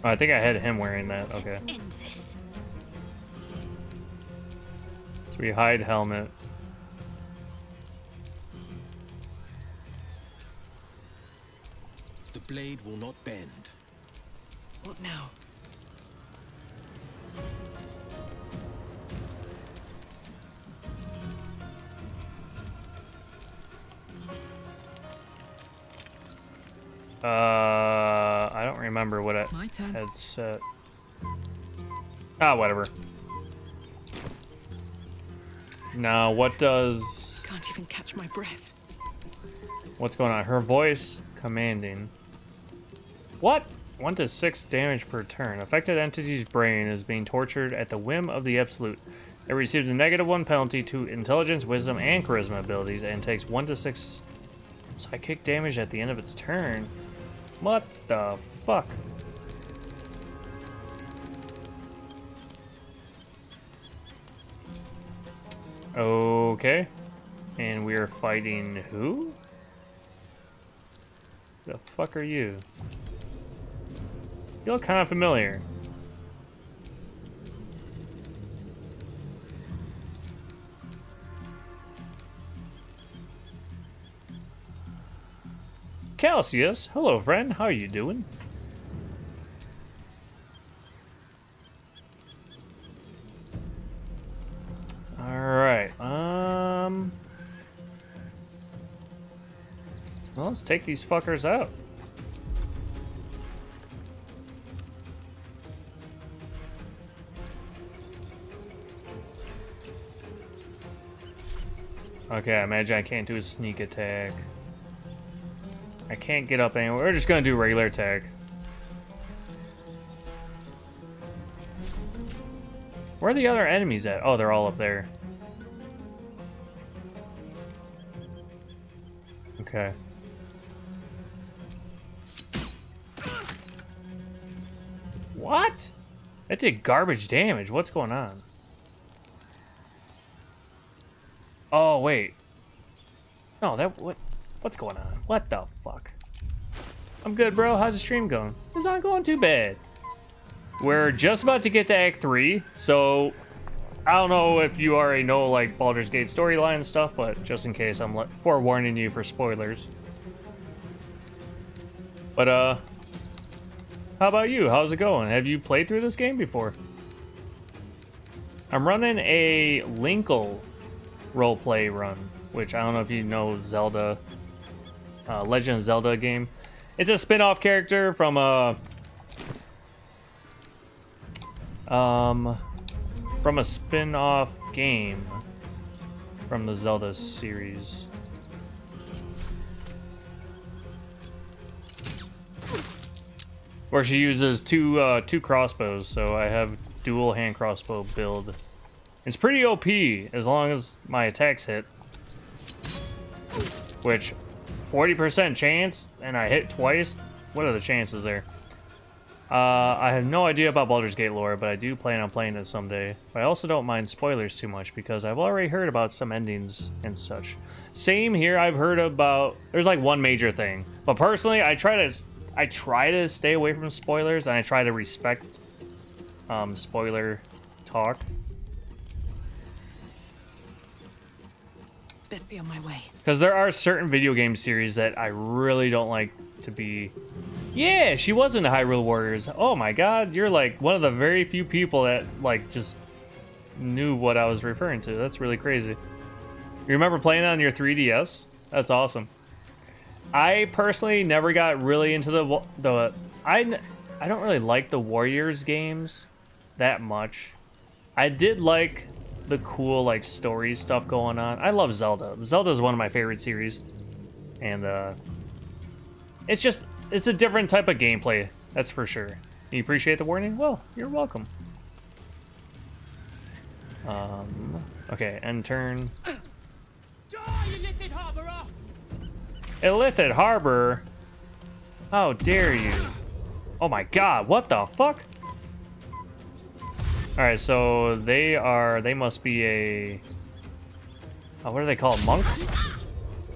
Oh, I think I had him wearing that. Okay. End this. So we hide helmet. The blade will not bend. What now? I don't remember what I had set. Ah, whatever. Now, what does... Can't even catch my breath. What's going on? Her voice commanding. What? 1 to 6 damage per turn. Affected entity's brain is being tortured at the whim of the Absolute. It receives a -1 penalty to intelligence, wisdom, and charisma abilities, and takes 1 to 6 psychic damage at the end of its turn. What the fuck? Okay. And we are fighting who? The fuck are you? You look kind of familiar. Calcius, hello friend, how are you doing? Alright, well, let's take these fuckers out. Okay, I imagine I can't do a sneak attack. I can't get up anywhere. We're just gonna do regular attack. Where are the other enemies at? Oh, they're all up there. Okay. What? That did garbage damage. What's going on? Oh, wait. No, what's going on? What the fuck? I'm good, bro. How's the stream going? It's not going too bad. We're just about to get to Act 3, so I don't know if you already know, like, Baldur's Gate storyline and stuff, but just in case, I'm forewarning you for spoilers. But, how about you? How's it going? Have you played through this game before? I'm running a Linkle roleplay run, which I don't know if you know Zelda, Legend of Zelda game. It's a spin-off character from a spin-off game from the Zelda series. Where she uses two crossbows, so I have dual hand crossbow build. It's pretty OP as long as my attacks hit. Which, 40% chance, and I hit twice? What are the chances there? I have no idea about Baldur's Gate lore, but I do plan on playing this someday. But I also don't mind spoilers too much, because I've already heard about some endings and such. Same here, I've heard about... There's like one major thing. But personally, I try to stay away from spoilers, and I try to respect spoiler talk. Best be on my way. Because there are certain video game series that I really don't like to be... Yeah, she was in the Hyrule Warriors. Oh my god, you're like one of the very few people that like just knew what I was referring to. That's really crazy. You remember playing on your 3DS? That's awesome. I personally never got really into I don't really like the Warriors games that much. I did like the cool like story stuff going on. I love Zelda. Zelda is one of my favorite series, and it's a different type of gameplay, that's for sure. You appreciate the warning? Well, you're welcome. Okay, end turn. Illithid Harbor? How dare you? Oh my god, what the fuck? Alright, so they must be a... Oh, what are they called? Monk?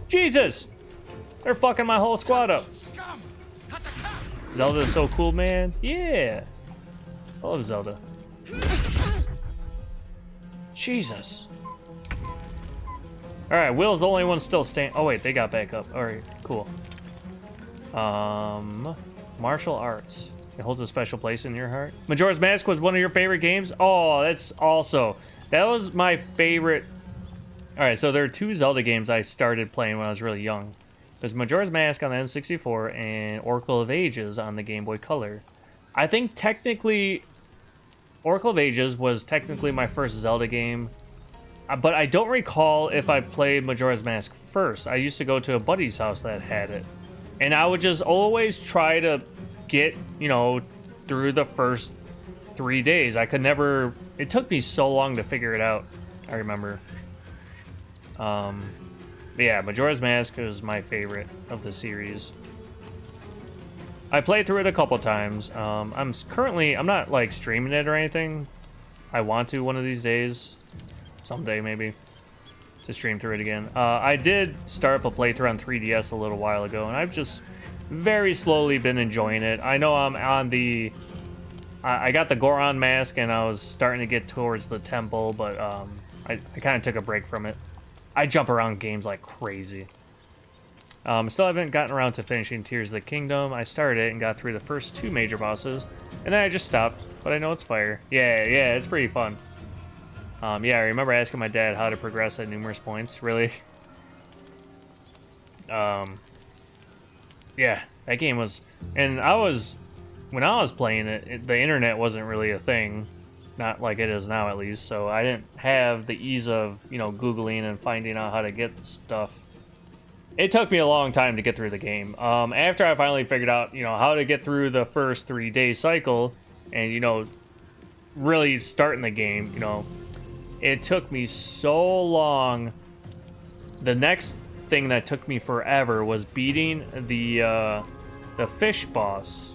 Jesus! They're fucking my whole squad up. Zelda's so cool, man. Yeah. I love Zelda. Jesus. Alright, Will's the only one still standing. Oh wait, they got back up. Alright, cool. Martial arts. It holds a special place in your heart. Majora's Mask was one of your favorite games? Oh, that's also... That was my favorite... Alright, so there are two Zelda games I started playing when I was really young. There's Majora's Mask on the N64 and Oracle of Ages on the Game Boy Color. I think technically Oracle of Ages was technically my first Zelda game, but I don't recall if I played Majora's Mask first. I used to go to a buddy's house that had it, and I would just always try to get, you know, through the first 3 days. I could never, it took me so long to figure it out, I remember. But yeah, Majora's Mask was my favorite of the series. I played through it a couple times. I'm not like streaming it or anything. I want to one of these days, someday maybe, to stream through it again. I did start up a playthrough on 3DS a little while ago, and I've just very slowly been enjoying it. I know I'm on the, I got the Goron mask, and I was starting to get towards the temple, but I kind of took a break from it. I jump around games like crazy. Still haven't gotten around to finishing Tears of the Kingdom. I started it and got through the first 2 major bosses, and then I just stopped, but I know it's fire. Yeah, it's pretty fun. Yeah, I remember asking my dad how to progress at numerous points, really. Yeah, that game was, and when I was playing it, the internet wasn't really a thing. Not like it is now, at least, so I didn't have the ease of, you know, Googling and finding out how to get stuff. It took me a long time to get through the game. After I finally figured out, you know, how to get through the first 3-day cycle and, you know, really starting the game, you know, it took me so long. The next thing that took me forever was beating the fish boss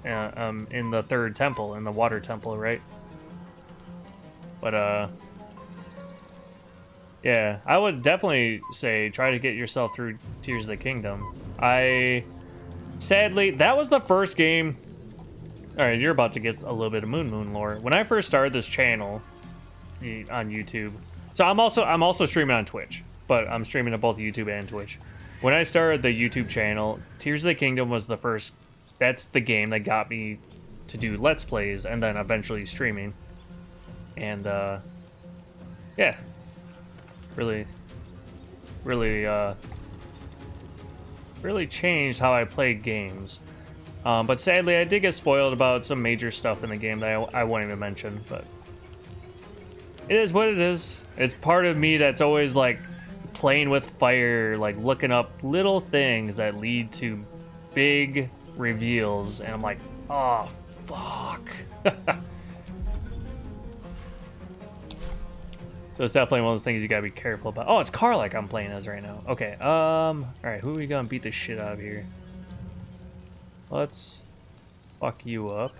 in the 3rd temple, in the water temple, right? But, yeah, I would definitely say try to get yourself through Tears of the Kingdom. Sadly, that was the first game. Alright, you're about to get a little bit of Moon lore. When I first started this channel on YouTube, so I'm also streaming on Twitch, but I'm streaming to both YouTube and Twitch. When I started the YouTube channel, Tears of the Kingdom was the first, that's the game that got me to do Let's Plays and then eventually streaming. And, yeah. Really changed how I played games. But sadly, I did get spoiled about some major stuff in the game that I won't even mention, but it is what it is. It's part of me that's always, like, playing with fire, like, looking up little things that lead to big reveals, and I'm like, oh, fuck. So it's definitely one of those things you gotta be careful about. Oh, it's Karlach I'm playing as right now. Okay, alright, who are we gonna beat the shit out of here? Let's fuck you up.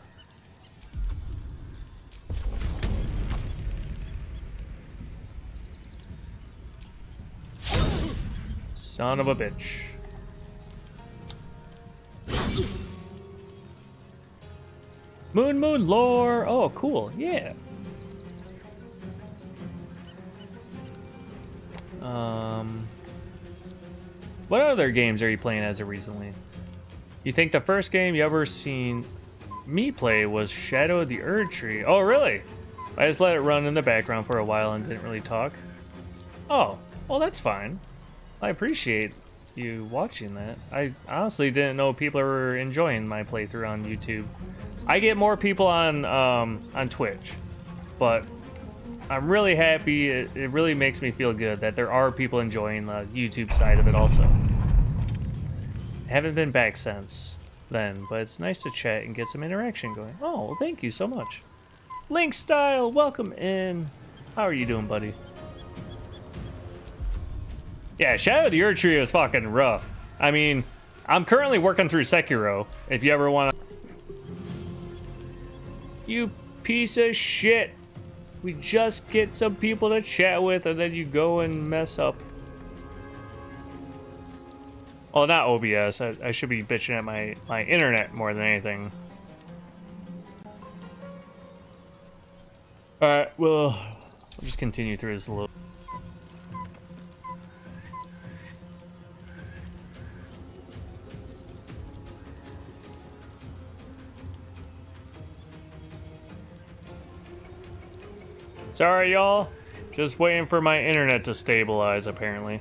Son of a bitch. Moon lore! Oh, cool, yeah. What other games are you playing as of recently? You think the first game you ever seen me play was Shadow of the Erdtree? Oh, really? I just let it run in the background for a while and didn't really talk. Oh, well, that's fine. I appreciate you watching that. I honestly didn't know people were enjoying my playthrough on YouTube. I get more people on Twitch, but I'm really happy. It really makes me feel good that there are people enjoying the YouTube side of it also. I haven't been back since then, but it's nice to chat and get some interaction going. Oh, well, thank you so much. Link Style, welcome in. How are you doing, buddy? Yeah, Shadow of the Erdtree is fucking rough. I mean, I'm currently working through Sekiro, if you ever want to... You piece of shit. We just get some people to chat with, and then you go and mess up. Oh, not OBS. I should be bitching at my internet more than anything. Alright, well, I'll just continue through this a little. Sorry, y'all. Just waiting for my internet to stabilize, apparently.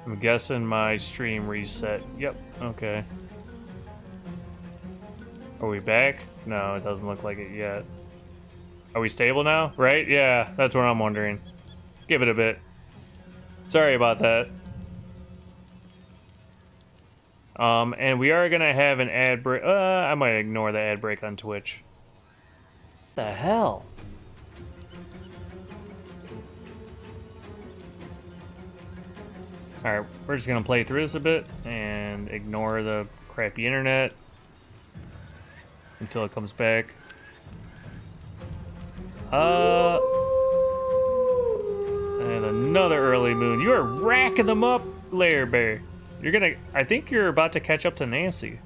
I'm guessing my stream reset. Yep, okay. Are we back? No, it doesn't look like it yet. Are we stable now? Right? Yeah, that's what I'm wondering. Give it a bit. Sorry about that. And we are gonna have an ad break. I might ignore the ad break on Twitch. What the hell? Alright, we're just gonna play through this a bit and ignore the crappy internet until it comes back. And another early moon. You are racking them up, Lair Bear. You're gonna, I think you're about to catch up to Nancy.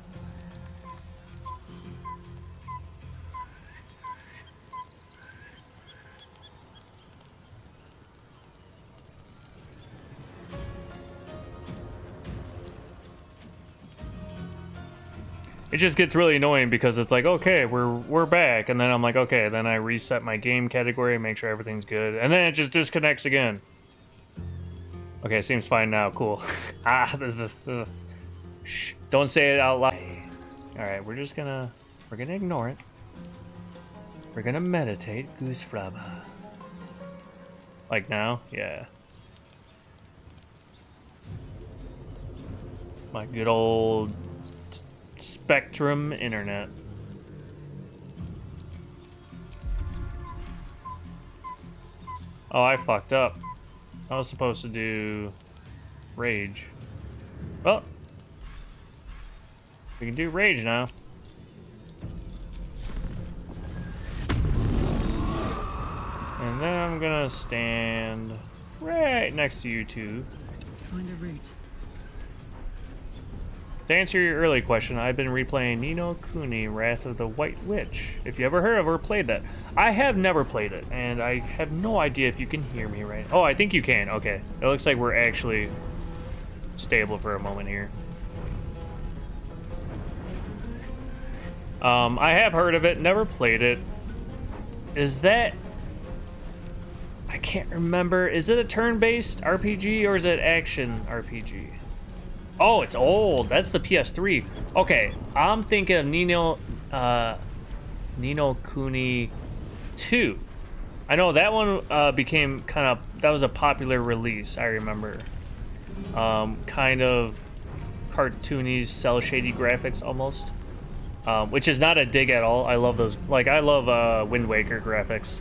It just gets really annoying because it's like, okay, we're back, and then I'm like, okay, then I reset my game category, make sure everything's good, and then it just disconnects again. Okay, it seems fine now. Cool. Shh, don't say it out loud. All right, we're gonna ignore it. We're gonna meditate, Goose Flabba. Like now, yeah. My good old Spectrum internet. Oh, I fucked up. I was supposed to do Rage. Well, we can do Rage now. And then I'm gonna stand right next to you two. Find a route. To answer your early question, I've been replaying Ni no Kuni, Wrath of the White Witch. If you ever heard of or played that. I have never played it, and I have no idea if you can hear me right. Oh, I think you can. Okay. It looks like we're actually stable for a moment here. I have heard of it, never played it. Is that... I can't remember. Is it a turn-based RPG, or is it action RPG? Oh, it's old. That's the PS3. Okay, I'm thinking of Ni no Kuni 2. I know that one became kind of... That was a popular release, I remember. Kind of cartoony, cel-shady graphics, almost. Which is not a dig at all. I love those. Like, I love Wind Waker graphics.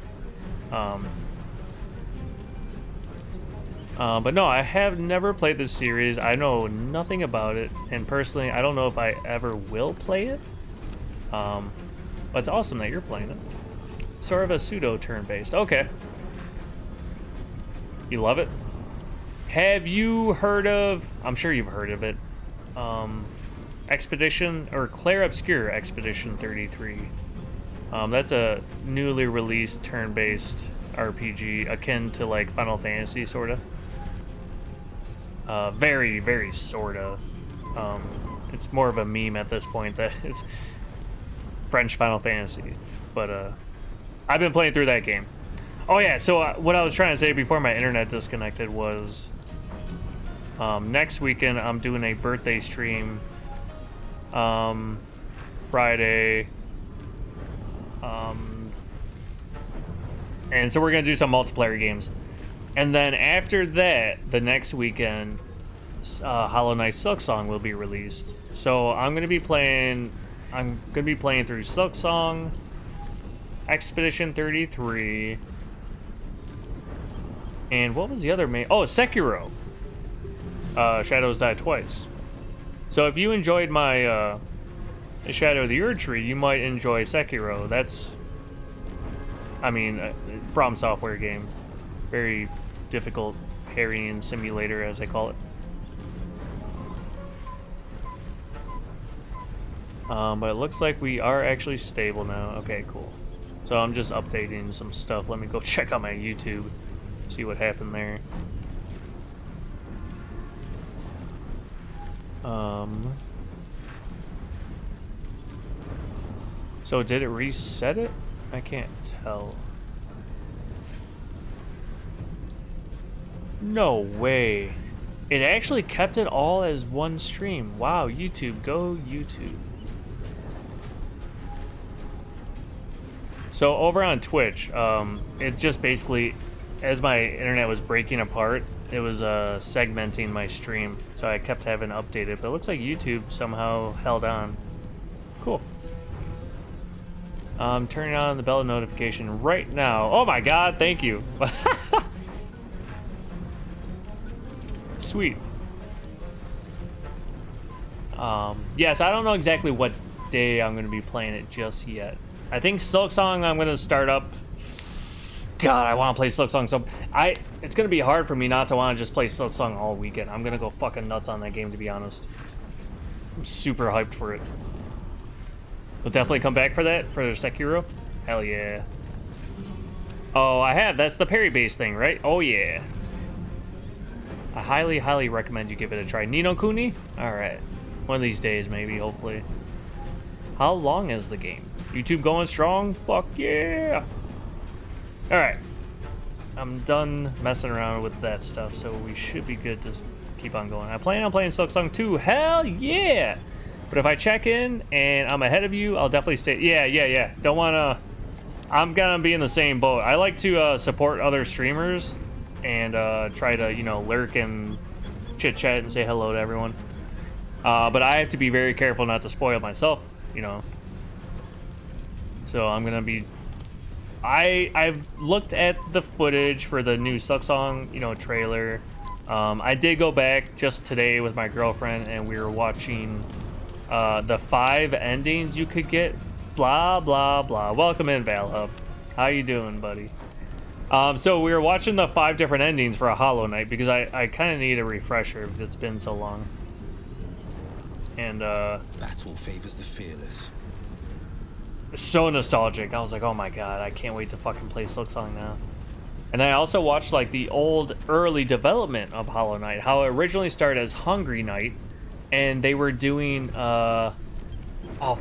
But no, I have never played this series. I know nothing about it, and personally, I don't know if I ever will play it. But it's awesome that you're playing it. Sort of a pseudo turn-based. Okay. You love it? Have you heard of... I'm sure you've heard of it. Expedition, or Clair Obscur Expedition 33. That's a newly released turn-based RPG, akin to like Final Fantasy, sort of. Very, very sort of. It's more of a meme at this point that is French Final Fantasy. But I've been playing through that game. Oh yeah, so what I was trying to say before my internet disconnected was next weekend I'm doing a birthday stream Friday. And so we're going to do some multiplayer games. And then after that, the next weekend, Hollow Knight Silksong will be released. So I'm going to be playing through Silksong, Expedition 33, and what was the other main? Oh, Sekiro. Shadows Die Twice. So if you enjoyed my Shadow of the Erdtree, you might enjoy Sekiro. That's, I mean, From Software game. Very difficult parrying simulator, as I call it. But it looks like we are actually stable now. Okay, cool. So I'm just updating some stuff. Let me go check out my YouTube, see what happened there. So did it reset it? I can't tell. No way. It actually kept it all as one stream. Wow, YouTube, go YouTube. So over on Twitch, it just basically, as my internet was breaking apart, it was segmenting my stream. So I kept having to update it, but it looks like YouTube somehow held on. Cool. I'm turning on the bell notification right now. Oh my god, thank you. Sweet. Yes, I don't know exactly what day I'm going to be playing it just yet. I think Silksong I'm going to start up. God, I want to play Silksong so... It's going to be hard for me not to want to just play Silksong all weekend. I'm going to go fucking nuts on that game, to be honest. I'm super hyped for it. We'll definitely come back for that, for Sekiro. Hell yeah. Oh, I have. That's the parry-based thing, right? Oh, yeah. I highly, highly recommend you give it a try. Ni no Kuni? Alright. One of these days, maybe, hopefully. How long is the game? YouTube going strong? Fuck yeah! Alright. I'm done messing around with that stuff, so we should be good to keep on going. I plan on playing Silksong 2. Hell yeah! But if I check in and I'm ahead of you, I'll definitely stay. Yeah. Don't want to... I'm going to be in the same boat. I like to support other streamers and try to, you know, lurk and chit-chat and say hello to everyone. But I have to be very careful not to spoil myself, you know. So I'm going to be... I've looked at the footage for the new Silksong, you know, trailer. I did go back just today with my girlfriend and we were watching... the 5 endings you could get, blah blah blah. Welcome in, Valhub. How you doing, buddy? So we were watching the 5 different endings for a Hollow Knight because I kind of need a refresher because it's been so long. And battle favors the fearless. So nostalgic. I was like, oh my god, I can't wait to fucking play Silksong now. And I also watched like the old early development of Hollow Knight, how it originally started as Hungry Knight. And they were doing, oh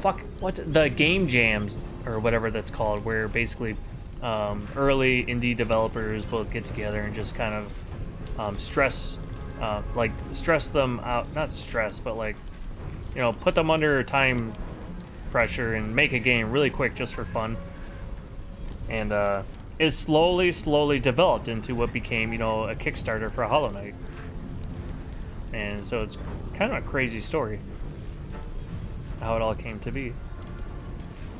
fuck, what's the game jams, or whatever that's called, where basically early indie developers will get together and just kind of stress them out, not stress, but like, you know, put them under time pressure and make a game really quick just for fun. And it slowly developed into what became, you know, a Kickstarter for Hollow Knight. And so it's kind of a crazy story how it all came to be.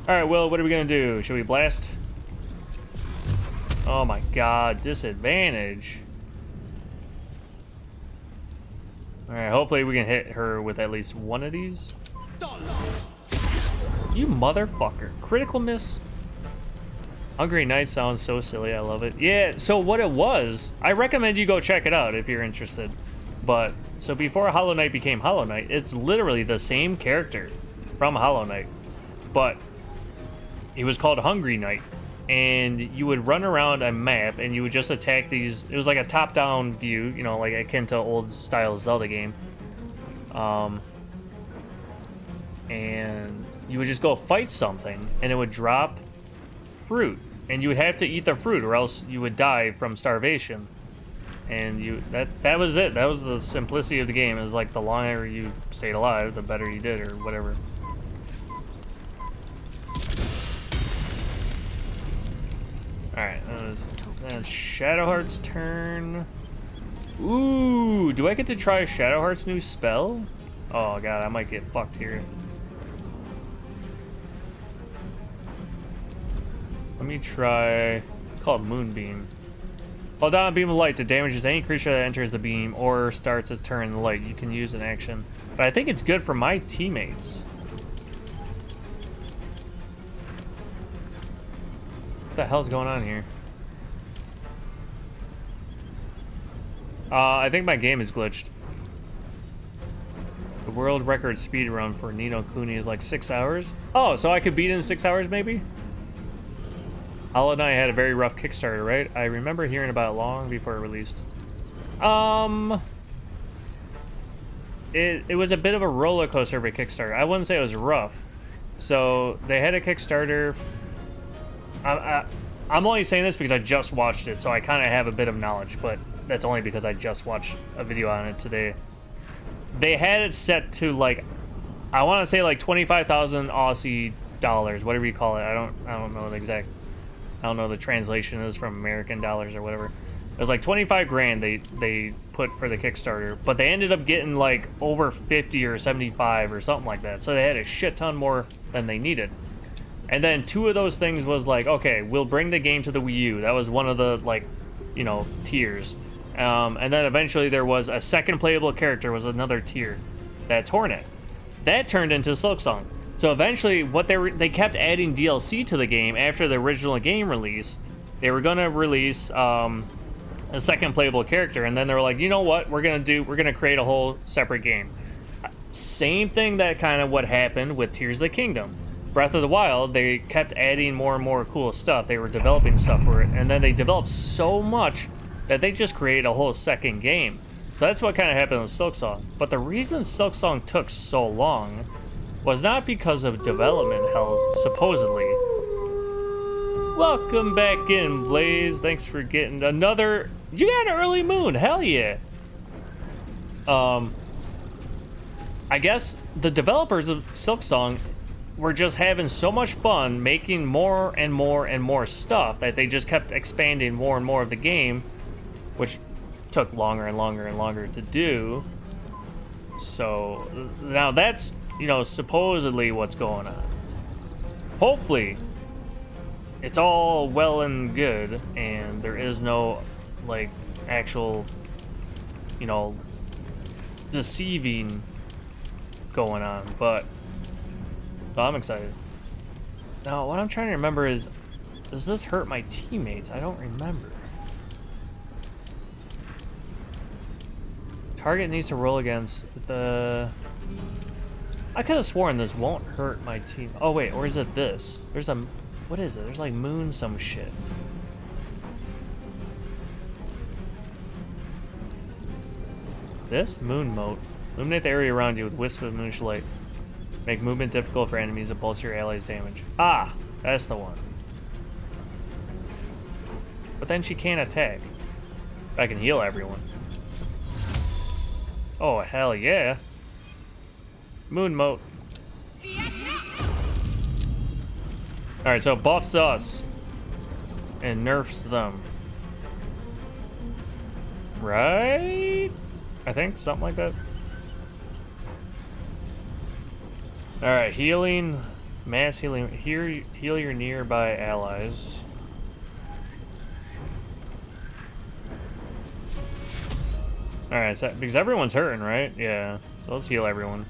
Alright, Will, what are we gonna do? Should we blast? Oh my god, disadvantage. Alright, hopefully we can hit her with at least one of these. You motherfucker. Critical miss? Hungry Knight sounds so silly, I love it. Yeah, so what it was, I recommend you go check it out if you're interested. But so before Hollow Knight became Hollow Knight, it's literally the same character from Hollow Knight, but he was called Hungry Knight, and you would run around a map and you would just attack these. It was like a top-down view, you know, like akin to old style Zelda game. And you would just go fight something, and it would drop fruit, and you would have to eat the fruit, or else you would die from starvation. And that was it. That was the simplicity of the game. It was like the longer you stayed alive, the better you did, or whatever. Alright, that's Shadowheart's turn. Ooh, do I get to try Shadowheart's new spell? Oh god, I might get fucked here. Let me try... It's called Moonbeam. Hold down a beam of light to damages any creature that enters the beam or starts its turn in the light. You can use an action. But I think it's good for my teammates. What the hell's going on here? I think my game is glitched. The world record speed run for Ni no Kuni is like 6 hours. Oh, so I could beat it in 6 hours maybe? Hollow Knight had a very rough Kickstarter, right? I remember hearing about it long before it released. It was a bit of a roller coaster of a Kickstarter. I wouldn't say it was rough. So they had a Kickstarter. I'm only saying this because I just watched it, so I kind of have a bit of knowledge. But that's only because I just watched a video on it today. They had it set to like, I want to say like 25,000 Aussie dollars, whatever you call it. I don't know the exact, I don't know the translation is from American dollars or whatever. It was like 25 grand they put for the Kickstarter, but they ended up getting like over 50 or 75 or something like that. So they had a shit ton more than they needed. And then 2 of those things was like, okay, we'll bring the game to the Wii U. That was one of the, like, you know, tiers. And then eventually there was a second playable character was another tier. That's Hornet. That turned into Silksong. So eventually what they kept adding DLC to the game after the original game release. They were going to release a second playable character, and then they were like, you know what, we're gonna create a whole separate game. Same thing that kind of what happened with Tears of the Kingdom. Breath of the Wild, they kept adding more and more cool stuff. They were developing stuff for it, and then they developed so much that they just created a whole second game. So that's what kind of happened with Silksong. But the reason Silksong took so long was not because of development hell, supposedly. Welcome back in, Blaze. Thanks for getting another... You got an early moon, hell yeah. I guess the developers of Silksong were just having so much fun making more and more and more stuff that they just kept expanding more and more of the game, which took longer and longer and longer to do. So now that's, you know, supposedly what's going on. Hopefully it's all well and good and there is no like actual, you know, deceiving going on, but so I'm excited. Now, what I'm trying to remember is, does this hurt my teammates? I don't remember. Target needs to roll against the... I could have sworn this won't hurt my team. Oh, wait, or is it this? There's a... What is it? There's like moon some shit. This? Moon mote. Illuminate the area around you with wisps of moonish light. Make movement difficult for enemies and pulse your allies' damage. Ah! That's the one. But then she can't attack. I can heal everyone. Oh, hell yeah. Moon mote. Alright, so it buffs us. And nerfs them. Right? I think, something like that. Alright, healing, mass healing, heal your nearby allies. Alright, so, because everyone's hurting, right? Yeah, so let's heal everyone.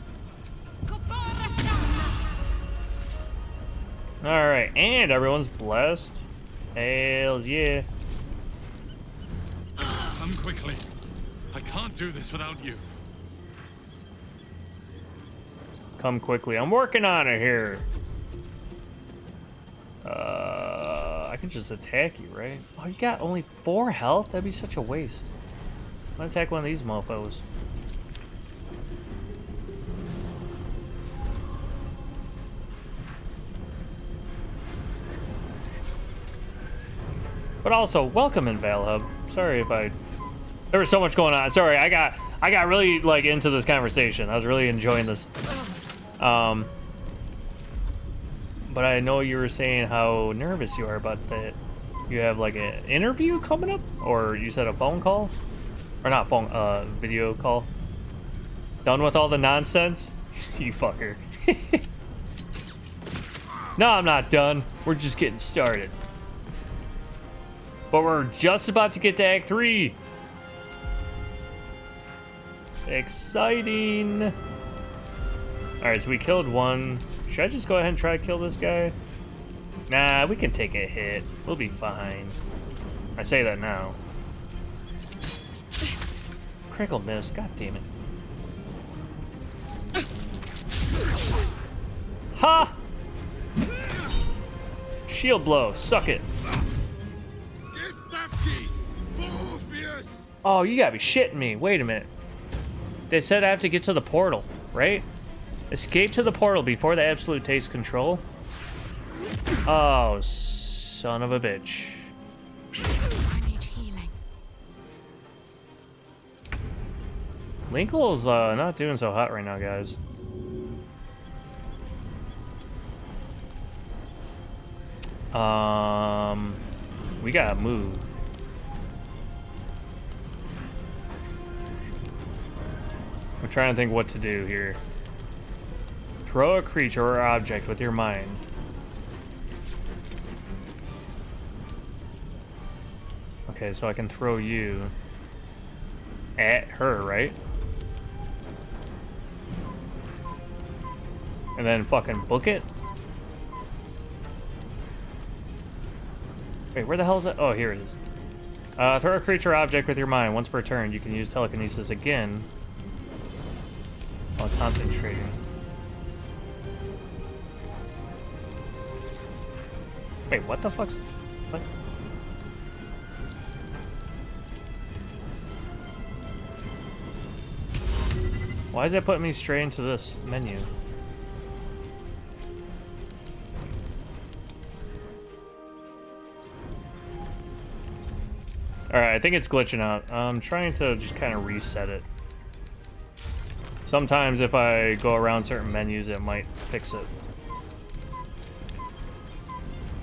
Alright, and everyone's blessed. Hell yeah. Come quickly. I can't do this without you. Come quickly. I'm working on it here. I can just attack you, right? Oh, you got only 4 health? That'd be such a waste. I'm gonna attack one of these mofos. But also, welcome in Valhub. Sorry if there was so much going on. Sorry, I got really like into this conversation. I was really enjoying this. But I know you were saying how nervous you are about that. You have like an interview coming up, or you said a phone call, or not phone, video call. Done with all the nonsense, you fucker. No, I'm not done. We're just getting started. But we're just about to get to Act 3. Exciting. Alright, so we killed one. Should I just go ahead and try to kill this guy? Nah, we can take a hit. We'll be fine. I say that now. Critical miss. God damn it. Ha! Shield blow. Suck it. Oh, you gotta be shitting me. Wait a minute. They said I have to get to the portal, right? Escape to the portal before the Absolute takes control. Oh, son of a bitch. I need healing. Linkle's not doing so hot right now, guys. We gotta move. I'm trying to think what to do here. Throw a creature or object with your mind. Okay, so I can throw you at her, right? And then fucking book it? Wait, where the hell is that? Oh, here it is. Throw a creature or object with your mind. Once per turn, you can use telekinesis again while concentrating. Wait, what the fuck's... What? Why is that putting me straight into this menu? Alright, I think it's glitching out. I'm trying to just kind of reset it. Sometimes if I go around certain menus, it might fix it.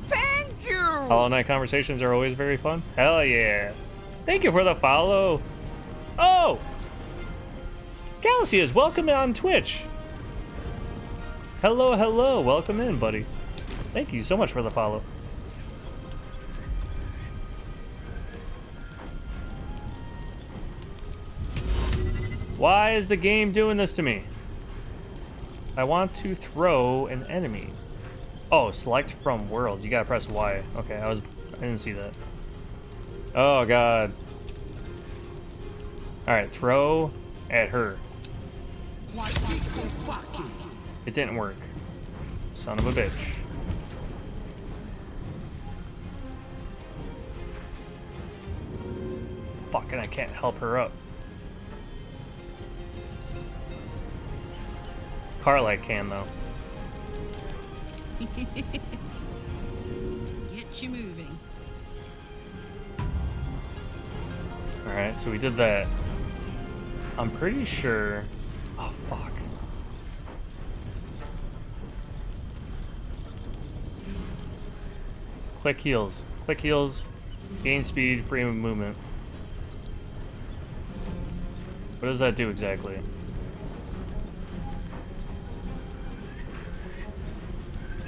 Thank you! Hollow Knight conversations are always very fun. Hell yeah. Thank you for the follow. Oh! Galaxias, welcome on Twitch. Hello, hello. Welcome in, buddy. Thank you so much for the follow. Why is the game doing this to me? I want to throw an enemy. Oh, select from world. You gotta press Y. Okay, I didn't see that. Oh god. Alright, throw at her. It didn't work. Son of a bitch. Fucking I can't help her up. Carlight can though. Get you moving. Alright, so we did that. I'm pretty sure... Oh, fuck. Quick heals. Quick heals. Gain speed, freedom of movement. What does that do exactly?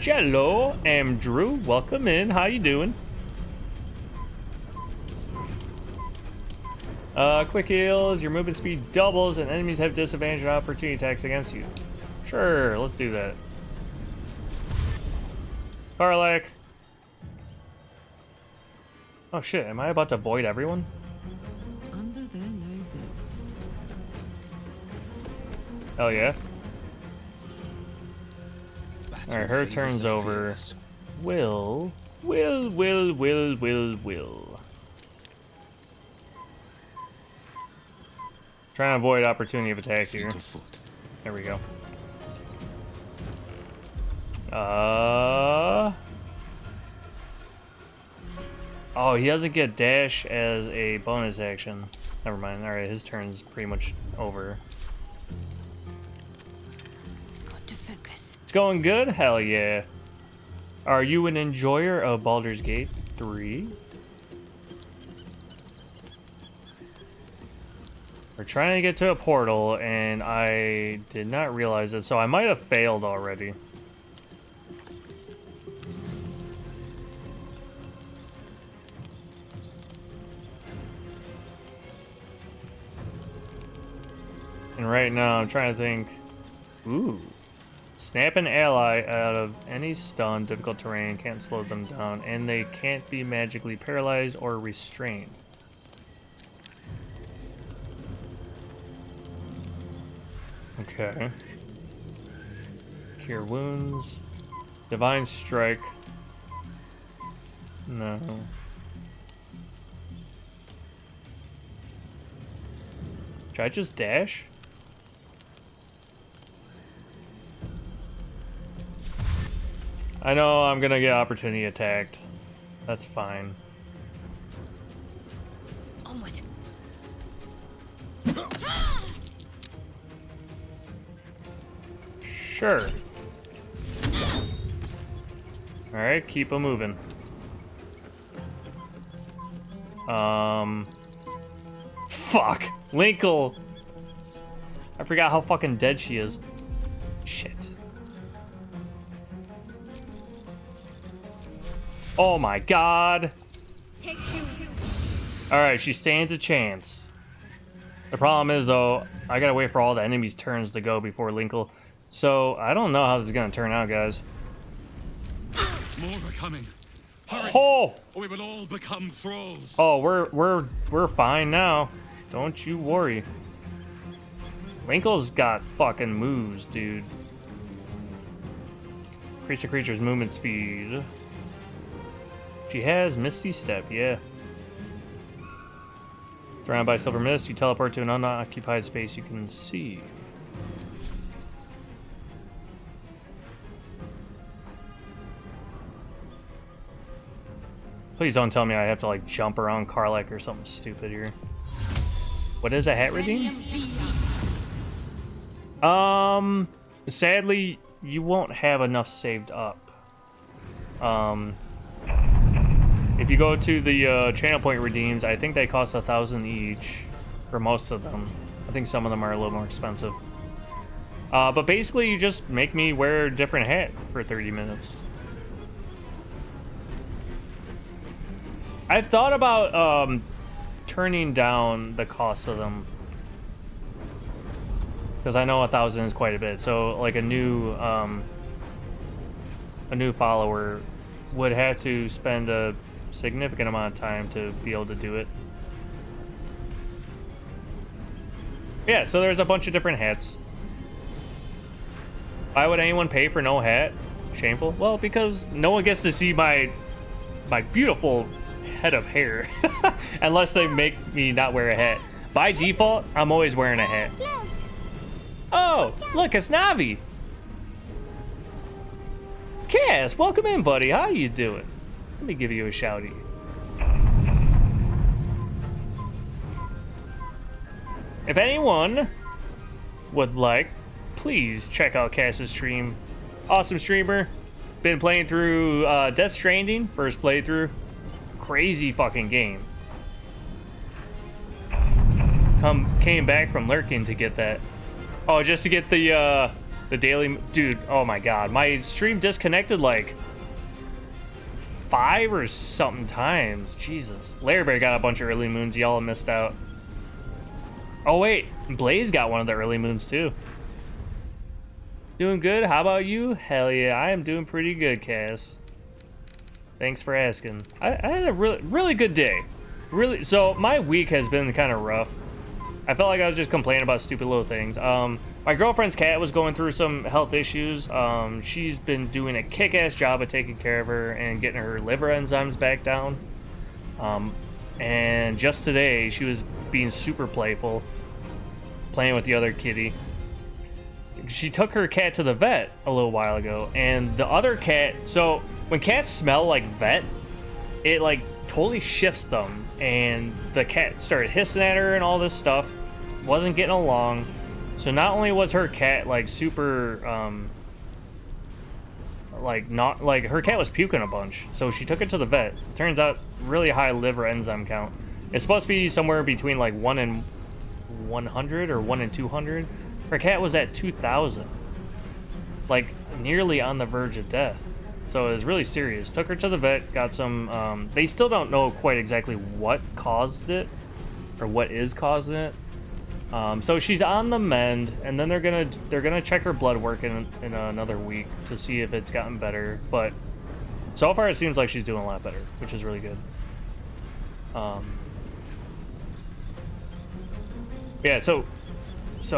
Hello, I'm Drew. Welcome in. How you doing? Quick heals. Your movement speed doubles, and enemies have disadvantage on opportunity attacks against you. Sure, let's do that. Karlak. Oh shit, am I about to void everyone? Under their noses. Hell yeah. Alright, her turn's over. Will. Trying to avoid opportunity of attack here. There we go. Oh, he doesn't get dash as a bonus action. Never mind. Alright, his turn's pretty much over. Got to focus. It's going good? Hell yeah. Are you an enjoyer of Baldur's Gate 3? We're trying to get to a portal, and I did not realize it, so I might have failed already. And right now, I'm trying to think... Ooh. Snap an ally out of any stun, difficult terrain, can't slow them down, and they can't be magically paralyzed or restrained. Okay. Cure wounds. Divine strike. No. Should I just dash? I know I'm gonna get opportunity attacked. That's fine. Onward. Sure. Alright, keep 'em moving. Fuck! Linkle! I forgot how fucking dead she is. Shit. Oh my god! Alright, she stands a chance. The problem is, though, I gotta wait for all the enemies' turns to go before Linkle. So, I don't know how this is gonna turn out, guys. More are coming. Hurry, Oh! or we will all become thralls. Oh, we're fine now. Don't you worry. Linkle's got fucking moves, dude. Increase the creature's movement speed. She has Misty Step, yeah. Surrounded by silver mist, you teleport to an unoccupied space you can see. Please don't tell me I have to like jump around Karlach or something stupid here. What is a hat redeem? Sadly, you won't have enough saved up. If you go to the channel point redeems, I think they cost 1,000 each for most of them. I think some of them are a little more expensive. But basically, you just make me wear a different hat for 30 minutes. I thought about turning down the cost of them, because I know 1,000 is quite a bit. So like a new follower would have to spend a significant amount of time to be able to do it. Yeah, so there's a bunch of different hats. Why would anyone pay for no hat? Shameful? Well, because no one gets to see my beautiful head of hair unless they make me not wear a hat. By default, I'm always wearing a hat. Oh, look, it's Navi. Cass, welcome in, buddy. How you doing? Let me give you a shouty. If anyone would like, please check out Cass's stream. Awesome streamer. Been playing through Death Stranding, first playthrough. Crazy fucking game. Came back from lurking to get that. Oh, just to get the daily, dude. Oh my god, my stream disconnected like 5 or something times. Jesus, Larry Bear got a bunch of early moons. Y'all missed out. Oh wait, Blaze got one of the early moons too. Doing good. How about you? Hell yeah, I am doing pretty good, Cass. Thanks for asking. I had a really good day. Really, so my week has been kind of rough. I felt like I was just complaining about stupid little things. My girlfriend's cat was going through some health issues. She's been doing a kick-ass job of taking care of her and getting her liver enzymes back down. And just today, she was being super playful, playing with the other kitty. She took her cat to the vet a little while ago, and the other cat, so when cats smell like vet, it like totally shifts them, and the cat started hissing at her and all this stuff. Wasn't getting along. So not only was her cat like super her cat was puking a bunch, so she took it to the vet. Turns out really high liver enzyme count. It's supposed to be somewhere between like 1 in 100 or 1 in 200. Her cat was at 2,000, like nearly on the verge of death. So it was really serious. Took her to the vet, got some, they still don't know quite exactly what caused it, or what is causing it. So she's on the mend, and then they're gonna check her blood work in another week to see if it's gotten better. But so far it seems like she's doing a lot better, which is really good. Yeah, so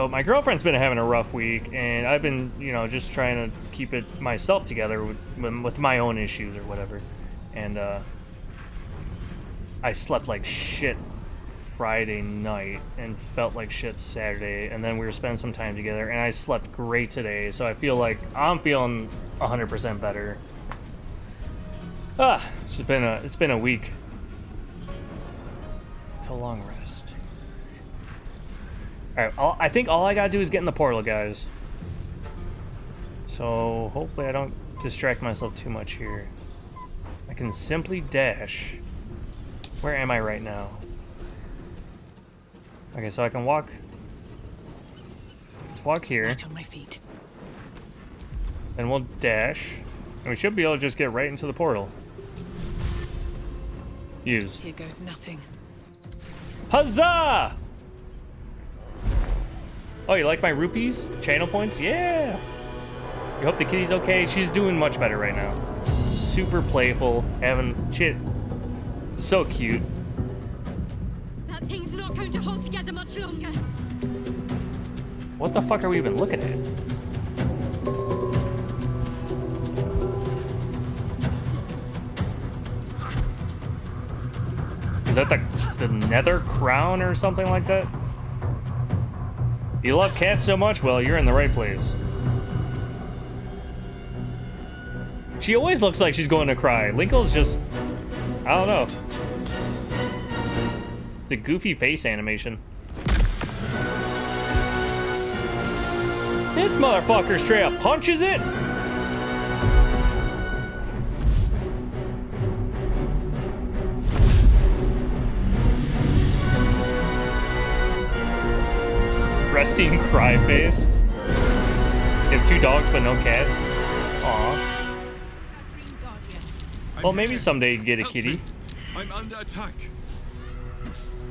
my girlfriend's been having a rough week, and I've been, just trying to keep it myself together with my own issues or whatever. And I slept like shit Friday night and felt like shit Saturday, and then we were spending some time together, and I slept great today, so I feel like I'm feeling 100% better. It's been a week. It's a long rest. Alright, I think all I gotta do is get in the portal, guys. So hopefully I don't distract myself too much here. I can simply dash. Where am I right now? Okay, so I can walk. Let's walk here. Right on my feet. Then we'll dash. And we should be able to just get right into the portal. Use. Here goes nothing. Huzzah! Oh, you like my rupees? Channel points? Yeah! You hope the kitty's okay? She's doing much better right now. Super playful, having shit. So cute. That thing's not going to hold together much longer. What the fuck are we even looking at? Is that the nether crown or something like that? You love cats so much? Well, you're in the right place. She always looks like she's going to cry. Linkle's just... I don't know. It's a goofy face animation. This motherfucker straight up punches it! Resting cry face. You have 2 dogs but no cats. Aw. Well, maybe someday you get a kitty. I'm under attack.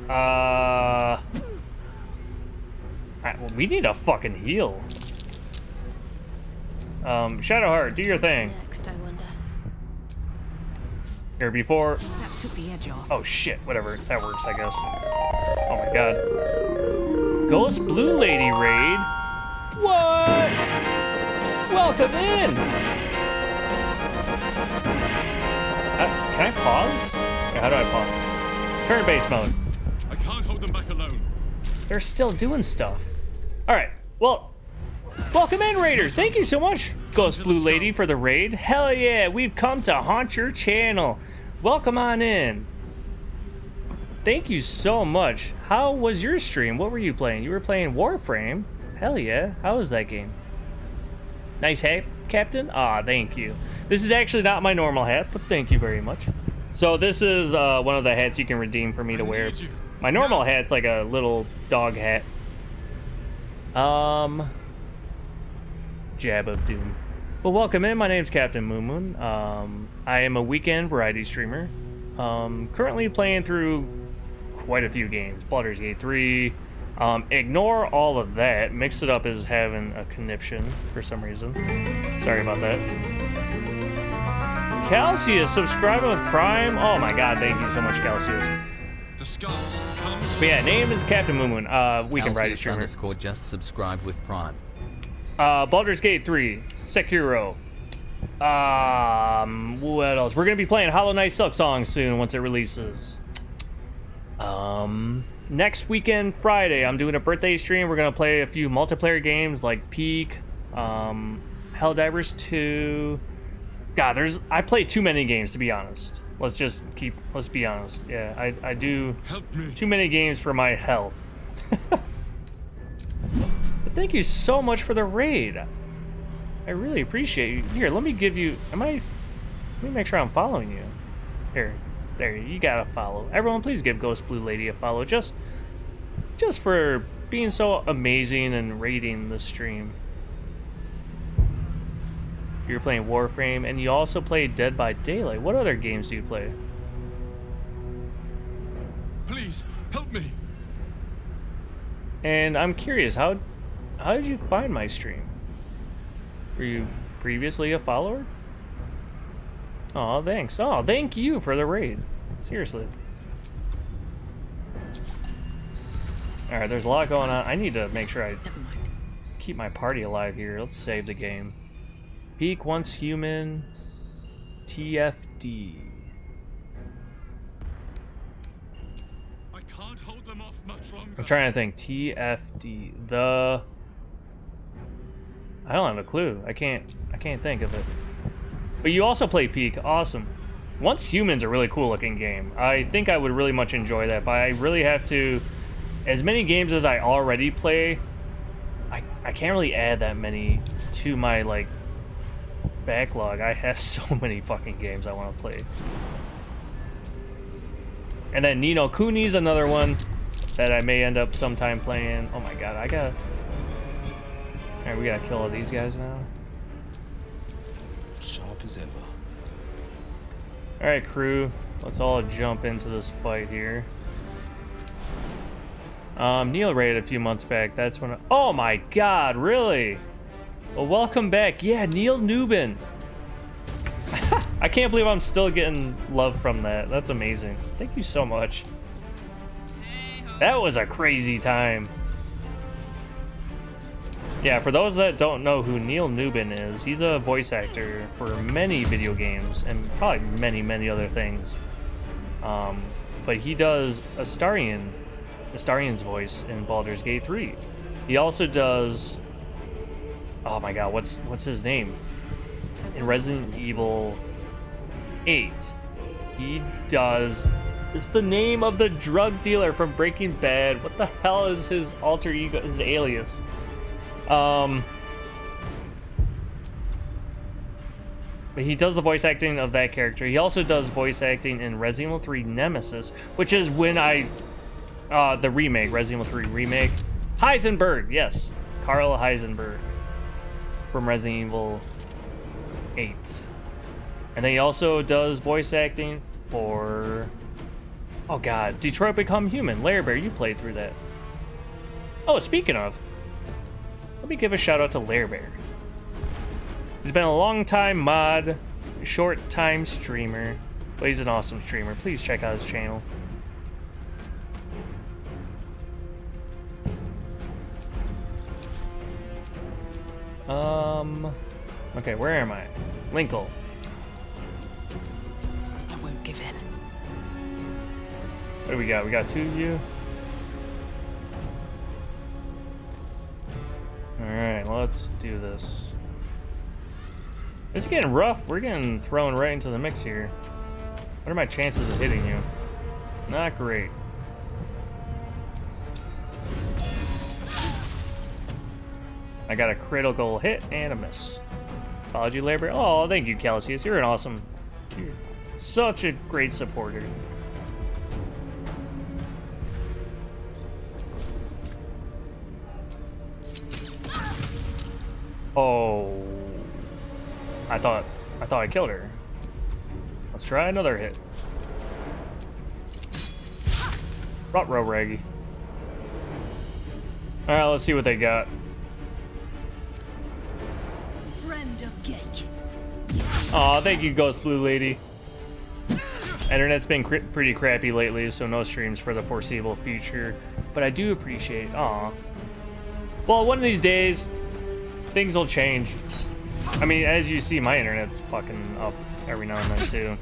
Alright, well, we need a fucking heal. Shadowheart, do your thing. Next, I wonder. Here before. That took the edge off. Oh shit, whatever. That works, I guess. Oh my god. Ghost Blue Lady raid? What? Welcome in! Can I pause? Yeah, how do I pause? Turn base mode. I can't hold them back alone. They're still doing stuff. Alright, well, welcome in, Raiders. Thank you so much, Ghost Blue Lady, for the raid. Hell yeah, we've come to haunt your channel. Welcome on in. Thank you so much. How was your stream? What were you playing? You were playing Warframe. Hell yeah. How was that game? Nice hat, Captain. Ah, thank you. This is actually not my normal hat, but thank you very much. So this is one of the hats you can redeem for me to wear. My normal hat's like a little dog hat. Jab of Doom. Well, welcome in. My name's CaptnMoonMoon. I am a weekend variety streamer. Currently playing through quite a few games. Baldur's Gate 3. Ignore all of that. Mix It Up is having a conniption for some reason. Sorry about that. Calcius, subscribing with Prime. Oh my god, thank you so much, Calcius. But yeah, name is CaptnMoonMoon. Weekend variety streamer. _ just subscribed with Prime. Baldur's Gate 3, Sekiro. What else? We're gonna be playing Hollow Knight Silk Song soon once it releases. Next weekend, Friday, I'm doing a birthday stream. We're gonna play a few multiplayer games like Peak, Helldivers 2. God, I play too many games, to be honest. Let's be honest. Yeah, I do too many games for my health. But thank you so much for the raid. I really appreciate you. Here, let me give you, let me make sure I'm following you. Here, there, you gotta follow. Everyone, please give Ghost Blue Lady a follow, just for being so amazing and raiding the stream. You're playing Warframe, and you also play Dead by Daylight. What other games do you play? Please, help me. And I'm curious, how did you find my stream? Were you previously a follower? Oh, thanks. Oh, thank you for the raid. Seriously. Alright, there's a lot going on. I need to make sure I keep my party alive here. Let's save the game. Peak once human. TFD. I can't hold them off much longer. I'm trying to think. TFD. I don't have a clue. I can't think of it. But you also play Peak. Awesome. Once Human's a really cool looking game. I think I would really much enjoy that, but I really have to, as many games as I already play, I can't really add that many to my like backlog. I have so many fucking games I want to play. And then Ni no Kuni's another one that I may end up sometime playing. Oh my god, I gotta... Alright, we gotta kill all these guys now. Sharp as ever. Alright, crew. Let's all jump into this fight here. Neil raided a few months back. That's when oh my god, really? Well, welcome back. Yeah, Neil Newbin. I can't believe I'm still getting love from that. That's amazing. Thank you so much. That was a crazy time. Yeah, for those that don't know who Neil Newbin is, he's a voice actor for many video games and probably many other things. But he does Astarion's voice in Baldur's Gate 3. He also does... Oh my god, what's his name? In Resident Evil 8. He does... It's the name of the drug dealer from Breaking Bad. What the hell is his alter ego, his alias? But he does the voice acting of that character. He also does voice acting in Resident Evil 3 Nemesis, which is when the remake, Resident Evil 3 remake. Heisenberg, yes. Carl Heisenberg from Resident Evil 8. And then he also does voice acting for... Oh god, Detroit Become Human. Lair Bear, you played through that. Oh, speaking of, let me give a shout out to Lair Bear. He's been a long time mod, short time streamer, but he's an awesome streamer. Please check out his channel. Okay, where am I? Linkle. I won't give in. What do we got? We got two of you. Alright, let's do this. It's getting rough. We're getting thrown right into the mix here. What are my chances of hitting you? Not great. I got a critical hit and a miss. Apology, Labor. Oh, thank you, Calcius. You're you're such a great supporter. Oh, I thought I killed her. Let's try another hit. Ruh-roh, Raggy. All right, let's see what they got. Friend of Gek. Aw, thank you, Ghost Blue Lady. Internet's been pretty crappy lately, so no streams for the foreseeable future. But I do appreciate. Aw. Well, one of these days, things will change. I mean, as you see, my internet's fucking up every now and then too.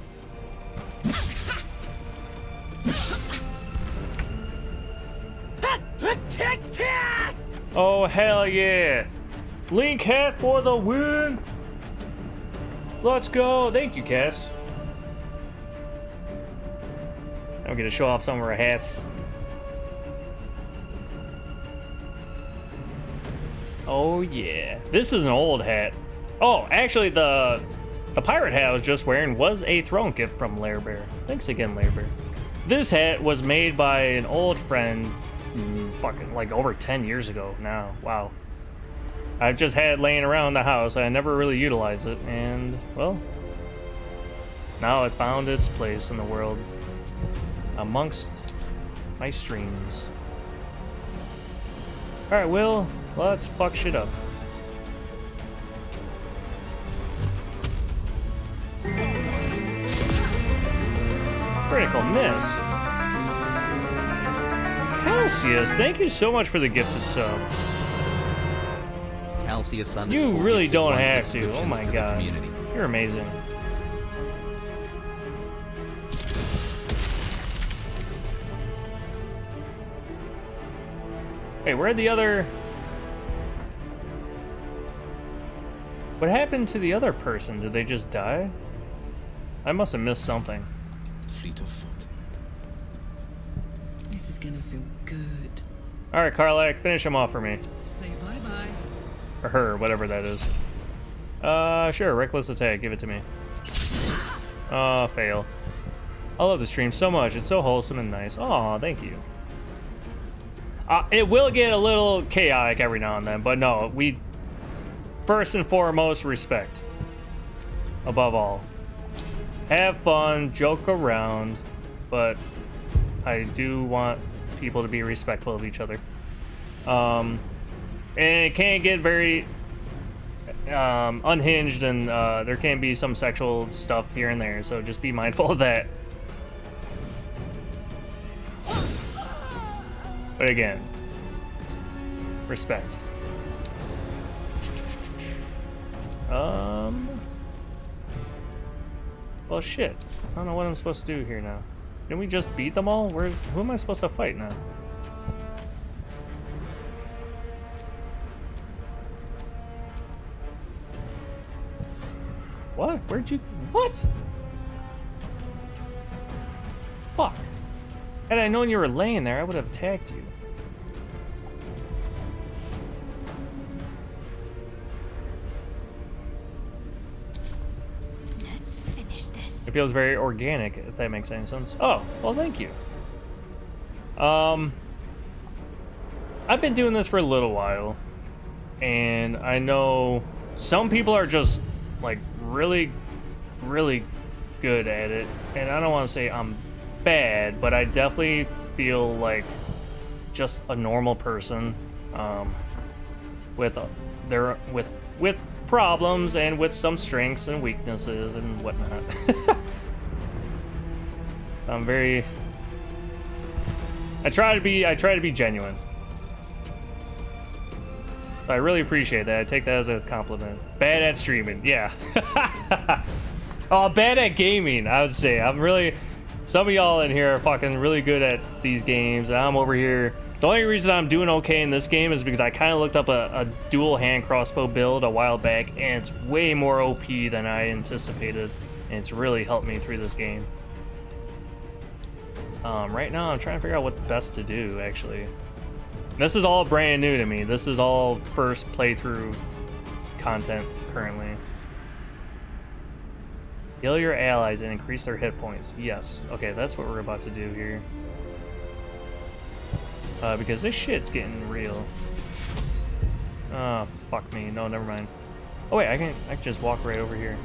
Oh hell yeah! Link hat for the win! Let's go! Thank you, Cass. I'm gonna show off some of our hats. Oh yeah, this is an old hat. Oh, actually, the pirate hat I was just wearing was a throne gift from Lair Bear. Thanks again, Lair Bear. This hat was made by an old friend, fucking like over 10 years ago now. Wow. I just had it laying around the house. I never really utilized it, and well, now it found its place in the world amongst my streams. All right, Will, let's fuck shit up. Critical miss. Calcius, thank you so much for the gifted sub. Calcius You really don't have to. Oh my god. You're amazing. Hey, where'd the other... What happened to the other person? Did they just die? I must have missed something. Fleet of foot. This is gonna feel good. Alright, Karlak, finish him off for me. Say bye-bye. Or her, whatever that is. Sure, reckless attack, give it to me. Fail. I love the stream so much, it's so wholesome and nice. Aw, thank you. It will get a little chaotic every now and then, but no, we first and foremost respect. Above all. Have fun, joke around, but I do want people to be respectful of each other. And it can get very unhinged, and there can be some sexual stuff here and there, so just be mindful of that. But again, respect. Well, shit. I don't know what I'm supposed to do here now. Didn't we just beat them all? Who am I supposed to fight now? What? Where'd you... What? Fuck. Had I known you were laying there, I would have attacked you. Let's finish this. It feels very organic, if that makes any sense. Oh, well, thank you. I've been doing this for a little while, and I know some people are just, like, really, really good at it, and I don't want to say I'm bad, but I definitely feel like just a normal person, with problems and with some strengths and weaknesses and whatnot. I try to be genuine. I really appreciate that. I take that as a compliment. Bad at streaming, yeah. Oh, bad at gaming, I would say. Some of y'all in here are fucking really good at these games, and I'm over here. The only reason I'm doing okay in this game is because I kind of looked up a dual hand crossbow build a while back, and it's way more OP than I anticipated, and it's really helped me through this game. Right now, I'm trying to figure out what best to do, actually. This is all brand new to me. This is all first playthrough content currently. Heal your allies and increase their hit points. Yes. Okay, that's what we're about to do here. Because this shit's getting real. Oh, fuck me. No, never mind. Oh wait, I can just walk right over here.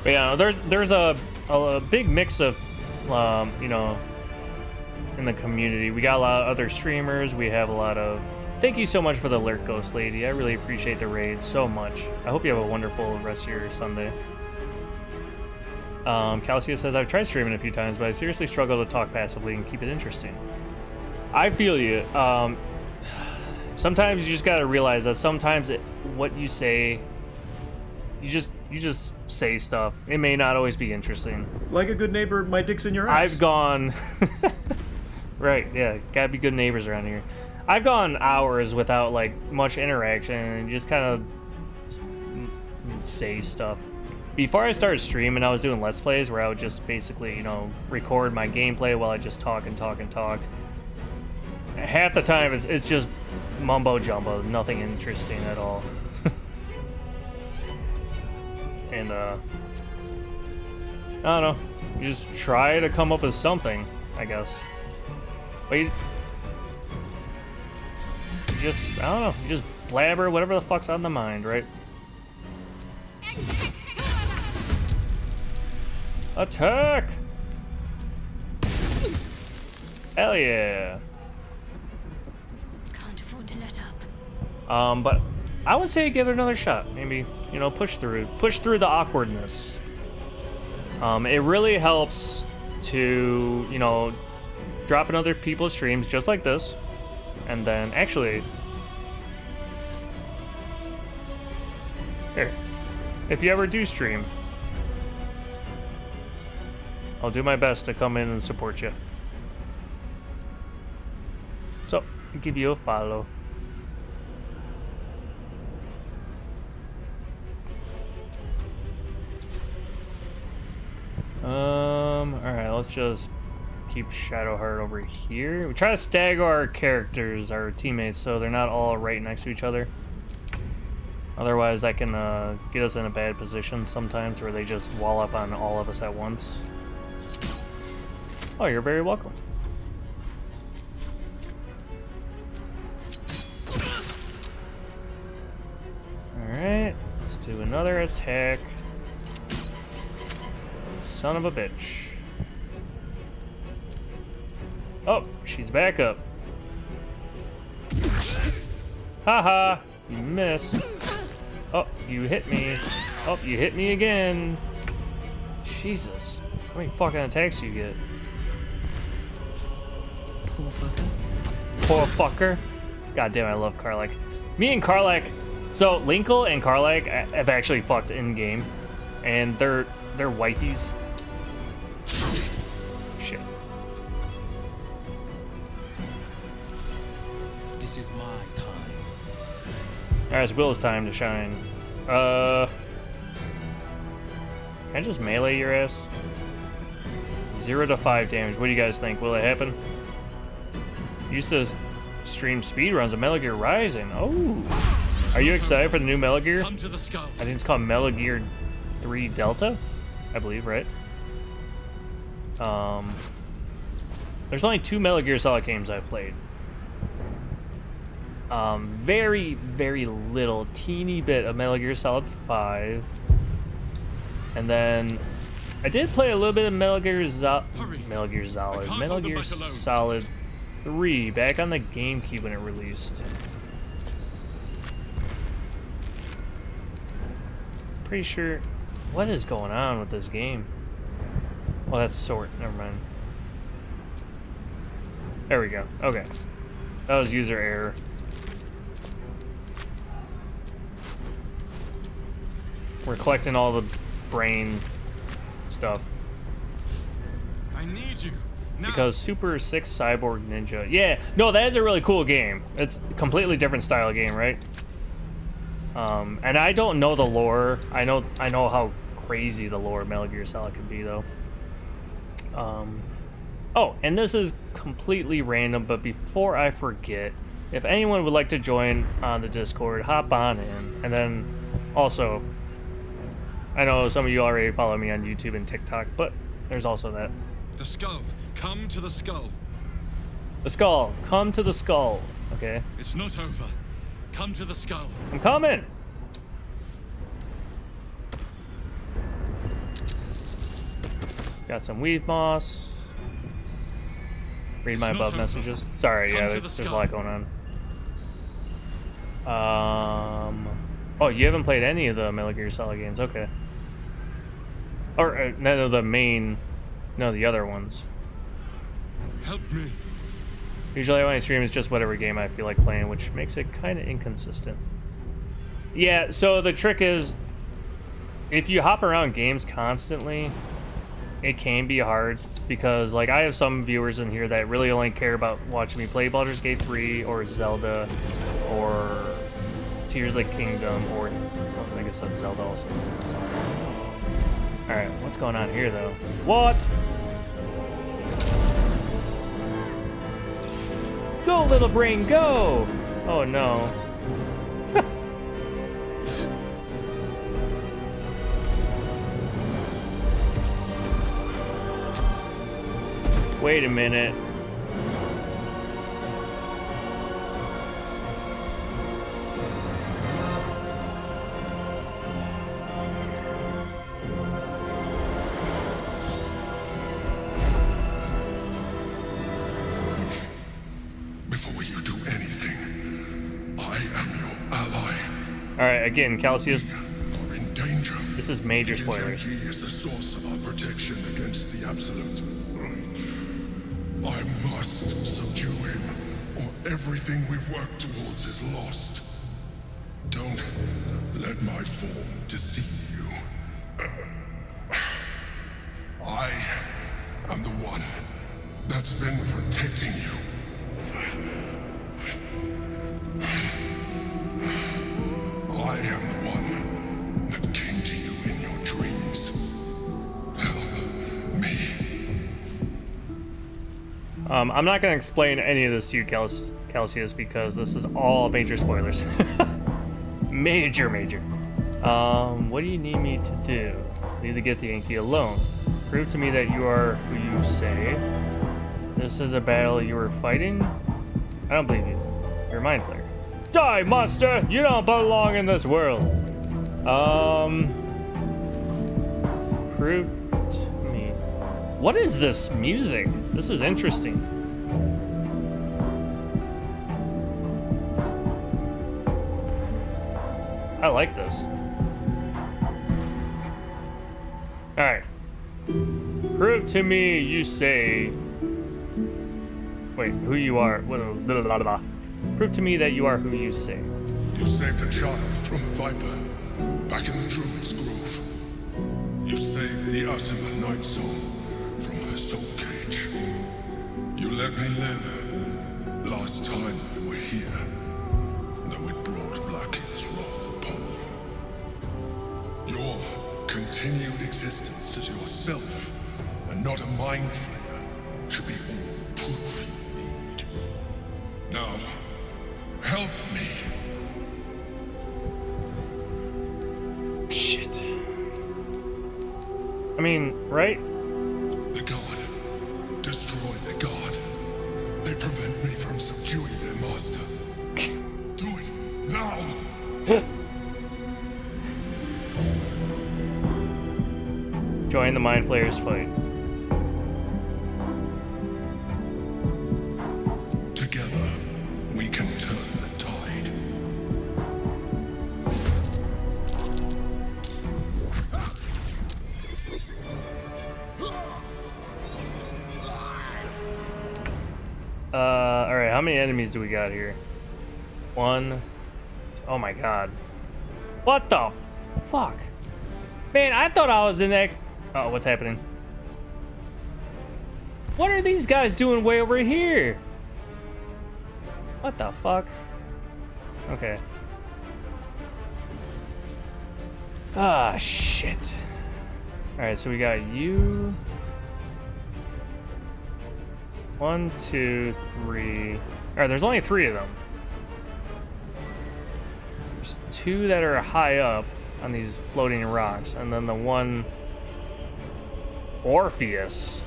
But yeah, there's a big mix of, you know, in the community. We got a lot of other streamers. We have a lot of... Thank you so much for the alert, Ghost Lady. I really appreciate the raid so much. I hope you have a wonderful rest of your Sunday. Calcia says, I've tried streaming a few times, but I seriously struggle to talk passively and keep it interesting. I feel you. Sometimes you just gotta realize that sometimes what you say, you just say stuff. It may not always be interesting. Like a good neighbor, my dick's in your ass. I've gone... Right, yeah, gotta be good neighbors around here. I've gone hours without, like, much interaction and just kind of say stuff. Before I started streaming, I was doing Let's Plays where I would just basically, you know, record my gameplay while I just talk and talk and talk. Half the time, it's just mumbo-jumbo, nothing interesting at all. And, I don't know, you just try to come up with something, I guess. But you just, I don't know, you just blabber whatever the fuck's on the mind, right? Attack! Hell yeah! Can't afford to let up. But I would say give it another shot. Maybe, you know, push through the awkwardness. It really helps to, you know, drop in other people's streams just like this, and then actually, here, if you ever do stream, I'll do my best to come in and support you. So, I'll give you a follow. Alright, let's just keep Shadowheart over here. We try to stagger our characters, our teammates, so they're not all right next to each other. Otherwise, that can get us in a bad position sometimes where they just wall up on all of us at once. Oh, you're very welcome. Alright, let's do another attack. Son of a bitch. Oh, she's back up. Haha, you missed. Oh, you hit me. Oh, you hit me again. Jesus. How many fucking attacks do you get? Poor fucker. Poor fucker. God damn, I love Karlach. Me and Karlach. So, Linkle and Karlach have actually fucked in game. And they're wifeys. Shit. This is my time. Alright, it's Will's time to shine. Can I just melee your ass? 0 to 5 damage. What do you guys think? Will it happen? Used to stream speedruns of Metal Gear Rising. Oh! Are you excited for the new Metal Gear? I think it's called Metal Gear 3 Delta, I believe, right? There's only 2 Metal Gear Solid games I've played. Very, very little, teeny bit of Metal Gear Solid 5. And then I did play a little bit of Metal Gear Solid 3 back on the GameCube when it released. Pretty sure. What is going on with this game? Oh, that's sort. Never mind. There we go. Okay. That was user error. We're collecting all the brain stuff. I need you. Now. Because Super 6 Cyborg Ninja. Yeah, no, that is a really cool game. It's a completely different style of game, right? And I don't know the lore. I know how crazy the lore of Metal Gear Solid can be, though. Oh, and this is completely random, but before I forget, if anyone would like to join on the Discord, hop on in. And then, also, I know some of you already follow me on YouTube and TikTok, but there's also that. The skull. Come to the skull. The skull. Come to the skull. Okay. It's not over. Come to the skull. I'm coming. Got some weave moss. Read my above messages. Sorry, yeah, there's a lot going on. Oh, you haven't played any of the Metal Gear Solid games, okay. Or none of the main, none of the other ones. Help me. Usually when I stream, it's just whatever game I feel like playing, which makes it kind of inconsistent. Yeah, so the trick is, if you hop around games constantly, it can be hard, because like I have some viewers in here that really only care about watching me play Baldur's Gate 3 or Zelda or Tears of the Kingdom, or I guess that's Zelda also. Alright, what's going on here though? What? Go, little brain, go! Oh no. Wait a minute. Alright, again, Calcius. Are in danger. This is major spoilers. He is the source of our protection against the Absolute. I must subdue him, or everything we've worked towards is lost. Don't let my form deceive you. I am the one that's been protecting you. I am the one that came to you in your dreams. Help me. I'm not going to explain any of this to you, Calcius, because this is all major spoilers. Major. What do you need me to do? I need to get the Yankee alone. Prove to me that you are who you say. This is a battle you were fighting? I don't believe you. You're a mind flayer. Die, monster! You don't belong in this world! Prove to me. What is this music? This is interesting. I like this. Alright. Prove to me, you say... Wait, who you are. Blah, blah, blah, blah. Prove to me that you are who you say. You saved a child from a viper, back in the Druid's Grove. You saved the Asima Night Soul from her soul cage. You let me live last time we were here, though it brought Blackheath's wrath upon you. Your continued existence as yourself, and not a mind flayer, should be all the proof you need. Now, help me. Shit. I mean, right? The god. Destroy the god. They prevent me from subduing their master. Do it now. Join the Mind Flayers fight. Together, we can turn the tide. Alright, how many enemies do we got here? One. Oh my god. What the fuck? Man, I thought I was in that. Oh, what's happening? What are these guys doing way over here? What the fuck? Okay. Ah, shit. Alright, so we got you. 1, 2, 3. Alright, there's only 3 of them. There's 2 that are high up on these floating rocks, and then the one Orpheus.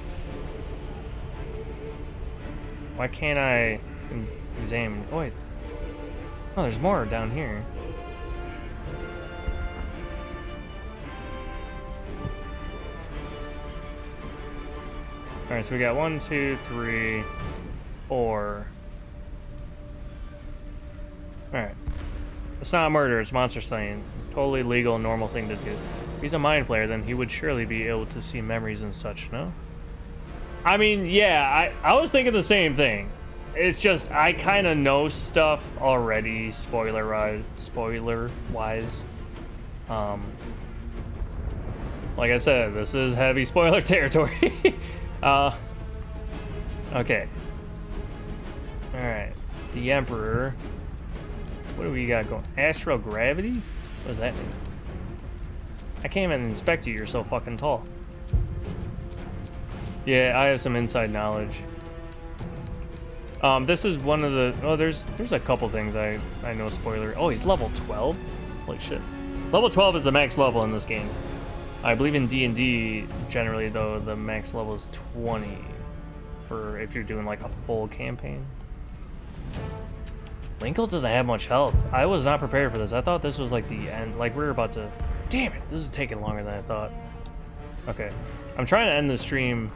Why can't I examine? Oh wait. Oh, there's more down here. Alright, so we got 1, 2, 3, 4. Alright. It's not murder, it's monster slaying. Totally legal, normal thing to do. If he's a mind flayer, then he would surely be able to see memories and such, no? I mean, yeah, I was thinking the same thing. It's just, I kind of know stuff already, spoiler-wise. Like I said, this is heavy spoiler territory. Okay. Alright. The Emperor. What do we got going? Astral gravity? What does that mean? I can't even inspect you, you're so fucking tall. Yeah, I have some inside knowledge. This is one of the... Oh, there's a couple things I know spoiler. Oh, he's level 12? Holy shit. Level 12 is the max level in this game. I believe in D&D, generally, though, the max level is 20 for if you're doing, like, a full campaign. Linkle doesn't have much health. I was not prepared for this. I thought this was, like, the end. Like, we were about to... Damn it, this is taking longer than I thought. Okay. I'm trying to end the stream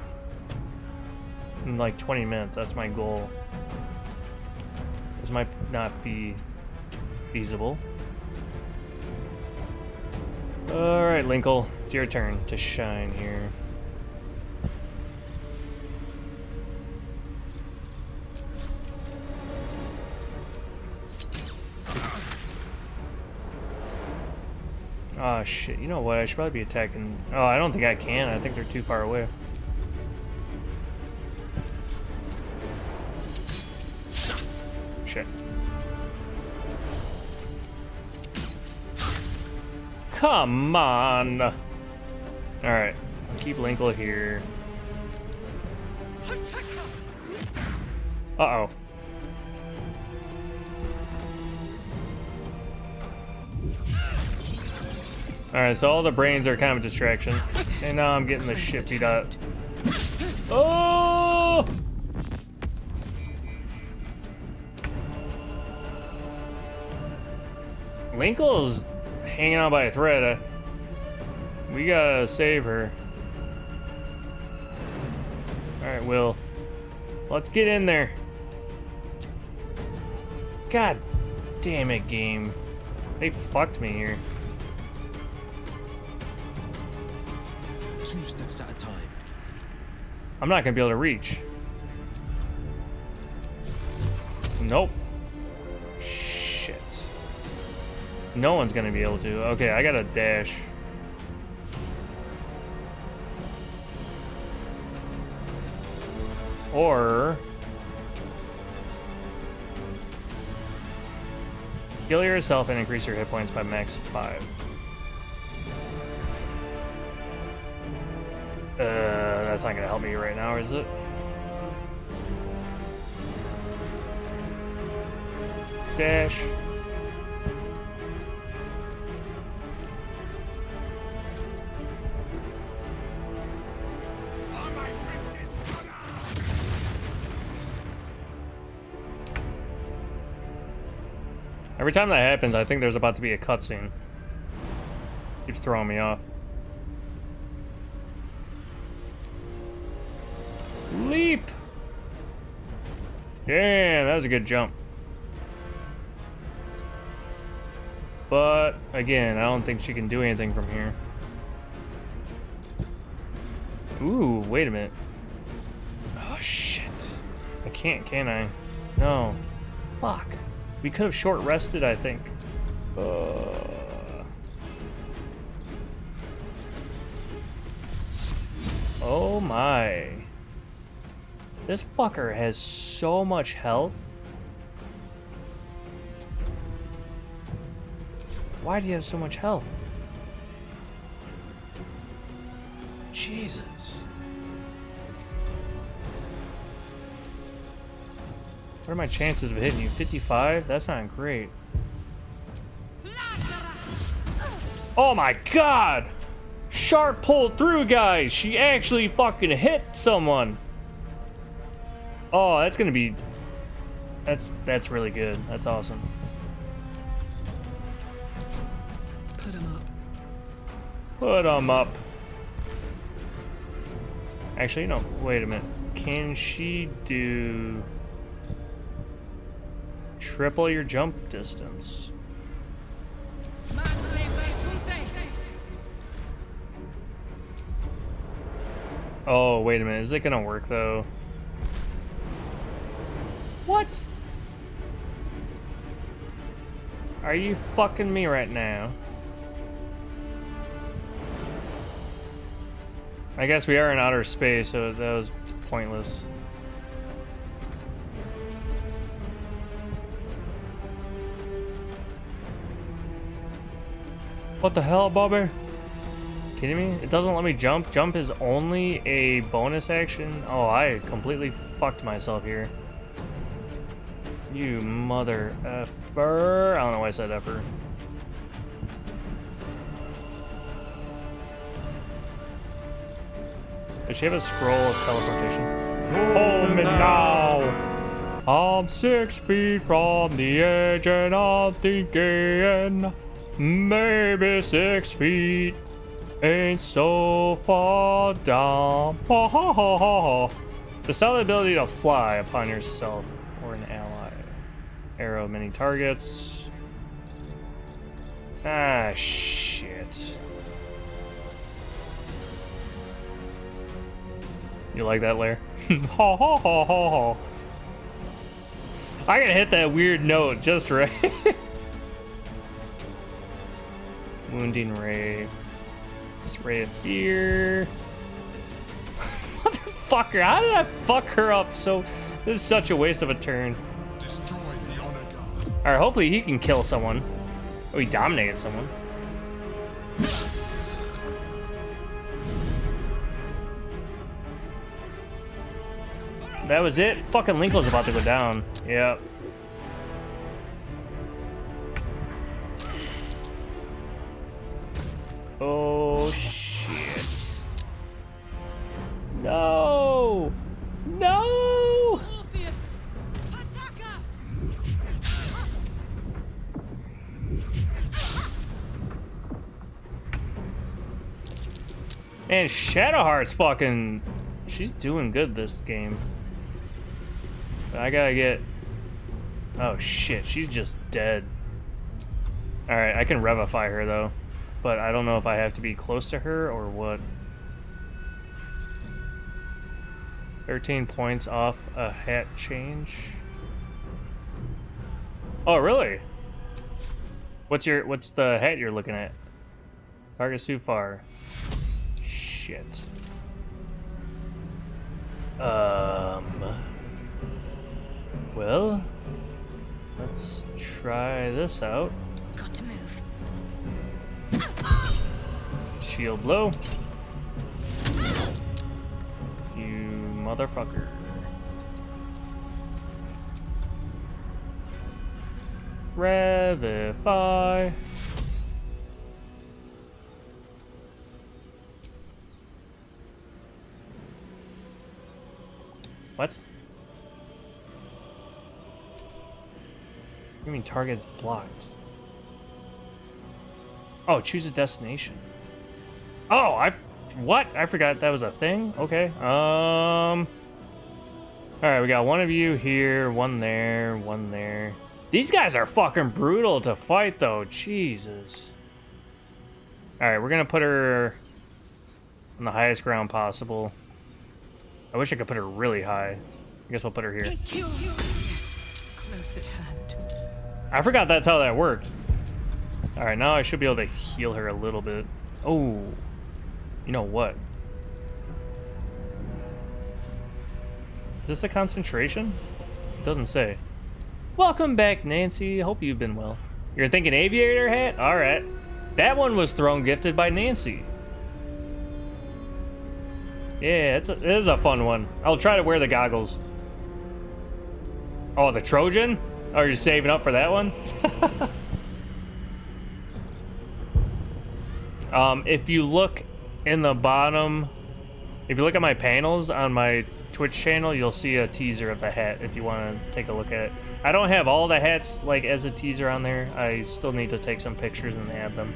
in, like, 20 minutes. That's my goal. This might not be feasible. Alright, Linkle. It's your turn to shine here. Oh shit, you know what? I should probably be attacking... Oh, I don't think I can. I think they're too far away. Shit. Come on! Alright, keep Linkle here. Uh-oh. Alright, so all the brains are kind of a distraction. And now I'm getting the shit beat out. Oh! Linkle's hanging on by a thread. We gotta save her. Alright, Will. Let's get in there. God damn it, game. They fucked me here. 2 steps at a time. I'm not gonna be able to reach. Nope. Shit. No one's gonna be able to. Okay, I gotta dash. Or heal yourself and increase your hit points by max 5. That's not gonna help me right now, is it? Dash. Every time that happens, I think there's about to be a cutscene. Keeps throwing me off. Leap! Yeah, that was a good jump. But, again, I don't think she can do anything from here. Ooh, wait a minute. Oh, shit. I can't, can I? No. Fuck. We could have short rested, I think. Oh my. This fucker has so much health. Why do you have so much health? Jesus. What are my chances of hitting you? 55? That's not great. Oh my god! Sharp pulled through, guys! She actually fucking hit someone! Oh, that's gonna be... That's really good. That's awesome. Put him up. Put him up. Actually, no. Wait a minute. Can she do... triple your jump distance? Oh, wait a minute. Is it gonna work, though? What? Are you fucking me right now? I guess we are in outer space, so that was pointless. What the hell, Bobby? Kidding me? It doesn't let me jump. Jump is only a bonus action. Oh, I completely fucked myself here. You mother effer. I don't know why I said effer. Does she have a scroll of teleportation? Hold me now! I'm 6 feet from the edge and I'm thinking maybe 6 feet ain't so far down. Ha ha ha ha ha. The solid ability to fly upon yourself or an ally. Arrow many targets. Ah, shit. You like that, Lair? Ha ha ha ha ha. I gotta hit that weird note just right. Wounding Ray. This Ray of Fear. Motherfucker, how did I fuck her up? So, this is such a waste of a turn. Destroy the honor guard. Alright, hopefully he can kill someone. Oh, he dominated someone. that was it? Fucking Linkle's about to go down. Yep. Oh, shit. No! No! Man, Shadowheart's fucking... She's doing good this game. But I gotta get... Oh shit, she's just dead. Alright, I can revivify her though. But I don't know if I have to be close to her or what. 13 points off a hat change. Oh really? What's the hat you're looking at? Target's too far. Shit. Well, let's try this out. Got to move. Shield blow. You motherfucker. Revify. What? You mean target's blocked? Oh, choose a destination. Oh, what? I forgot that was a thing? Okay. Alright, we got one of you here, one there, one there. These guys are fucking brutal to fight though, Jesus. Alright, we're gonna put her on the highest ground possible. I wish I could put her really high. I guess we'll put her here. Close at hand. I forgot that's how that worked. Alright, now I should be able to heal her a little bit. Oh, you know what? Is this a concentration? It doesn't say. Welcome back, Nancy. Hope you've been well. You're thinking aviator hat? Alright. That one was throne gifted by Nancy. Yeah, it is a fun one. I'll try to wear the goggles. Oh, the Trojan? Oh, you're saving up for that one? If you look in the bottom, if you look at my panels on my Twitch channel, you'll see a teaser of the hat if you want to take a look at it. I don't have all the hats like as a teaser on there. I still need to take some pictures and add them.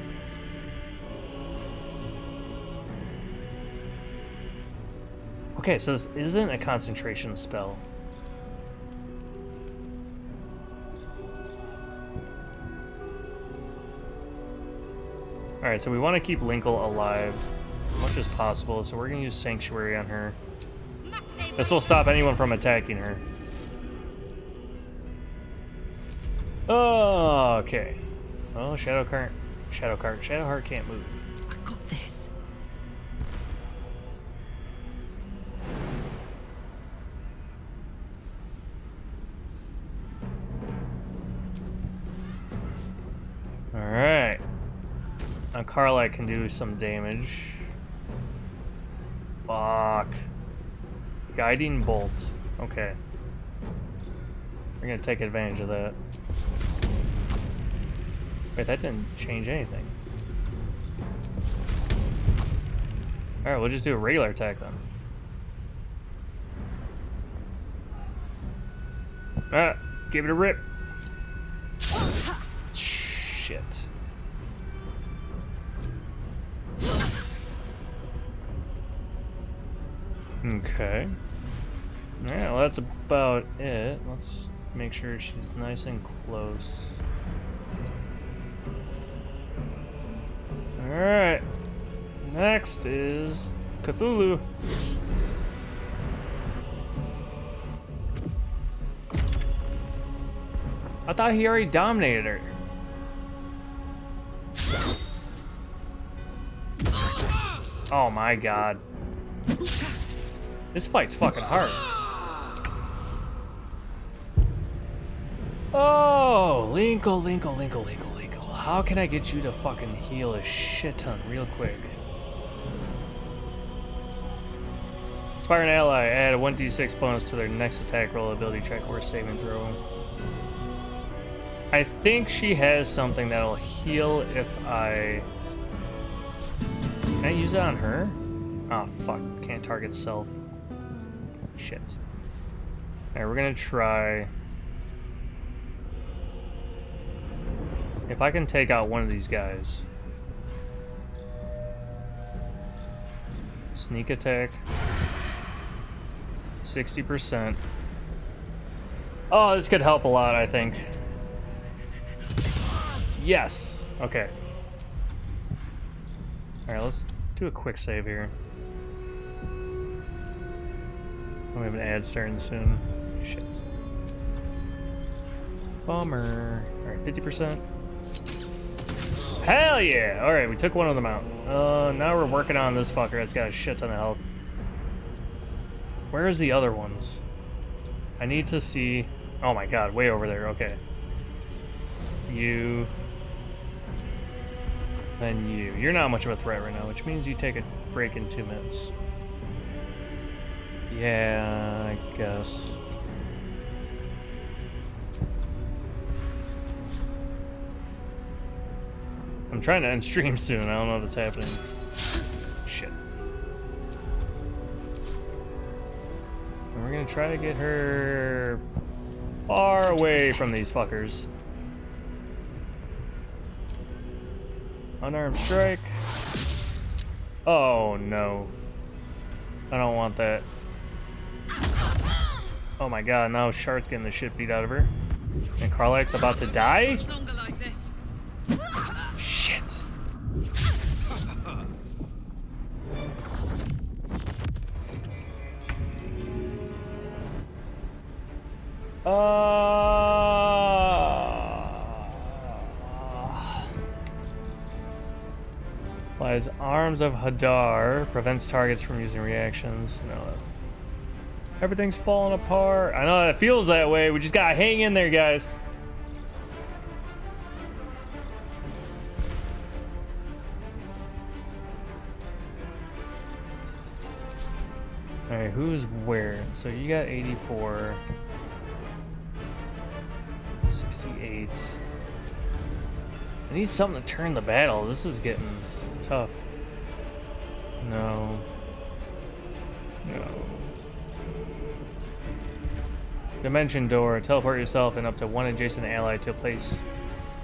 Okay, so this isn't a concentration spell. Alright, so we want to keep Linkle alive as much as possible, so we're going to use Sanctuary on her. This will stop anyone from attacking her. Oh, okay. Oh, Shadowheart can't move. I got this. Alright. Now Carla can do some damage. Fuck. Guiding Bolt. Okay. We're gonna take advantage of that. Wait, that didn't change anything. Alright, we'll just do a regular attack then. Ah, give it a rip. Shit. Okay. Alright, well that's about it. Let's make sure she's nice and close. Alright. Next is Cthulhu. I thought he already dominated her. Oh my god. This fight's fucking hard. Oh, Linkle. How can I get you to fucking heal a shit ton real quick? Inspire an ally, add a 1d6 bonus to their next attack roll, ability check, or saving throw. I think she has something that'll heal if I... Can I use it on her? Oh, fuck. Can't target self. Shit. Alright, we're gonna try... If I can take out one of these guys. Sneak attack. 60%. Oh, this could help a lot, I think. Yes! Okay. Alright, let's do a quick save here. We have an ad starting soon. Shit. Bummer. Alright, 50%. Hell yeah! Alright, we took one of them out. Now we're working on this fucker that's got a shit ton of health. Where's the other ones? I need to see... Oh my god, way over there, okay. You... Then you. You're not much of a threat right now, which means you take a break in 2 minutes. Yeah, I guess. I'm trying to end stream soon. I don't know what's happening. Shit. And we're gonna try to get her far away from these fuckers. Unarmed strike. Oh no. I don't want that. Oh my god, now Shard's getting the shit beat out of her. And Karlach's about to die? Shit. Applies Arms of Hadar. Prevents targets from using reactions. No. Everything's falling apart. I know it feels that way. We just gotta hang in there, guys. Alright, who's where? So you got 84. 68. I need something to turn the battle. This is getting tough. No. No. Dimension door. Teleport yourself and up to one adjacent ally to a place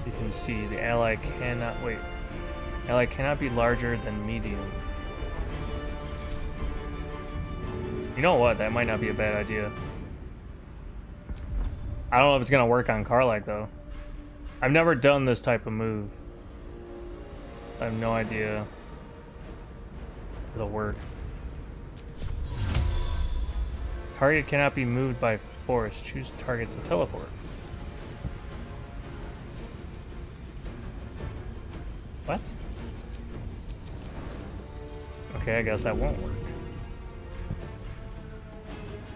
you can see. The ally cannot... Wait. Ally cannot be larger than medium. You know what? That might not be a bad idea. I don't know if it's gonna work on Karlach though. I've never done this type of move. I have no idea if it'll work. Target cannot be moved by force. Choose target to teleport. What? Okay, I guess that won't work.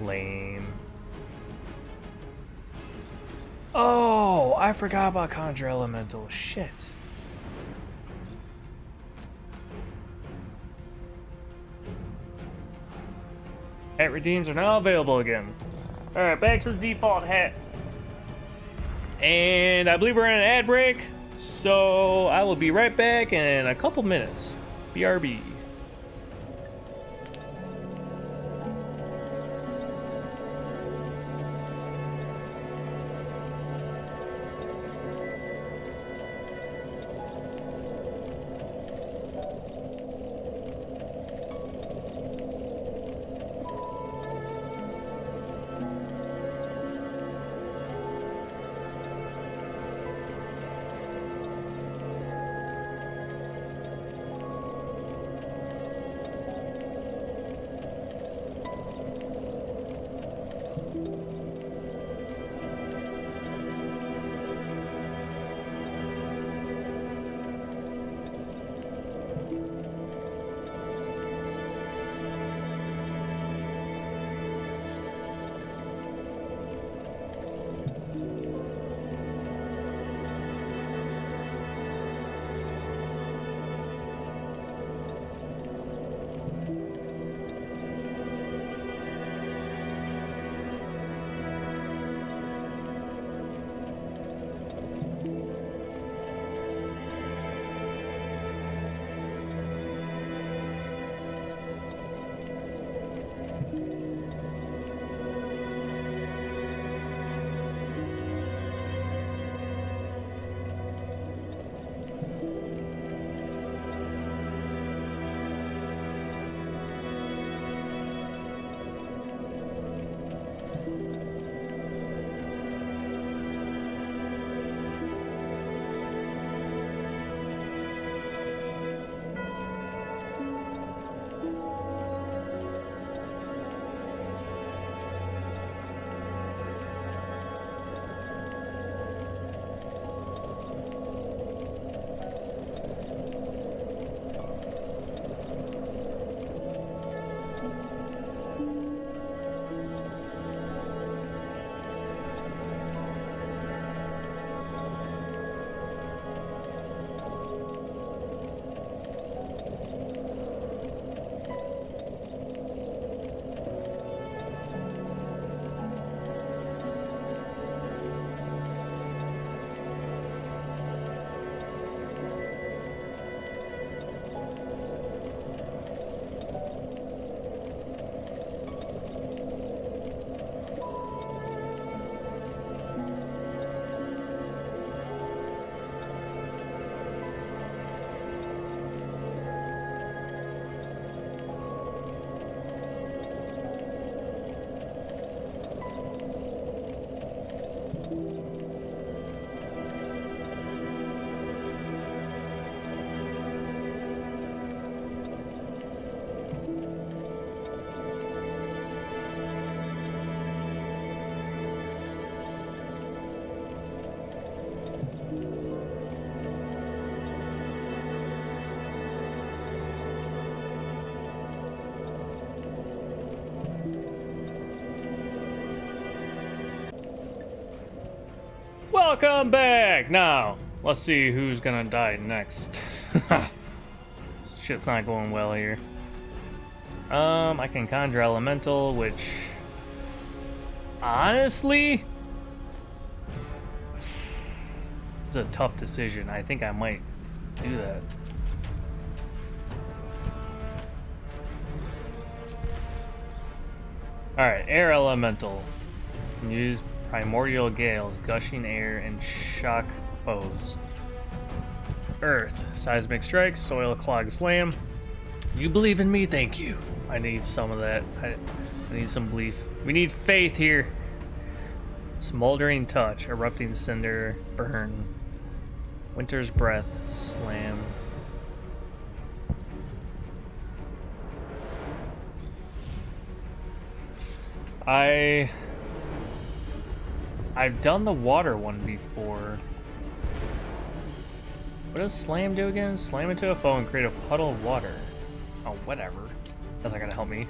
Lame. Oh, I forgot about Conjure Elemental. Shit. Hat redeems are now available again. Alright, back to the default hat. And I believe we're in an ad break, so I will be right back in a couple minutes. BRB. Welcome back! Now, let's see who's gonna die next. This shit's not going well here. I can conjure elemental, which... honestly... it's a tough decision. I think I might do that. Alright, air elemental. Use primordial gales, gushing air, and shock foes. Earth, seismic strikes, soil clog slam. You believe in me? Thank you. I need some of that. I need some belief. We need faith here. Smoldering touch, erupting cinder, burn. Winter's breath, slam. I've done the water one before. What does slam do again? Slam into a foe and create a puddle of water. Oh, whatever. That's not gonna help me.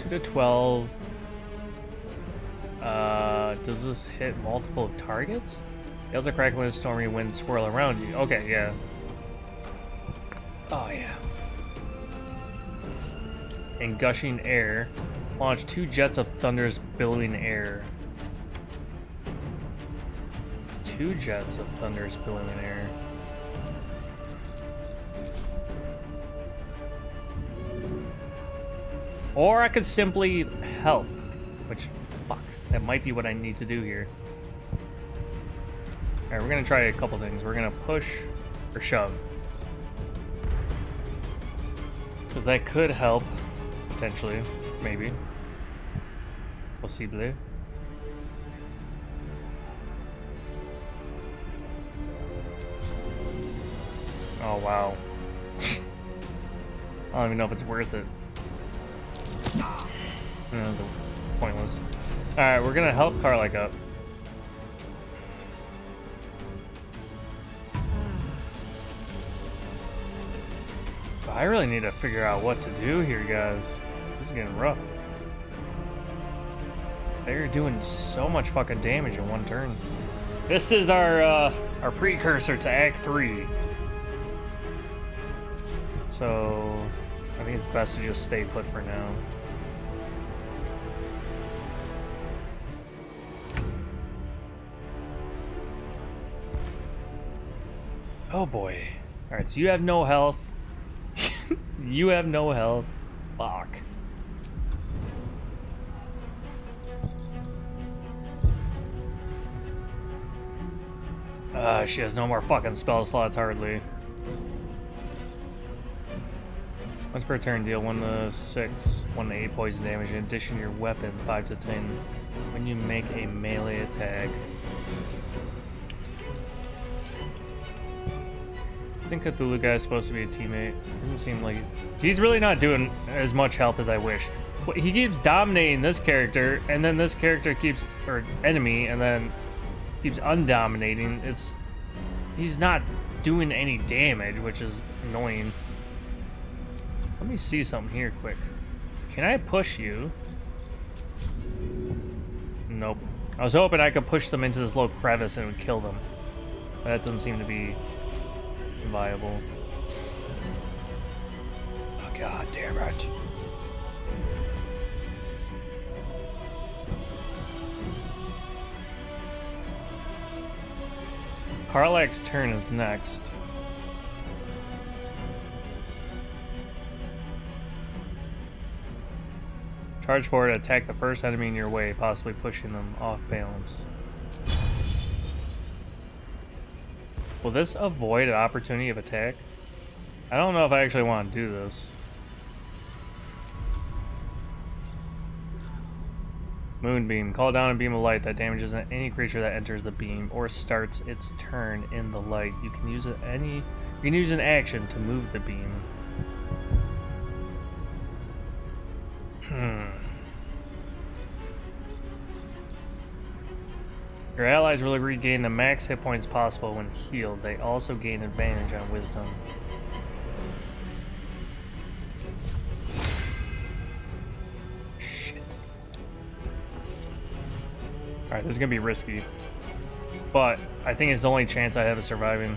2 to 12. Does this hit multiple targets? Gales are crackling with stormy wind swirl around you. Okay, yeah. Oh, yeah. And gushing air. Launch 2 jets of thunderous billowing air. 2 jets of thunderous billowing air. Or I could simply help, which, fuck, that might be what I need to do here. Alright, we're gonna try a couple things. We're gonna push or shove. Because that could help, potentially, maybe. Possible. Oh, wow. I don't even know if it's worth it. That was pointless. Alright, we're gonna help Karlach up. I really need to figure out what to do here, guys. This is getting rough. They're doing so much fucking damage in one turn. This is our precursor to Act 3. So, I think it's best to just stay put for now. Oh boy. Alright, so you have no health. You have no health. Fuck. She has no more fucking spell slots, hardly. Once per turn, deal 1 to 6, 1 to 8 poison damage. In addition to your weapon, 5 to 10 when you make a melee attack. I think Cthulhu guy is supposed to be a teammate. Doesn't seem like he's really not doing as much help as I wish. He keeps dominating this character, and then this character keeps, or enemy, and then keeps undominating. He's not doing any damage, which is annoying. Let me see something here quick. Can I push you? Nope. I was hoping I could push them into this little crevice and it would kill them. But that doesn't seem to be viable. Oh, god damn it. Karlach's turn is next. Charge forward, attack the first enemy in your way, possibly pushing them off balance. Will this avoid an opportunity of attack? I don't know if I actually want to do this. Moonbeam. Call down a beam of light that damages any creature that enters the beam or starts its turn in the light. You can use an action to move the beam. Your allies will regain the max hit points possible when healed. They also gain advantage on wisdom. Shit. Alright, this is gonna be risky. But I think it's the only chance I have of surviving.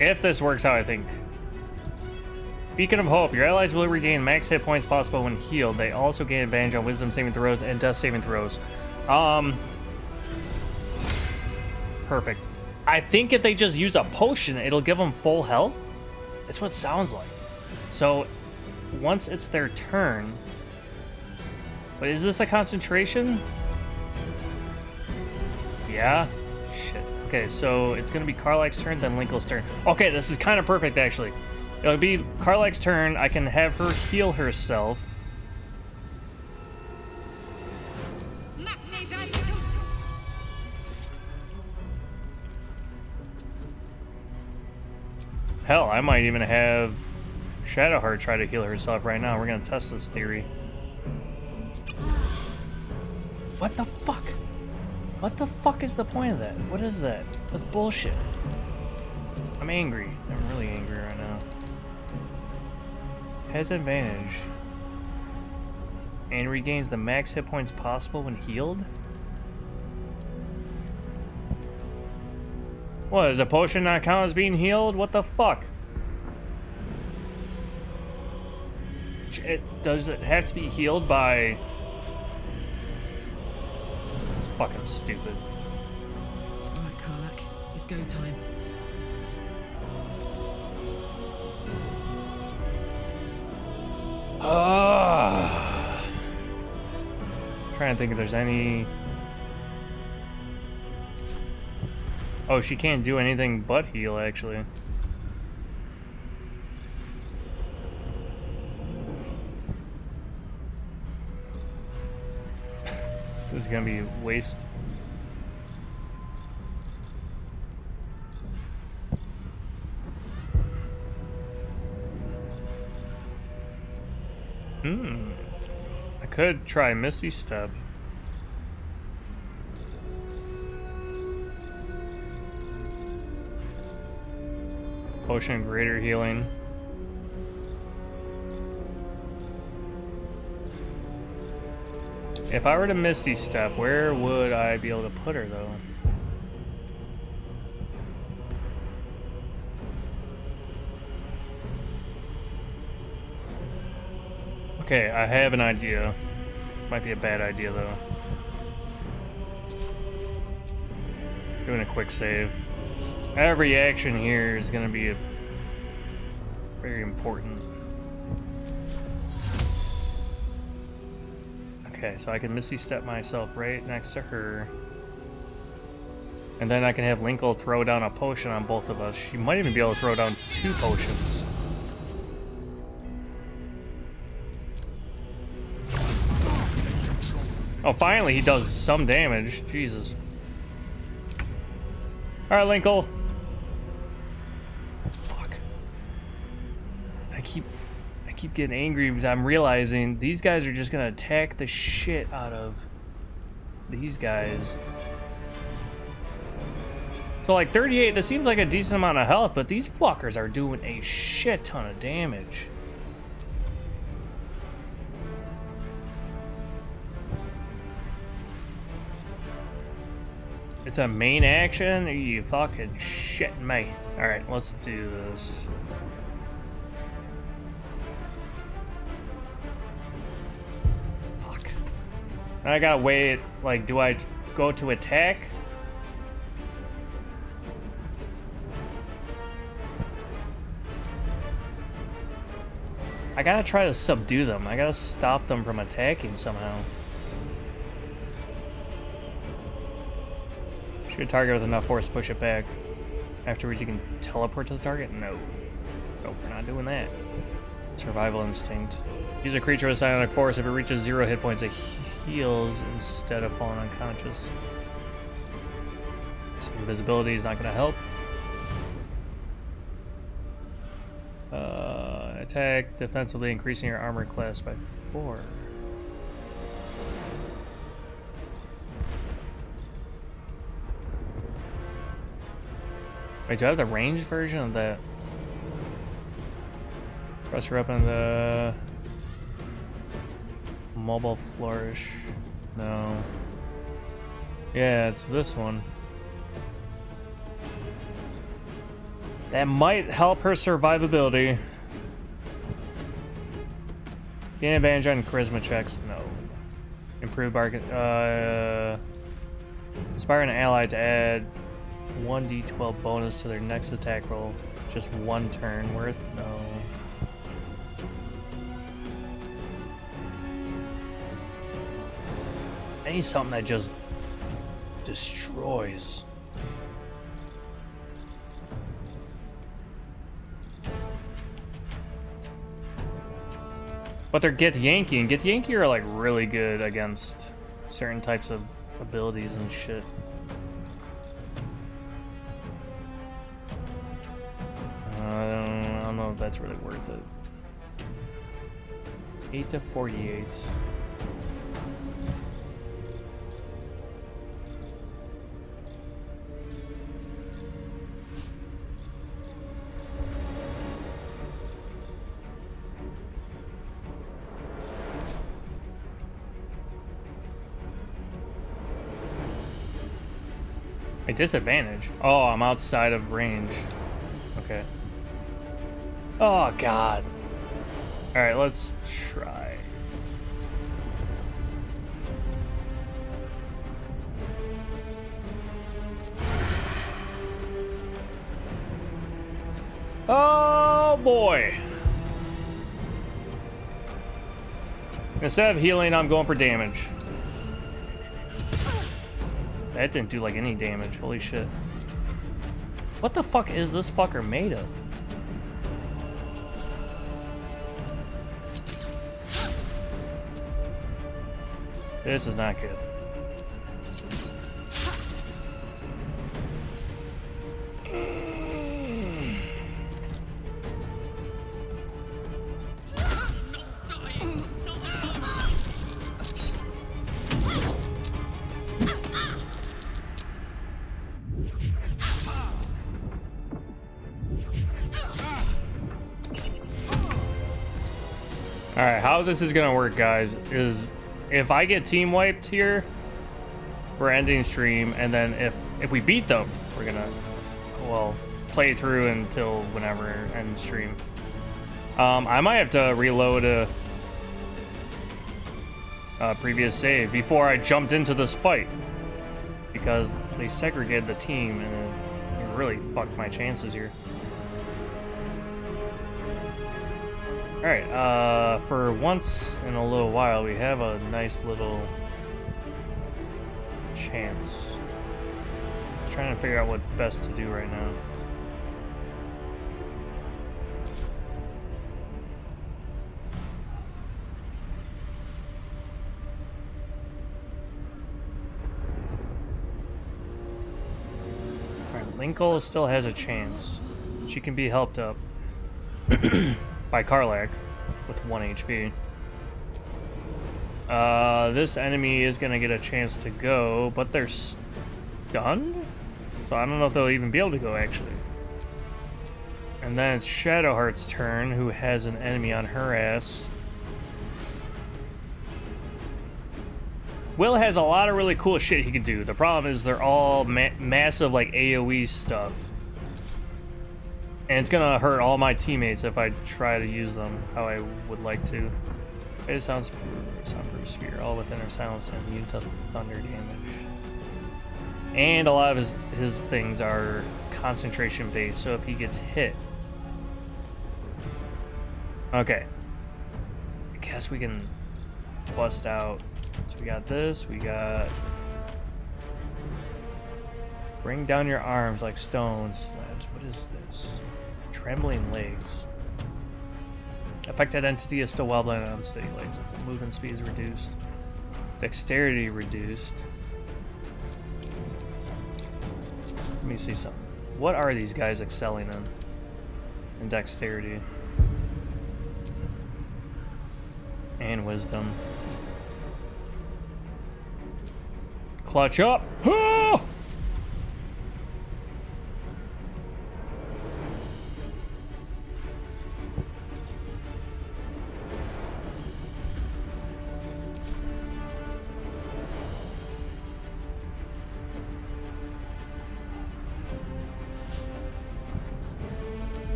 If this works out, I think. Beacon of Hope. Your allies will regain max hit points possible when healed. They also gain advantage on wisdom saving throws and death saving throws. Perfect. I think if they just use a potion, it'll give them full health. That's what it sounds like. So, once it's their turn... Wait, is this a concentration? Yeah? Shit. Okay, so it's gonna be Karlach's turn, then Linkle's turn. Okay, this is kind of perfect, actually. It'll be Karlach's turn. I can have her heal herself. Hell, I might even have Shadowheart try to heal herself right now. We're gonna test this theory. What the fuck? What the fuck is the point of that? What is that? That's bullshit. I'm angry. I'm really angry right now. Has advantage. And regains the max hit points possible when healed? What, does a potion not count as being healed? What the fuck? Does it have to be healed by... It's fucking stupid. Alright, Karlach. It's go time. Trying to think if there's any... Oh, she can't do anything but heal, actually. This is gonna be a waste. I could try Misty Step. Potion of Greater Healing. If I were to Misty Step, where would I be able to put her, though? Okay, I have an idea. Might be a bad idea, though. Doing a quick save. Every action here is going to be very important. Okay, so I can Misty Step myself right next to her. And then I can have Linkle throw down a potion on both of us. She might even be able to throw down 2 potions. Oh, finally he does some damage. Jesus. Alright, Linkle. Fuck. I keep getting angry because I'm realizing these guys are just gonna attack the shit out of these guys. So like 38, this seems like a decent amount of health, but these fuckers are doing a shit ton of damage. It's a main action? Are you fucking shitting me? Alright, let's do this. Fuck. I gotta wait. Like, do I go to attack? I gotta try to subdue them. I gotta stop them from attacking somehow. Shoot a target with enough force to push it back. Afterwards you can teleport to the target? No. Nope, we're not doing that. Survival instinct. Use a creature with psionic force. If it reaches 0 hit points, it heals instead of falling unconscious. So invisibility is not going to help. Attack defensively, increasing your armor class by 4. Wait, do I have the ranged version of that? Press her up in the mobile flourish. No. Yeah, it's this one. That might help her survivability. Gain advantage on charisma checks. No. Improve bargain. Inspire an ally to add 1d12 bonus to their next attack roll. Just one turn worth? No. I need something that just destroys. But they're Get Yankee, and Get Yankee are like really good against certain types of abilities and shit. I don't know if that's really worth it. 8 to 48. A disadvantage? Oh, I'm outside of range. Okay. Oh, God. Alright, let's try. Oh, boy. Instead of healing, I'm going for damage. That didn't do like any damage. Holy shit. What the fuck is this fucker made of? This is not good. Alright, how this is gonna work, guys, is if I get team wiped here, we're ending stream, and then if we beat them, we're gonna, well, play through until whenever end stream. I might have to reload a previous save before I jumped into this fight, because they segregated the team, and it really fucked my chances here. Alright, for once in a little while, we have a nice little chance. I'm trying to figure out what best to do right now. Alright, Linkle still has a chance. She can be helped up. By Karlach with 1 HP. This enemy is gonna get a chance to go, but they're stunned? So I don't know if they'll even be able to go, actually. And then it's Shadowheart's turn, who has an enemy on her ass. Will has a lot of really cool shit he can do. The problem is they're all massive, like, AoE stuff. And it's gonna hurt all my teammates if I try to use them how I would like to. It sounds soundproof sphere, all within her silence and immune to thunder damage. And a lot of his things are concentration based, so if he gets hit. Okay. I guess we can bust out. So we got this, we got bring down your arms like stone slabs. What is this? Trembling legs. Affected entity is still wobbling on steady legs. Its movement speed is reduced. Dexterity reduced. Let me see something. What are these guys excelling in dexterity. And wisdom. Clutch up! Ah!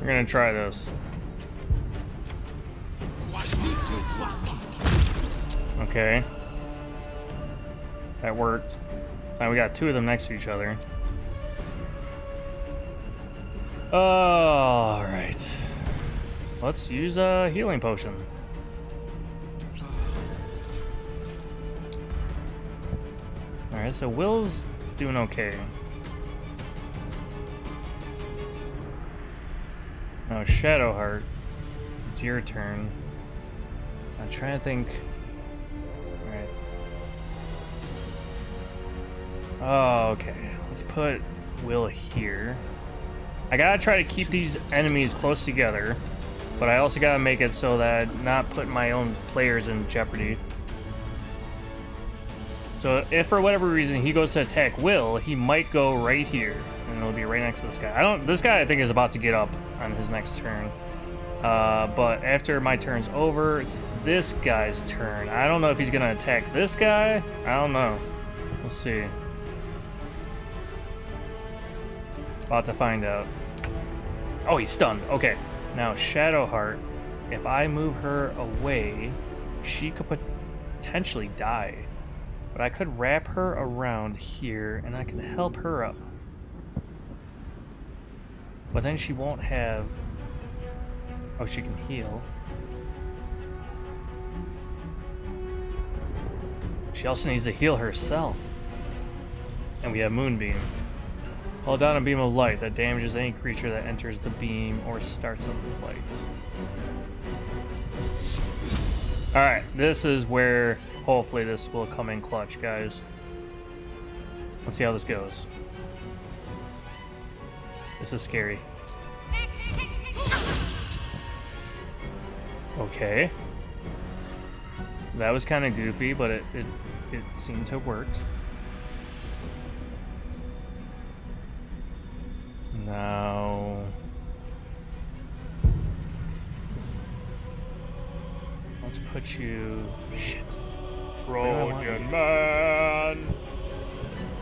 gonna try this. Okay. That worked. Now we got two of them next to each other. Alright. Let's use a healing potion. Alright, so Will's doing okay. Now Shadowheart, it's your turn. I'm trying to think. Alright. Oh, okay. Let's put Will here. I gotta try to keep these enemies close together, but I also gotta make it so that not putting my own players in jeopardy. So if for whatever reason he goes to attack Will, he might go right here, and it'll be right next to this guy. This guy I think is about to get up on his next turn. But after my turn's over, it's this guy's turn. I don't know if he's gonna attack this guy. I don't know. We'll see. About to find out. Oh, he's stunned. Okay. Now, Shadowheart, if I move her away, she could potentially die. But I could wrap her around here, and I can help her up. But then she won't have... Oh, she can heal. She also needs to heal herself. And we have Moonbeam. Hold down a beam of light that damages any creature that enters the beam or starts up with light. Alright, this is where hopefully this will come in clutch, guys. Let's see how this goes. This is scary. Okay. That was kind of goofy, but it seemed to have worked. Now... let's put you... Shit. Trojan Man!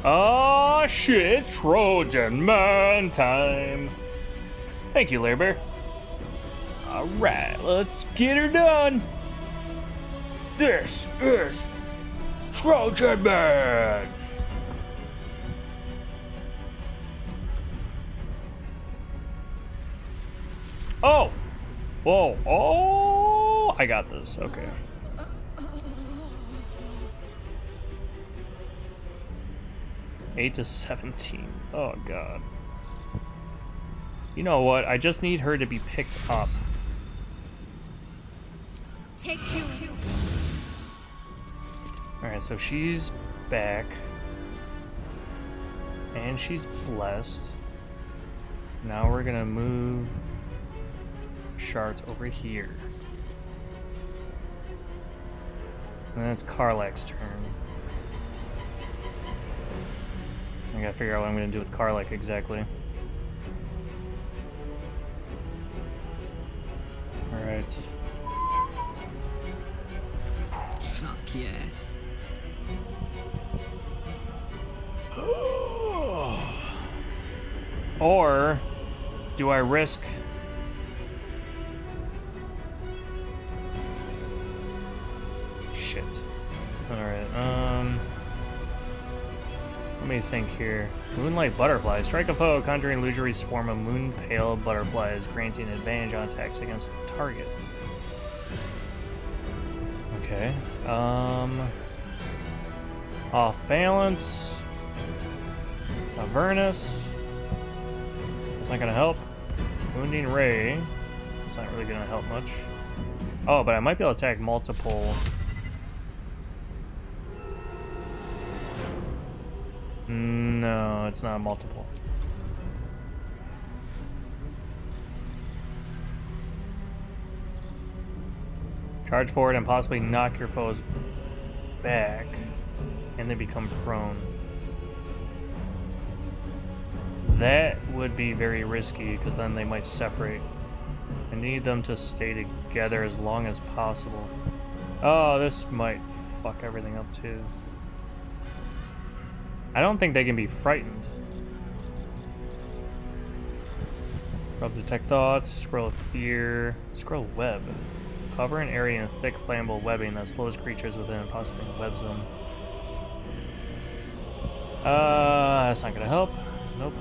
Oh shit, Trojan Man time! Thank you, Lair. Alright, let's get her done! This is Trojan Man! Oh! Whoa, oh! I got this, okay. Eight to 17. Oh god. You know what? I just need her to be picked up. Take two. Alright, so she's back. And she's blessed. Now we're gonna move Shart over here. And then it's Karlach's turn. I gotta figure out what I'm gonna do with Karlach exactly. Alright. Fuck yes. Or do I risk... Shit. Alright, let me think here. Moonlight Butterfly. Strike a foe, conjuring illusory swarm of moon pale butterflies, granting advantage on attacks against the target. Okay. Off balance. Avernus. That's not gonna help. Wounding Ray. It's not really gonna help much. Oh, but I might be able to attack multiple. No, it's not multiple. Charge forward and possibly knock your foes back, and they become prone. That would be very risky, because then they might separate. I need them to stay together as long as possible. Oh, this might fuck everything up too. I don't think they can be frightened. Rub detect thoughts, scroll of fear, scroll web. Cover an area in thick flammable webbing that slows creatures within and possibly webs them. That's not gonna help. Nope.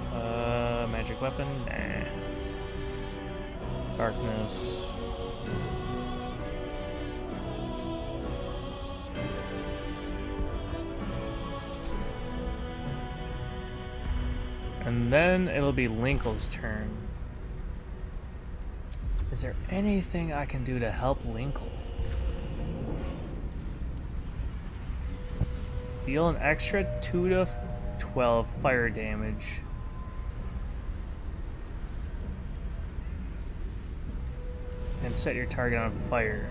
Magic weapon? Nah. Darkness. And then it'll be Linkle's turn. Is there anything I can do to help Linkle? Deal an extra 2 to 12 fire damage. And set your target on fire.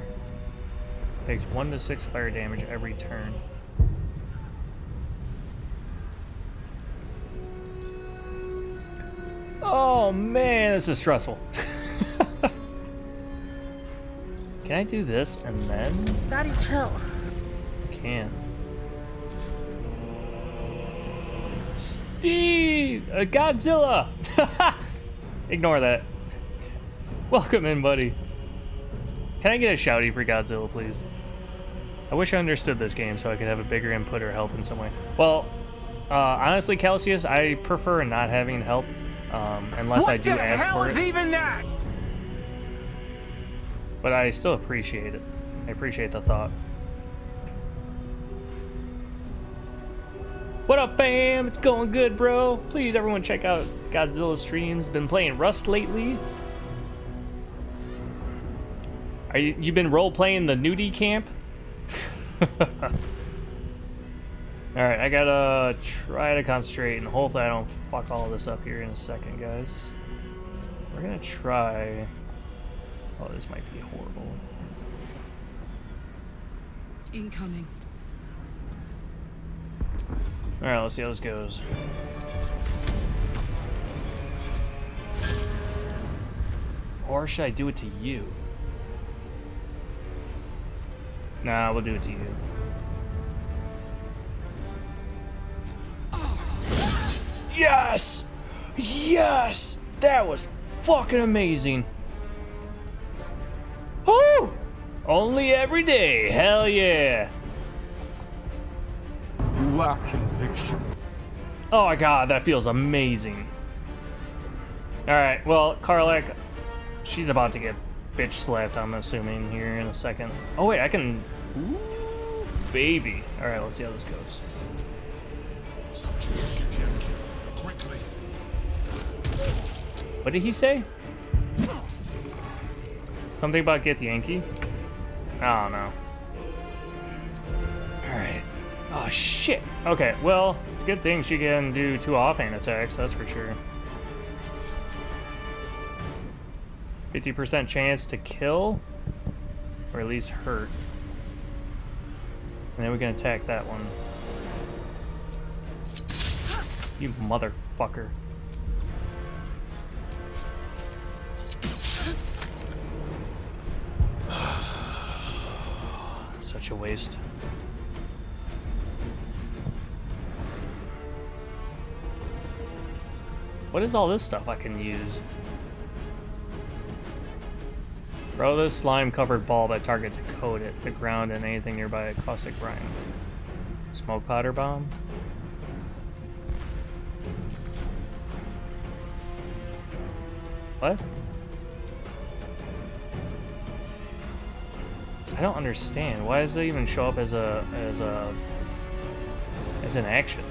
Takes 1 to 6 fire damage every turn. Oh man, this is stressful. Can I do this and then? Daddy, chill. Can. Steve! Godzilla! Ignore that. Welcome in, buddy. Can I get a shouty for Godzilla, please? I wish I understood this game so I could have a bigger input or help in some way. Well, honestly, Calcius, I prefer not having help unless I do ask for it. What the hell is even that? But I still appreciate it. I appreciate the thought. What up, fam? It's going good, bro. Please, everyone, check out Godzilla streams. Been playing Rust lately. Are you been role playing the nudie camp? All right, I gotta try to concentrate, and hopefully I don't fuck all this up here in a second, guys. We're gonna try. Oh, this might be horrible. Incoming. All right, let's see how this goes. Or should I do it to you? Nah, we'll do it to you. Yes! Yes! That was fucking amazing. Woo! Only every day. Hell yeah. You lack conviction. Oh my god, that feels amazing. Alright, well, Karlak, she's about to get bitch slapped, I'm assuming, here in a second. Oh wait, I can... Ooh, baby. Alright, let's see how this goes. What did he say? Something about get Yankee? I don't know. Alright. Oh shit. Okay, well, it's a good thing she can do 2 offhand attacks, that's for sure. 50% chance to kill, or at least hurt. And then we can attack that one. You motherfucker. Such a waste. What is all this stuff I can use? Throw this slime-covered ball by target to coat it, the ground, and anything nearby a caustic brine. Smoke powder bomb? What? I don't understand. Why does it even show up as an action?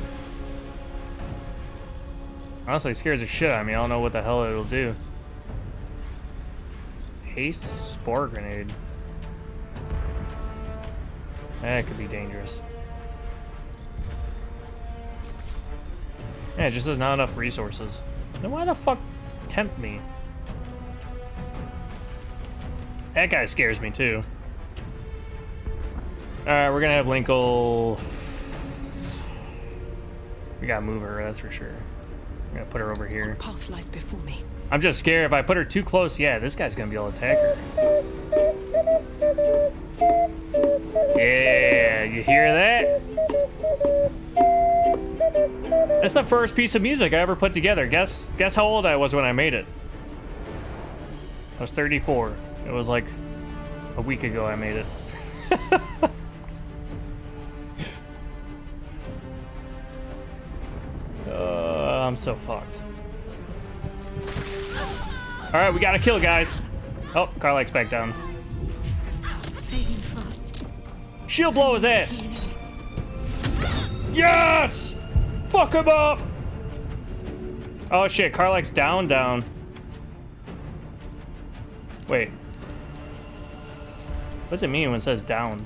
Honestly, it scares the shit out of me. I don't know what the hell it'll do. Haste spore grenade. That could be dangerous. Yeah, it just has not enough resources. Then why the fuck tempt me? That guy scares me too. Alright, we're gonna have Linkle. We gotta move her, that's for sure. I'm gonna put her over here. Path lies before me. I'm just scared if I put her too close, yeah, this guy's gonna be able to attack her. Yeah, you hear that? That's the first piece of music I ever put together. Guess how old I was when I made it. I was 34. It was like a week ago I made it. I'm so fucked. Alright, we gotta kill, guys. Oh, Karlach's back down. Shield blow his ass. Yes! Fuck him up! Oh shit, Karlach's down. Wait. What does it mean when it says down?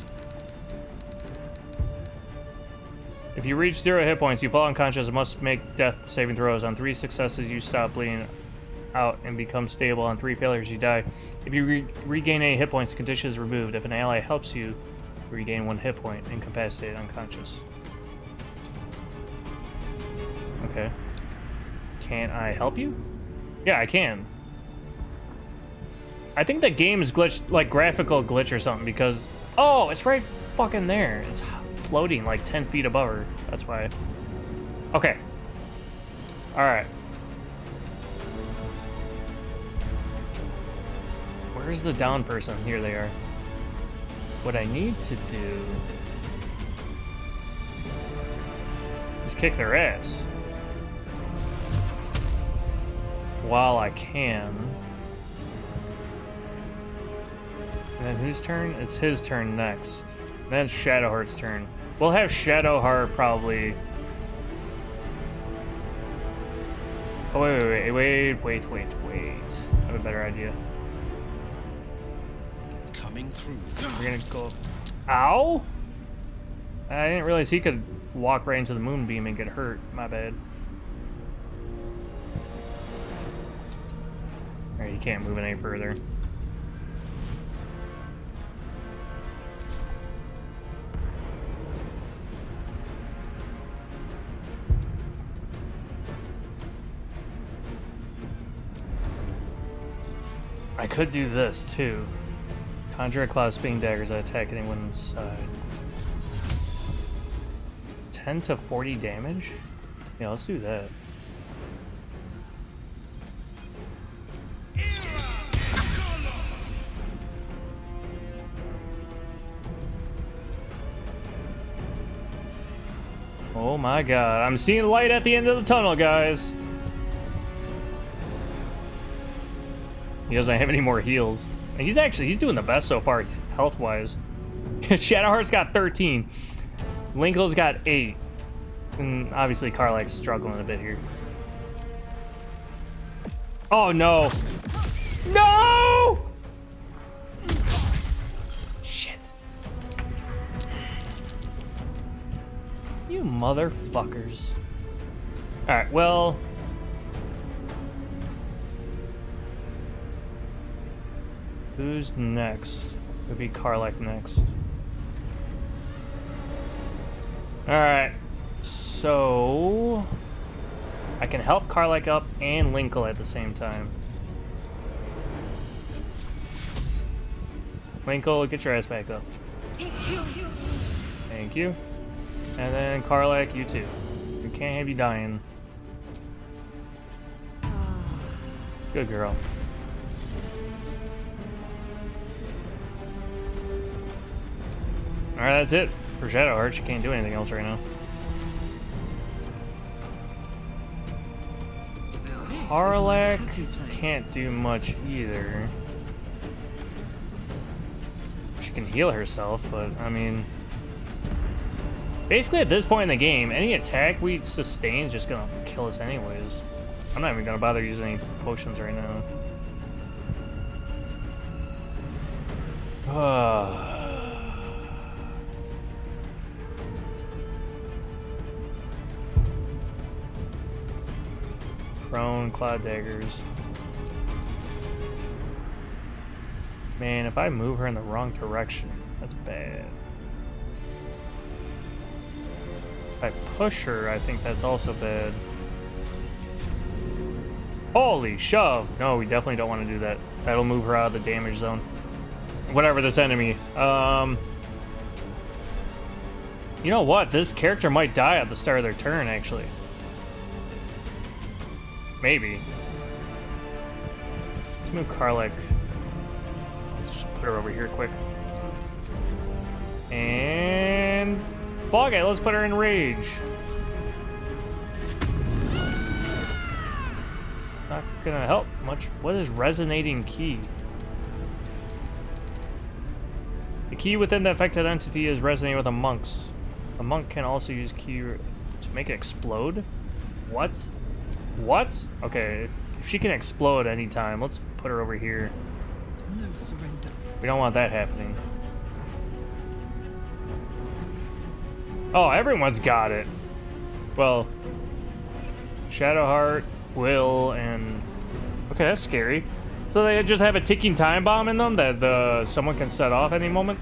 If you reach 0 hit points, you fall unconscious and must make death saving throws. On 3 successes, you stop bleeding out and become stable. On 3 failures, you die. If you regain any hit points, the condition is removed. If an ally helps you, regain 1 hit point, incapacitated, unconscious. Okay. Can I help you? Yeah, I can. I think the game is glitched, like graphical glitch or something, because... Oh, it's right fucking there. It's floating like 10 feet above her. That's why. Okay. Alright. Where's the down person? Here they are. What I need to do is kick their ass while I can. And then whose turn? It's his turn next. Then it's Shadowheart's turn. We'll have Shadowheart probably... Oh, wait. I have a better idea. Coming through. We're gonna go... Ow! I didn't realize he could walk right into the moonbeam and get hurt. My bad. Alright, he can't move it any further. I could do this too. Conjure a cloud of spinning daggers that attack anyone inside. 10 to 40 damage? Yeah, let's do that. Oh my god, I'm seeing light at the end of the tunnel, guys. He doesn't have any more heals. And he's doing the best so far, health-wise. Shadowheart's got 13. Linkle's got 8. And obviously Karlach's struggling a bit here. Oh no! No! Shit. You motherfuckers. Alright, well... Who's next? Would be Karlach next. Alright. So... I can help Karlach up and Linkle at the same time. Linkle, get your ass back up. Thank you. And then Karlach, you too. We can't have you dying. Good girl. Alright, that's it for Shadowheart. She can't do anything else right now. Karlach can't do much either. She can heal herself, but I mean... Basically at this point in the game, any attack we sustain is just gonna kill us anyways. I'm not even gonna bother using any potions right now. Prone, cloud daggers. Man, if I move her in the wrong direction, that's bad. If I push her, I think that's also bad. Holy shove! No, we definitely don't want to do that. That'll move her out of the damage zone. Whatever this enemy. You know what? This character might die at the start of their turn, actually. Maybe. Let's move Karlach Let's just put her over here quick. And fuck it, let's put her in rage. Not gonna help much. What is resonating key? The key within the affected entity is resonating with a monk's. A monk can also use key to make it explode? What? What? Okay, if she can explode anytime, let's put her over here. No surrender. We don't want that happening. Oh, everyone's got it. Well, Shadowheart, Will, and... Okay, that's scary. So they just have a ticking time bomb in them that someone can set off any moment?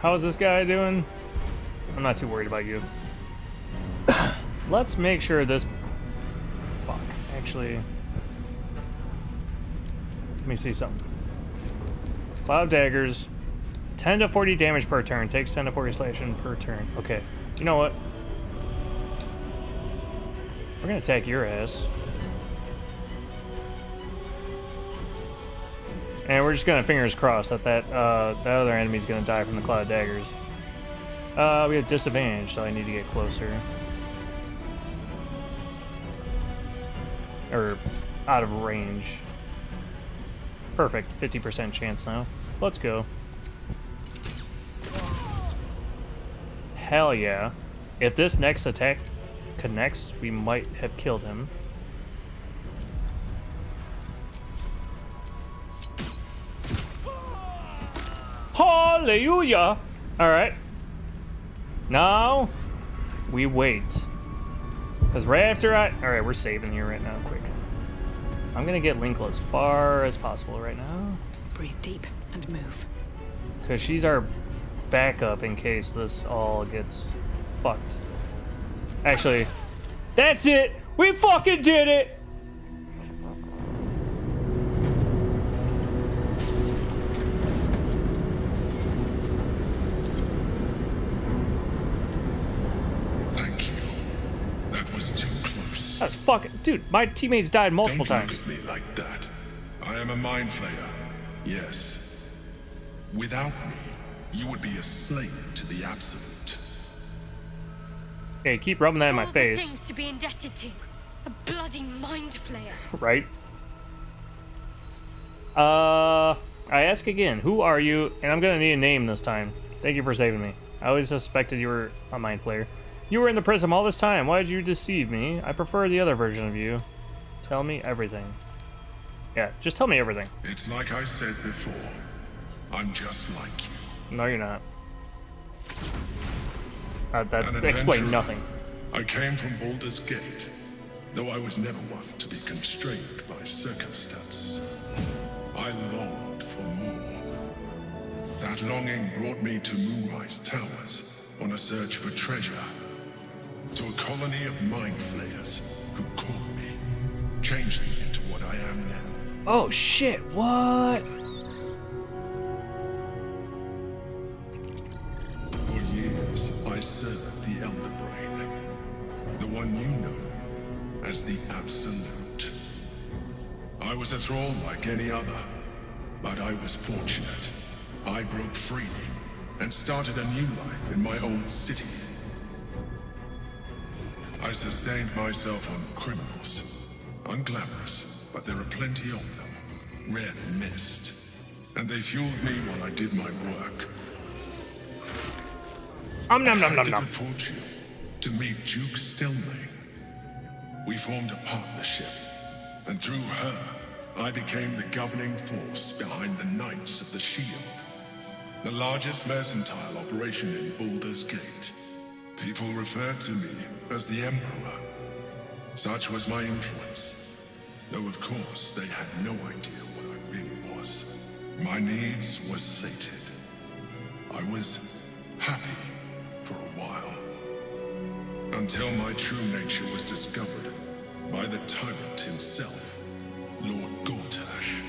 How is this guy doing? I'm not too worried about you. Let's make sure this... Fuck, actually... Let me see something. Cloud daggers. 10 to 40 damage per turn. Takes 10 to 40 slashing per turn. Okay, you know what? We're gonna attack your ass. And we're just gonna fingers crossed that that other enemy's gonna die from the cloud daggers. We have disadvantage, so I need to get closer. Or out of range. Perfect, 50% chance now. Let's go. Hell yeah. If this next attack connects, we might have killed him. Hallelujah! Alright. Now, we wait. Because right after Alright, we're saving here right now, quick. I'm gonna get Linkle as far as possible right now. Breathe deep and move. Because she's our backup in case this all gets fucked. Actually, that's it! We fucking did it! That's fucking... Dude, my teammates died multiple times. Don't look at me like that. I am a mind flayer. Yes. Without me, you would be a slave to the absolute. Hey, keep rubbing that in my All the face. things to be indebted to. A bloody mind flayer. Right? I ask again, who are you? And I'm gonna need a name this time. Thank you for saving me. I always suspected you were a mind flayer. You were in the prism all this time. Why did you deceive me? I prefer the other version of you. Tell me everything. Yeah, just tell me everything. It's like I said before. I'm just like you. No, you're not. That explained nothing. I came from Baldur's Gate, though I was never one to be constrained by circumstance. I longed for more. That longing brought me to Moonrise Towers on a search for treasure. To a colony of mind flayers who caught me, changed me into what I am now. Oh shit, what? For years, I served the Elder Brain, the one you know as the Absolute. I was a thrall like any other, but I was fortunate. I broke free and started a new life in my old city. I sustained myself on criminals. Unglamorous, but there are plenty of them. Red mist. And they fueled me while I did my work. Nom nom I had nom the nom. good fortune to meet Duke Stillmain. We formed a partnership, and through her, I became the governing force behind the Knights of the Shield. The largest mercantile operation in Baldur's Gate. People referred to me as the Emperor. Such was my influence. Though of course they had no idea what I really was. My needs were sated. I was happy for a while. Until my true nature was discovered by the tyrant himself, Lord Gortash.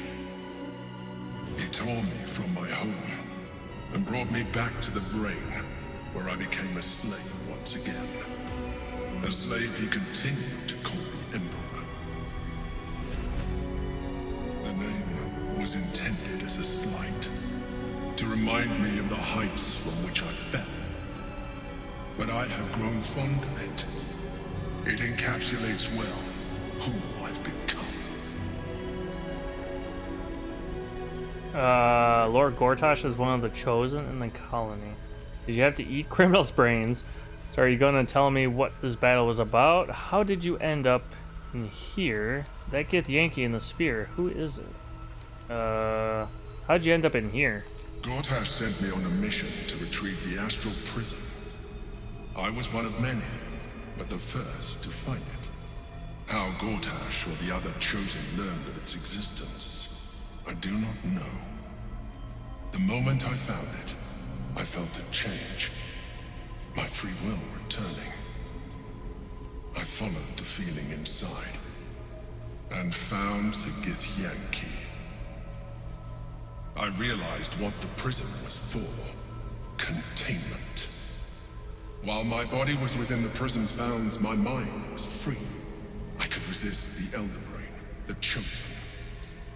He tore me from my home continue to call me Emperor. The name was intended as a slight, to remind me of the heights from which I fell. But I have grown fond of it. It encapsulates well who I've become. Lord Gortash is one of the chosen in the colony. Did you have to eat criminals' brains? So are you going to tell me what this battle was about? How did you end up in here? That Githyanki in the spear, who is it? How'd you end up in here? Gortash sent me on a mission to retrieve the astral prism. I was one of many, but the first to find it. How Gortash or the other chosen learned of its existence, I do not know. The moment I found it, I felt it change. My free will returning. I followed the feeling inside, and found the Githyanki. I realized what the prism was for. Containment. While my body was within the prison's bounds, my mind was free. I could resist the Elder Brain, the Chosen.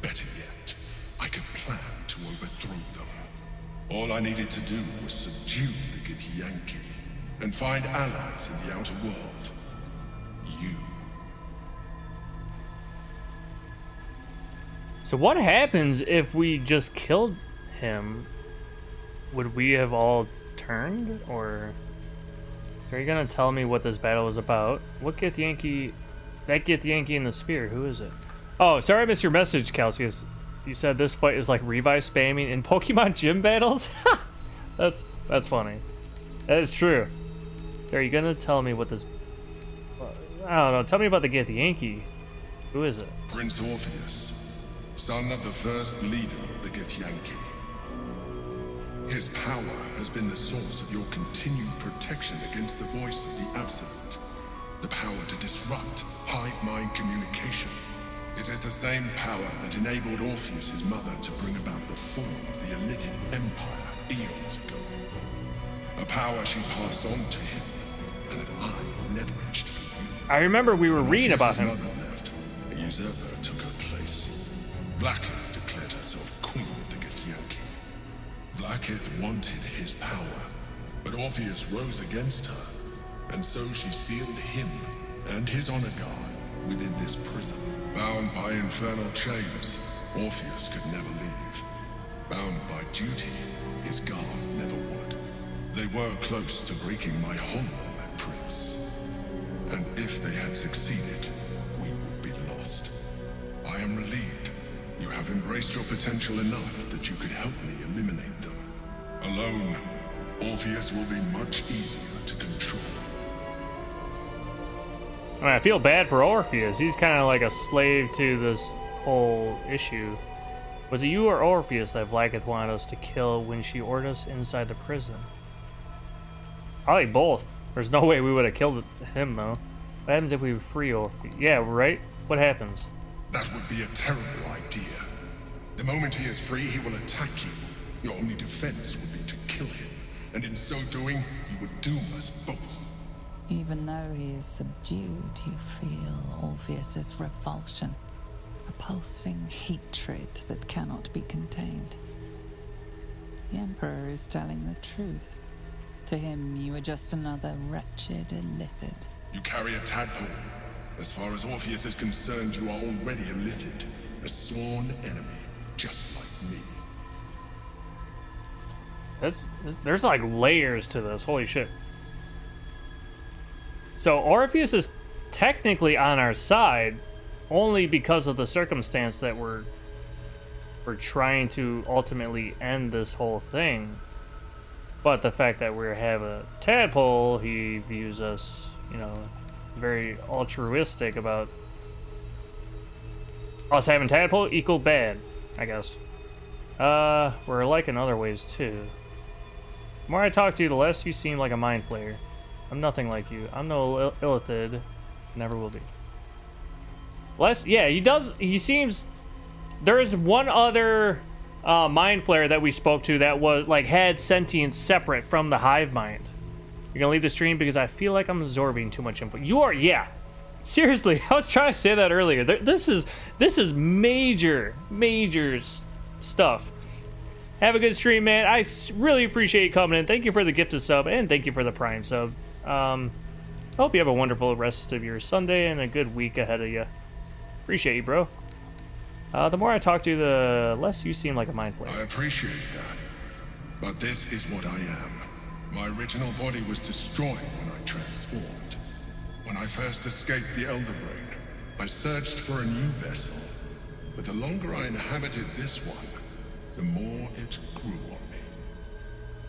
Better yet, I could plan to overthrow them. All I needed to do was subdue the Githyanki and find allies in the outer world. You. So what happens if we just killed him? Would we have all turned, or are you gonna tell me what this battle was about? What Githyanki? That Githyanki in the spear, who is it? Oh, sorry I missed your message, Calcius. You said this fight is like revive spamming in Pokemon gym battles? That's funny. That is true. So are you gonna tell me what this... I don't know, tell me about the Githyanki. Who is it? Prince Orpheus, son of the first leader of the Githyanki. His power has been the source of your continued protection against the voice of the Absolute. The power to disrupt hive mind communication. It is the same power that enabled Orpheus's mother to bring about the fall of the Elithian Empire eons ago. A power she passed on to him, and that I leveraged for you. I remember we were reading about him. Mother left, a usurper took her place. Blackith declared herself queen of the Githyanki. Blackith wanted his power, but Orpheus rose against her, and so she sealed him and his honor guard within this prison. Bound by infernal chains, Orpheus could never leave. Bound by duty, his guard never would. They were close to breaking my hold on that prince. And if they had succeeded, we would be lost. I am relieved. You have embraced your potential enough that you could help me eliminate them. Alone, Orpheus will be much easier to control. I mean, I feel bad for Orpheus. He's kind of like a slave to this whole issue. Was it you or Orpheus that Blackith wanted us to kill when she ordered us inside the prison? Probably both. There's no way we would have killed him, though. What happens if we free Orpheus? Yeah, right? What happens? That would be a terrible idea. The moment he is free, he will attack you. Your only defense would be to kill him. And in so doing, he would doom us both. Even though he is subdued, you feel Orpheus's revulsion, a pulsing hatred that cannot be contained. The Emperor is telling the truth. To him, you are just another wretched illithid. You carry a tadpole. As far as Orpheus is concerned, you are already a illithid, a sworn enemy, just like me. There's like layers to this. Holy shit. So Orpheus is technically on our side only because of the circumstance that we're trying to ultimately end this whole thing. But the fact that we have a tadpole, he views us, you know, very altruistic about us having tadpole equal bad, I guess. We're alike in other ways too. The more I talk to you, the less you seem like a mind flayer. I'm nothing like you. I'm no illithid. Never will be. Less, yeah, he seems... There is one other mind flayer that we spoke to that was, like, had sentience separate from the hive mind. You're gonna leave the stream because I feel like I'm absorbing too much info. You are, yeah. Seriously, I was trying to say that earlier. This is major stuff. Have a good stream, man. I really appreciate you coming in. Thank you for the gifted sub, and thank you for the Prime sub. I hope you have a wonderful rest of your Sunday and a good week ahead of you. Appreciate you, bro. The more I talk to you, the less you seem like a mind flayer. I appreciate that. But this is what I am. My original body was destroyed when I transformed. When I first escaped the Elder Brain, I searched for a new vessel. But the longer I inhabited this one, the more it grew on me.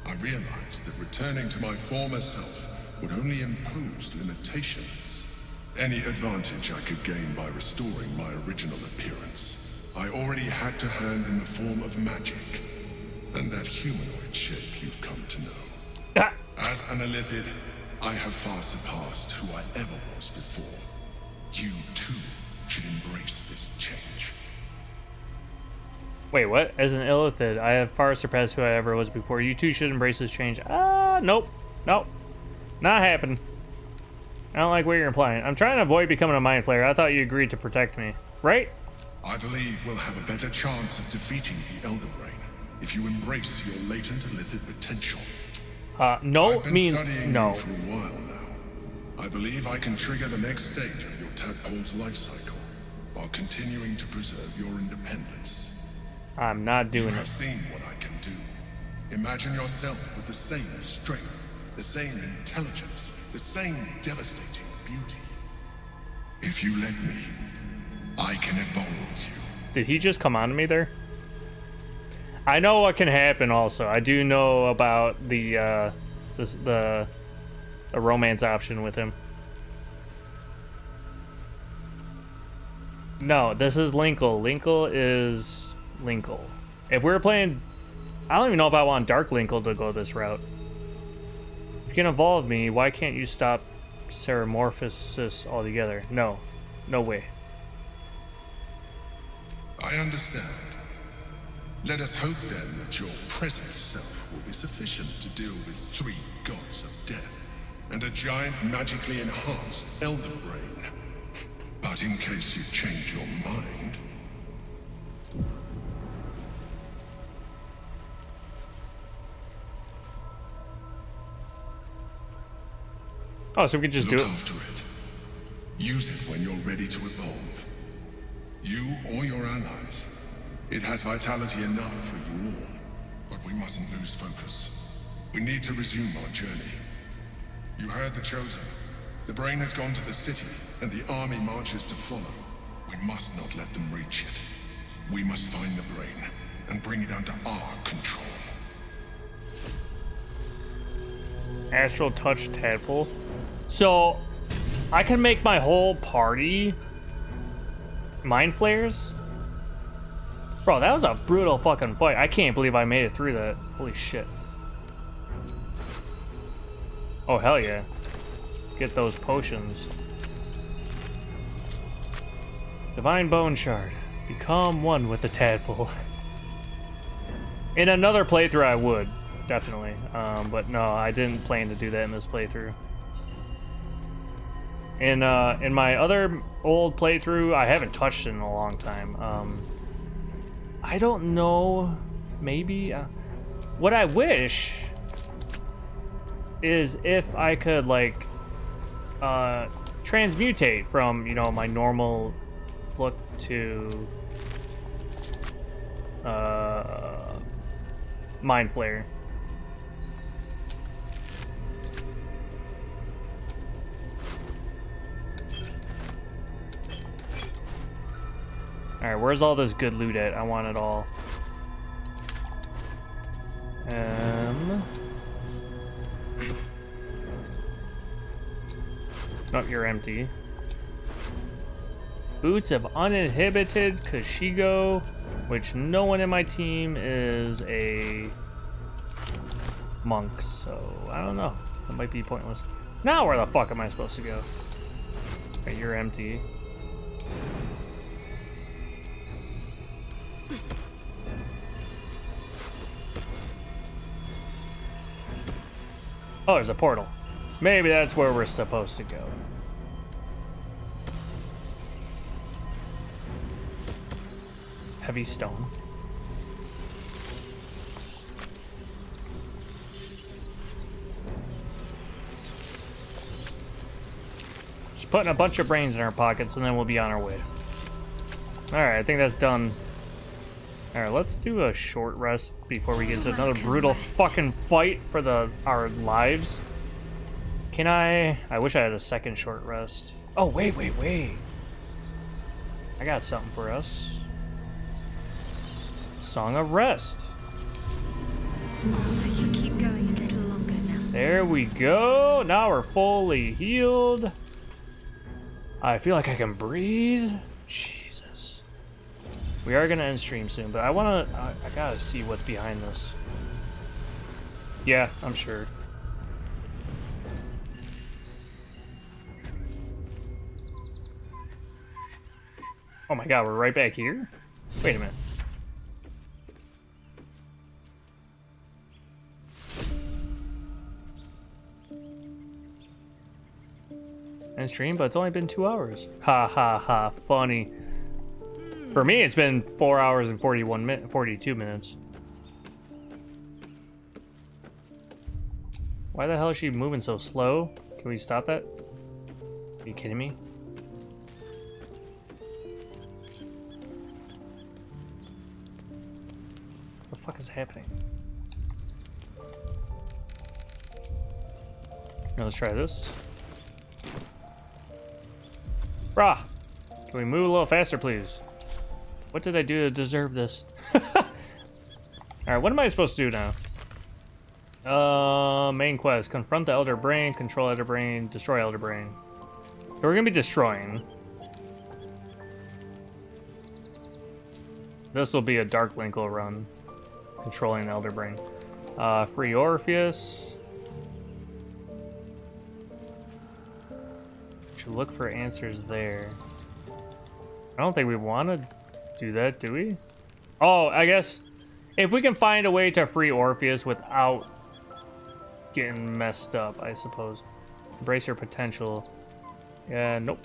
I realized that returning to my former self would only impose limitations. Any advantage I could gain by restoring my original appearance, I already had to hand in the form of magic, and that humanoid shape you've come to know. As an Illithid, I have far surpassed who I ever was before. You, too, should embrace this change. Wait, what? As an Illithid, I have far surpassed who I ever was before. You too should embrace this change. Nope. Nope. Not happening. I don't like what you're implying. I'm trying to avoid becoming a mind flayer. I thought you agreed to protect me. Right? I believe we'll have a better chance of defeating the Elder Brain if you embrace your latent Illithid potential. No I've been means studying no. you for a while now. I believe I can trigger the next stage of your tadpole's life cycle while continuing to preserve your independence. I'm not doing You it. have seen what I can do. Imagine yourself with the same strength, the same intelligence, the same devastating beauty. If you let me, I can evolve you. Did he just come on to me there? I know what can happen also. I do know about the romance option with him. No, this is Linkle. Linkle is Linkle. If we're playing... I don't even know if I want Dark Linkle to go this route. If you can evolve me, why can't you stop Ceramorphosis altogether? No. No way. I understand. Let us hope then that your present self will be sufficient to deal with 3 gods of death and a giant magically enhanced Elder Brain. But in case you change your mind... Oh, so we can just do it. Look after it. Use it when you're ready to evolve. You or your allies. It has vitality enough for you all. But we mustn't lose focus. We need to resume our journey. You heard the Chosen. The Brain has gone to the city, and the army marches to follow. We must not let them reach it. We must find the Brain, and bring it under our control. Astral Touch Tadpole. So, I can make my whole party mind flayers? Bro, that was a brutal fucking fight. I can't believe I made it through that. Holy shit. Oh, hell yeah. Let's get those potions. Divine Bone Shard. Become one with the tadpole. In another playthrough, I would. Definitely. But no, I didn't plan to do that in this playthrough. In my other old playthrough, I haven't touched it in a long time. I don't know. Maybe. What I wish is if I could, like, transmutate from, you know, my normal look to Mind Flayer. Alright, where's all this good loot at? I want it all. Nope, you're empty. Boots of Uninhibited Kashigo, which no one in my team is a monk, so I don't know. That might be pointless. Now where the fuck am I supposed to go? Right, you're empty. Oh, there's a portal. Maybe that's where we're supposed to go. Heavy stone. Just putting a bunch of brains in our pockets and then we'll be on our way. Alright, I think that's done. Alright, let's do a short rest before we get into another brutal fucking fight for our lives. Can I wish I had a second short rest. Oh, wait. I got something for us. Song of Rest. I can keep going a little longer now. There we go. Now we're fully healed. I feel like I can breathe. Jesus. We are gonna end stream soon, but I gotta see what's behind this. Yeah, I'm sure. Oh my god, we're right back here? Wait a minute. And stream, but it's only been 2 hours. Ha ha ha, funny. For me, it's been 4 hours and 42 minutes. Why the hell is she moving so slow? Can we stop that? Are you kidding me? What the fuck is happening? Now let's try this. Brah! Can we move a little faster, please? What did I do to deserve this? Alright, what am I supposed to do now? Main quest. Confront the Elder Brain, control Elder Brain, destroy Elder Brain. So we're gonna be destroying. This will be a Dark Linkle run. Controlling the Elder Brain. Free Orpheus. Should look for answers there. I don't think we want to do that, do we? Oh, I guess if we can find a way to free Orpheus without getting messed up, I suppose. Embrace your potential. Yeah, nope.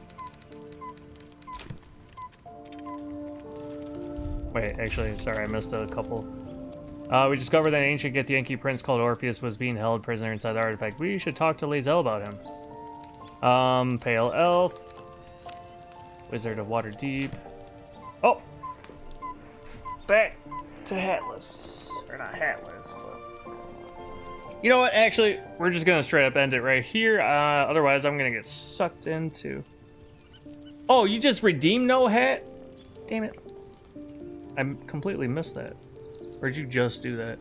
Wait, actually, sorry, I missed a couple. We discovered that an ancient Githyanki prince called Orpheus was being held prisoner inside the artifact. We should talk to Lae'zel about him. Pale Elf. Wizard of Waterdeep. Oh! Back to Hatless. Or not Hatless, but... You know what, actually, we're just gonna straight up end it right here. Otherwise, I'm gonna get sucked into... Oh, you just redeemed No Hat? Damn it. I completely missed that. Where'd you just do that?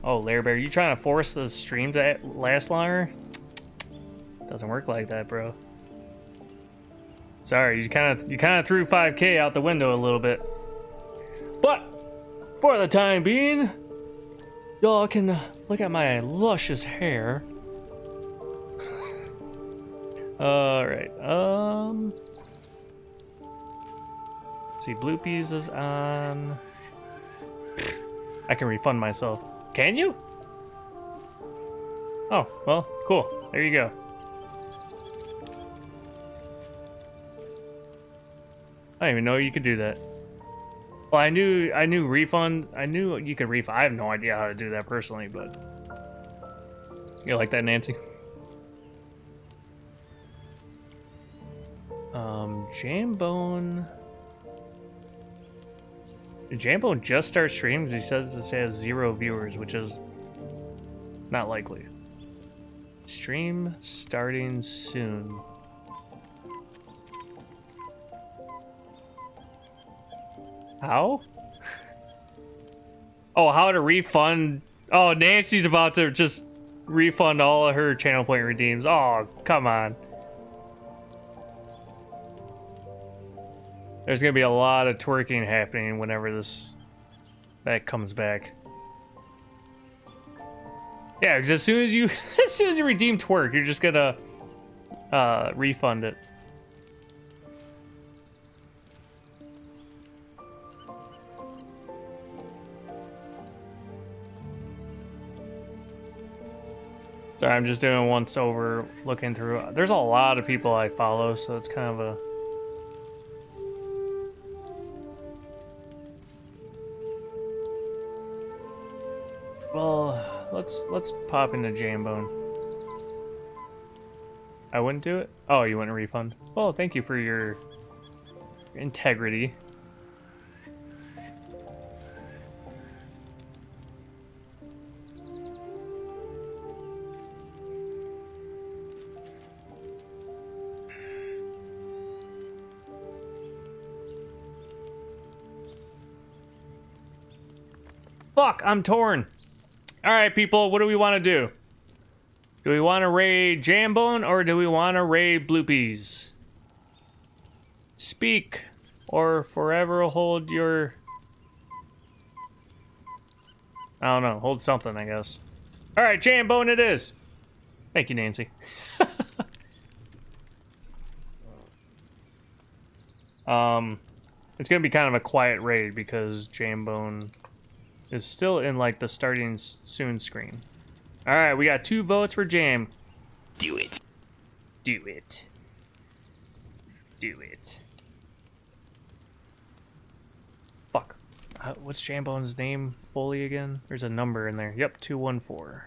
Oh, Lair Bear, you trying to force the stream to last longer? Doesn't work like that, bro. Sorry, you kind of threw 5K out the window a little bit. But for the time being, y'all can look at my luscious hair. All right. Let's see, Bloopies is on. I can refund myself. Can you? Oh, well, cool. There you go. I didn't even know you could do that. Well, I knew refund. I knew you could refund. I have no idea how to do that personally, but you like that, Nancy? Jambone. Did Jambone just start streams? He says this has 0 viewers, which is not likely. Stream starting soon. How? Oh, how to refund? Oh, Nancy's about to just refund all of her channel point redeems. Oh, come on. There's gonna be a lot of twerking happening whenever that comes back. Yeah, because as soon as you redeem twerk, you're just gonna refund it. Sorry, I'm just doing once over, looking through. There's a lot of people I follow, so it's kind of a... Well, let's pop into Jambone. I wouldn't do it? Oh, you wouldn't refund? Well, thank you for your integrity. Fuck, I'm torn. Alright, people, what do we want to do? Do we want to raid Jambone or do we want to raid Bloopies? Speak or forever hold your... I don't know, hold something, I guess. Alright, Jambone it is. Thank you, Nancy. It's gonna be kind of a quiet raid because Jambone is still in like the starting soon screen. All right, we got 2 votes for Jam. Do it. Do it. Do it. Fuck. What's Jambone's name fully again? There's a number in there. Yep, 214.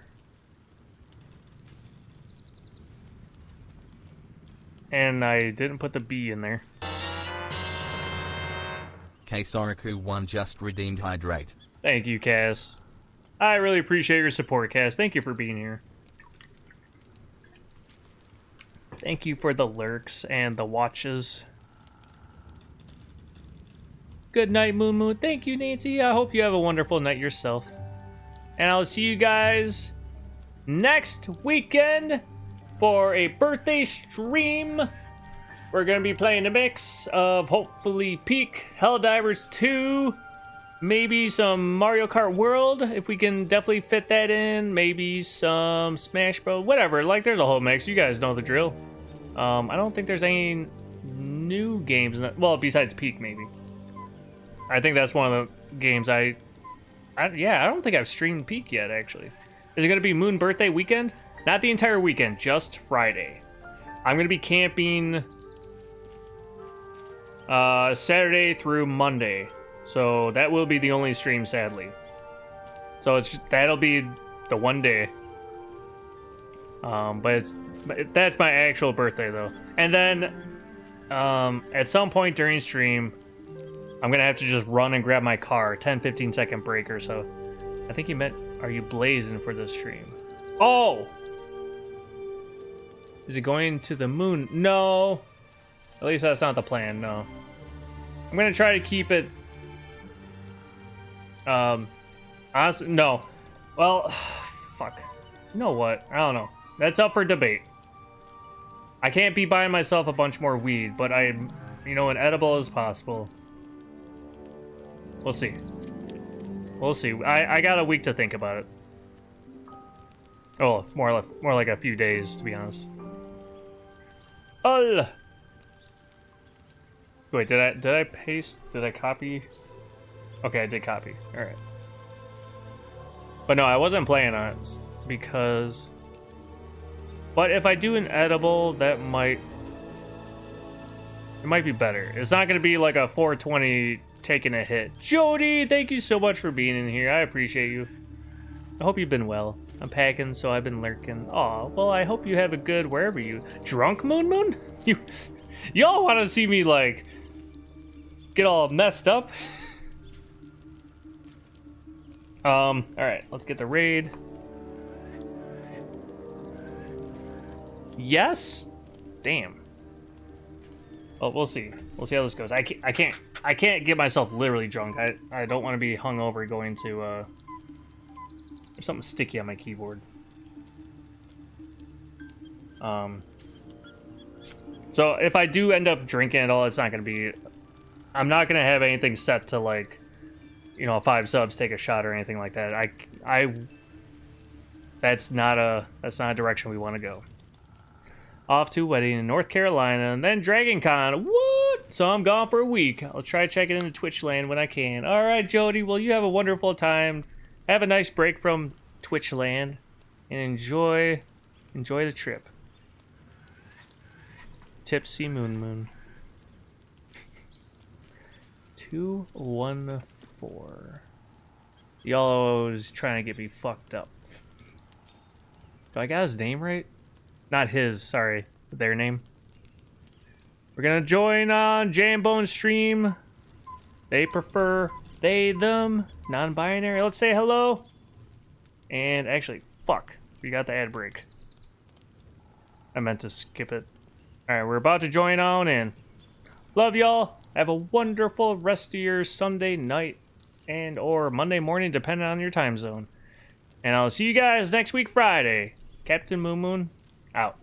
And I didn't put the B in there. Ksoriku1 just redeemed Hydrate. Thank you, Cass. I really appreciate your support, Cass. Thank you for being here. Thank you for the lurks and the watches. Good night, Moon Moon. Thank you, Nancy. I hope you have a wonderful night yourself. And I'll see you guys next weekend for a birthday stream. We're going to be playing a mix of hopefully Peak, Helldivers 2, maybe some Mario Kart World, if we can definitely fit that in. Maybe some Smash Bros. Whatever. Like, there's a whole mix. You guys know the drill. I don't think there's any new games. Well, besides Peak, maybe. I think that's one of the games yeah, I don't think I've streamed Peak yet, actually. Is it going to be Moon birthday weekend? Not the entire weekend, just Friday. I'm going to be camping Saturday through Monday. So that will be the only stream, sadly. So that'll be the one day. But that's my actual birthday though. And then at some point during stream, I'm gonna have to just run and grab my car. 10-15 second break or so. I think you meant, are you blazing for the stream? Oh! Is it going to the moon? No. At least that's not the plan, no. I'm gonna try to keep it honestly, no. Well, fuck. You know what? I don't know. That's up for debate. I can't be buying myself a bunch more weed, but an edible is possible. We'll see. We'll see. I got a week to think about it. Oh, more like a few days, to be honest. Oh. Wait, did I paste? Did I copy? Okay, I did copy. All right. But no, I wasn't playing on it because. But if I do an edible, it might be better. It's not gonna be like a 420 taking a hit. Jody, thank you so much for being in here. I appreciate you. I hope you've been well. I'm packing, so I've been lurking. Aw, well, I hope you have a good wherever you. Drunk Moon Moon? Y'all want to see me like get all messed up? All right, let's get the raid. Yes? Damn. Oh, we'll see. We'll see how this goes. I can't get myself literally drunk. I don't want to be hungover going to there's something sticky on my keyboard. So if I do end up drinking at all, it's not gonna be. I'm not gonna have anything set to like, 5 subs, take a shot or anything like that. That's not a direction we want to go. Off to a wedding in North Carolina and then Dragon Con. What? So I'm gone for a week. I'll try checking into Twitch land when I can. All right, Jody. Well, you have a wonderful time. Have a nice break from Twitch land and enjoy the trip. Tipsy Moon Moon. 214. Y'all is trying to get me fucked up. Do I got his name right? Not his, sorry. Their name. We're gonna join on Jambone's stream. They prefer they, them, non-binary. Let's say hello. And actually, fuck. We got the ad break. I meant to skip it. Alright, we're about to join on in. Love y'all. Have a wonderful rest of your Sunday night and or Monday morning, depending on your time zone. And I'll see you guys next week Friday. CaptnMoonMoon, out.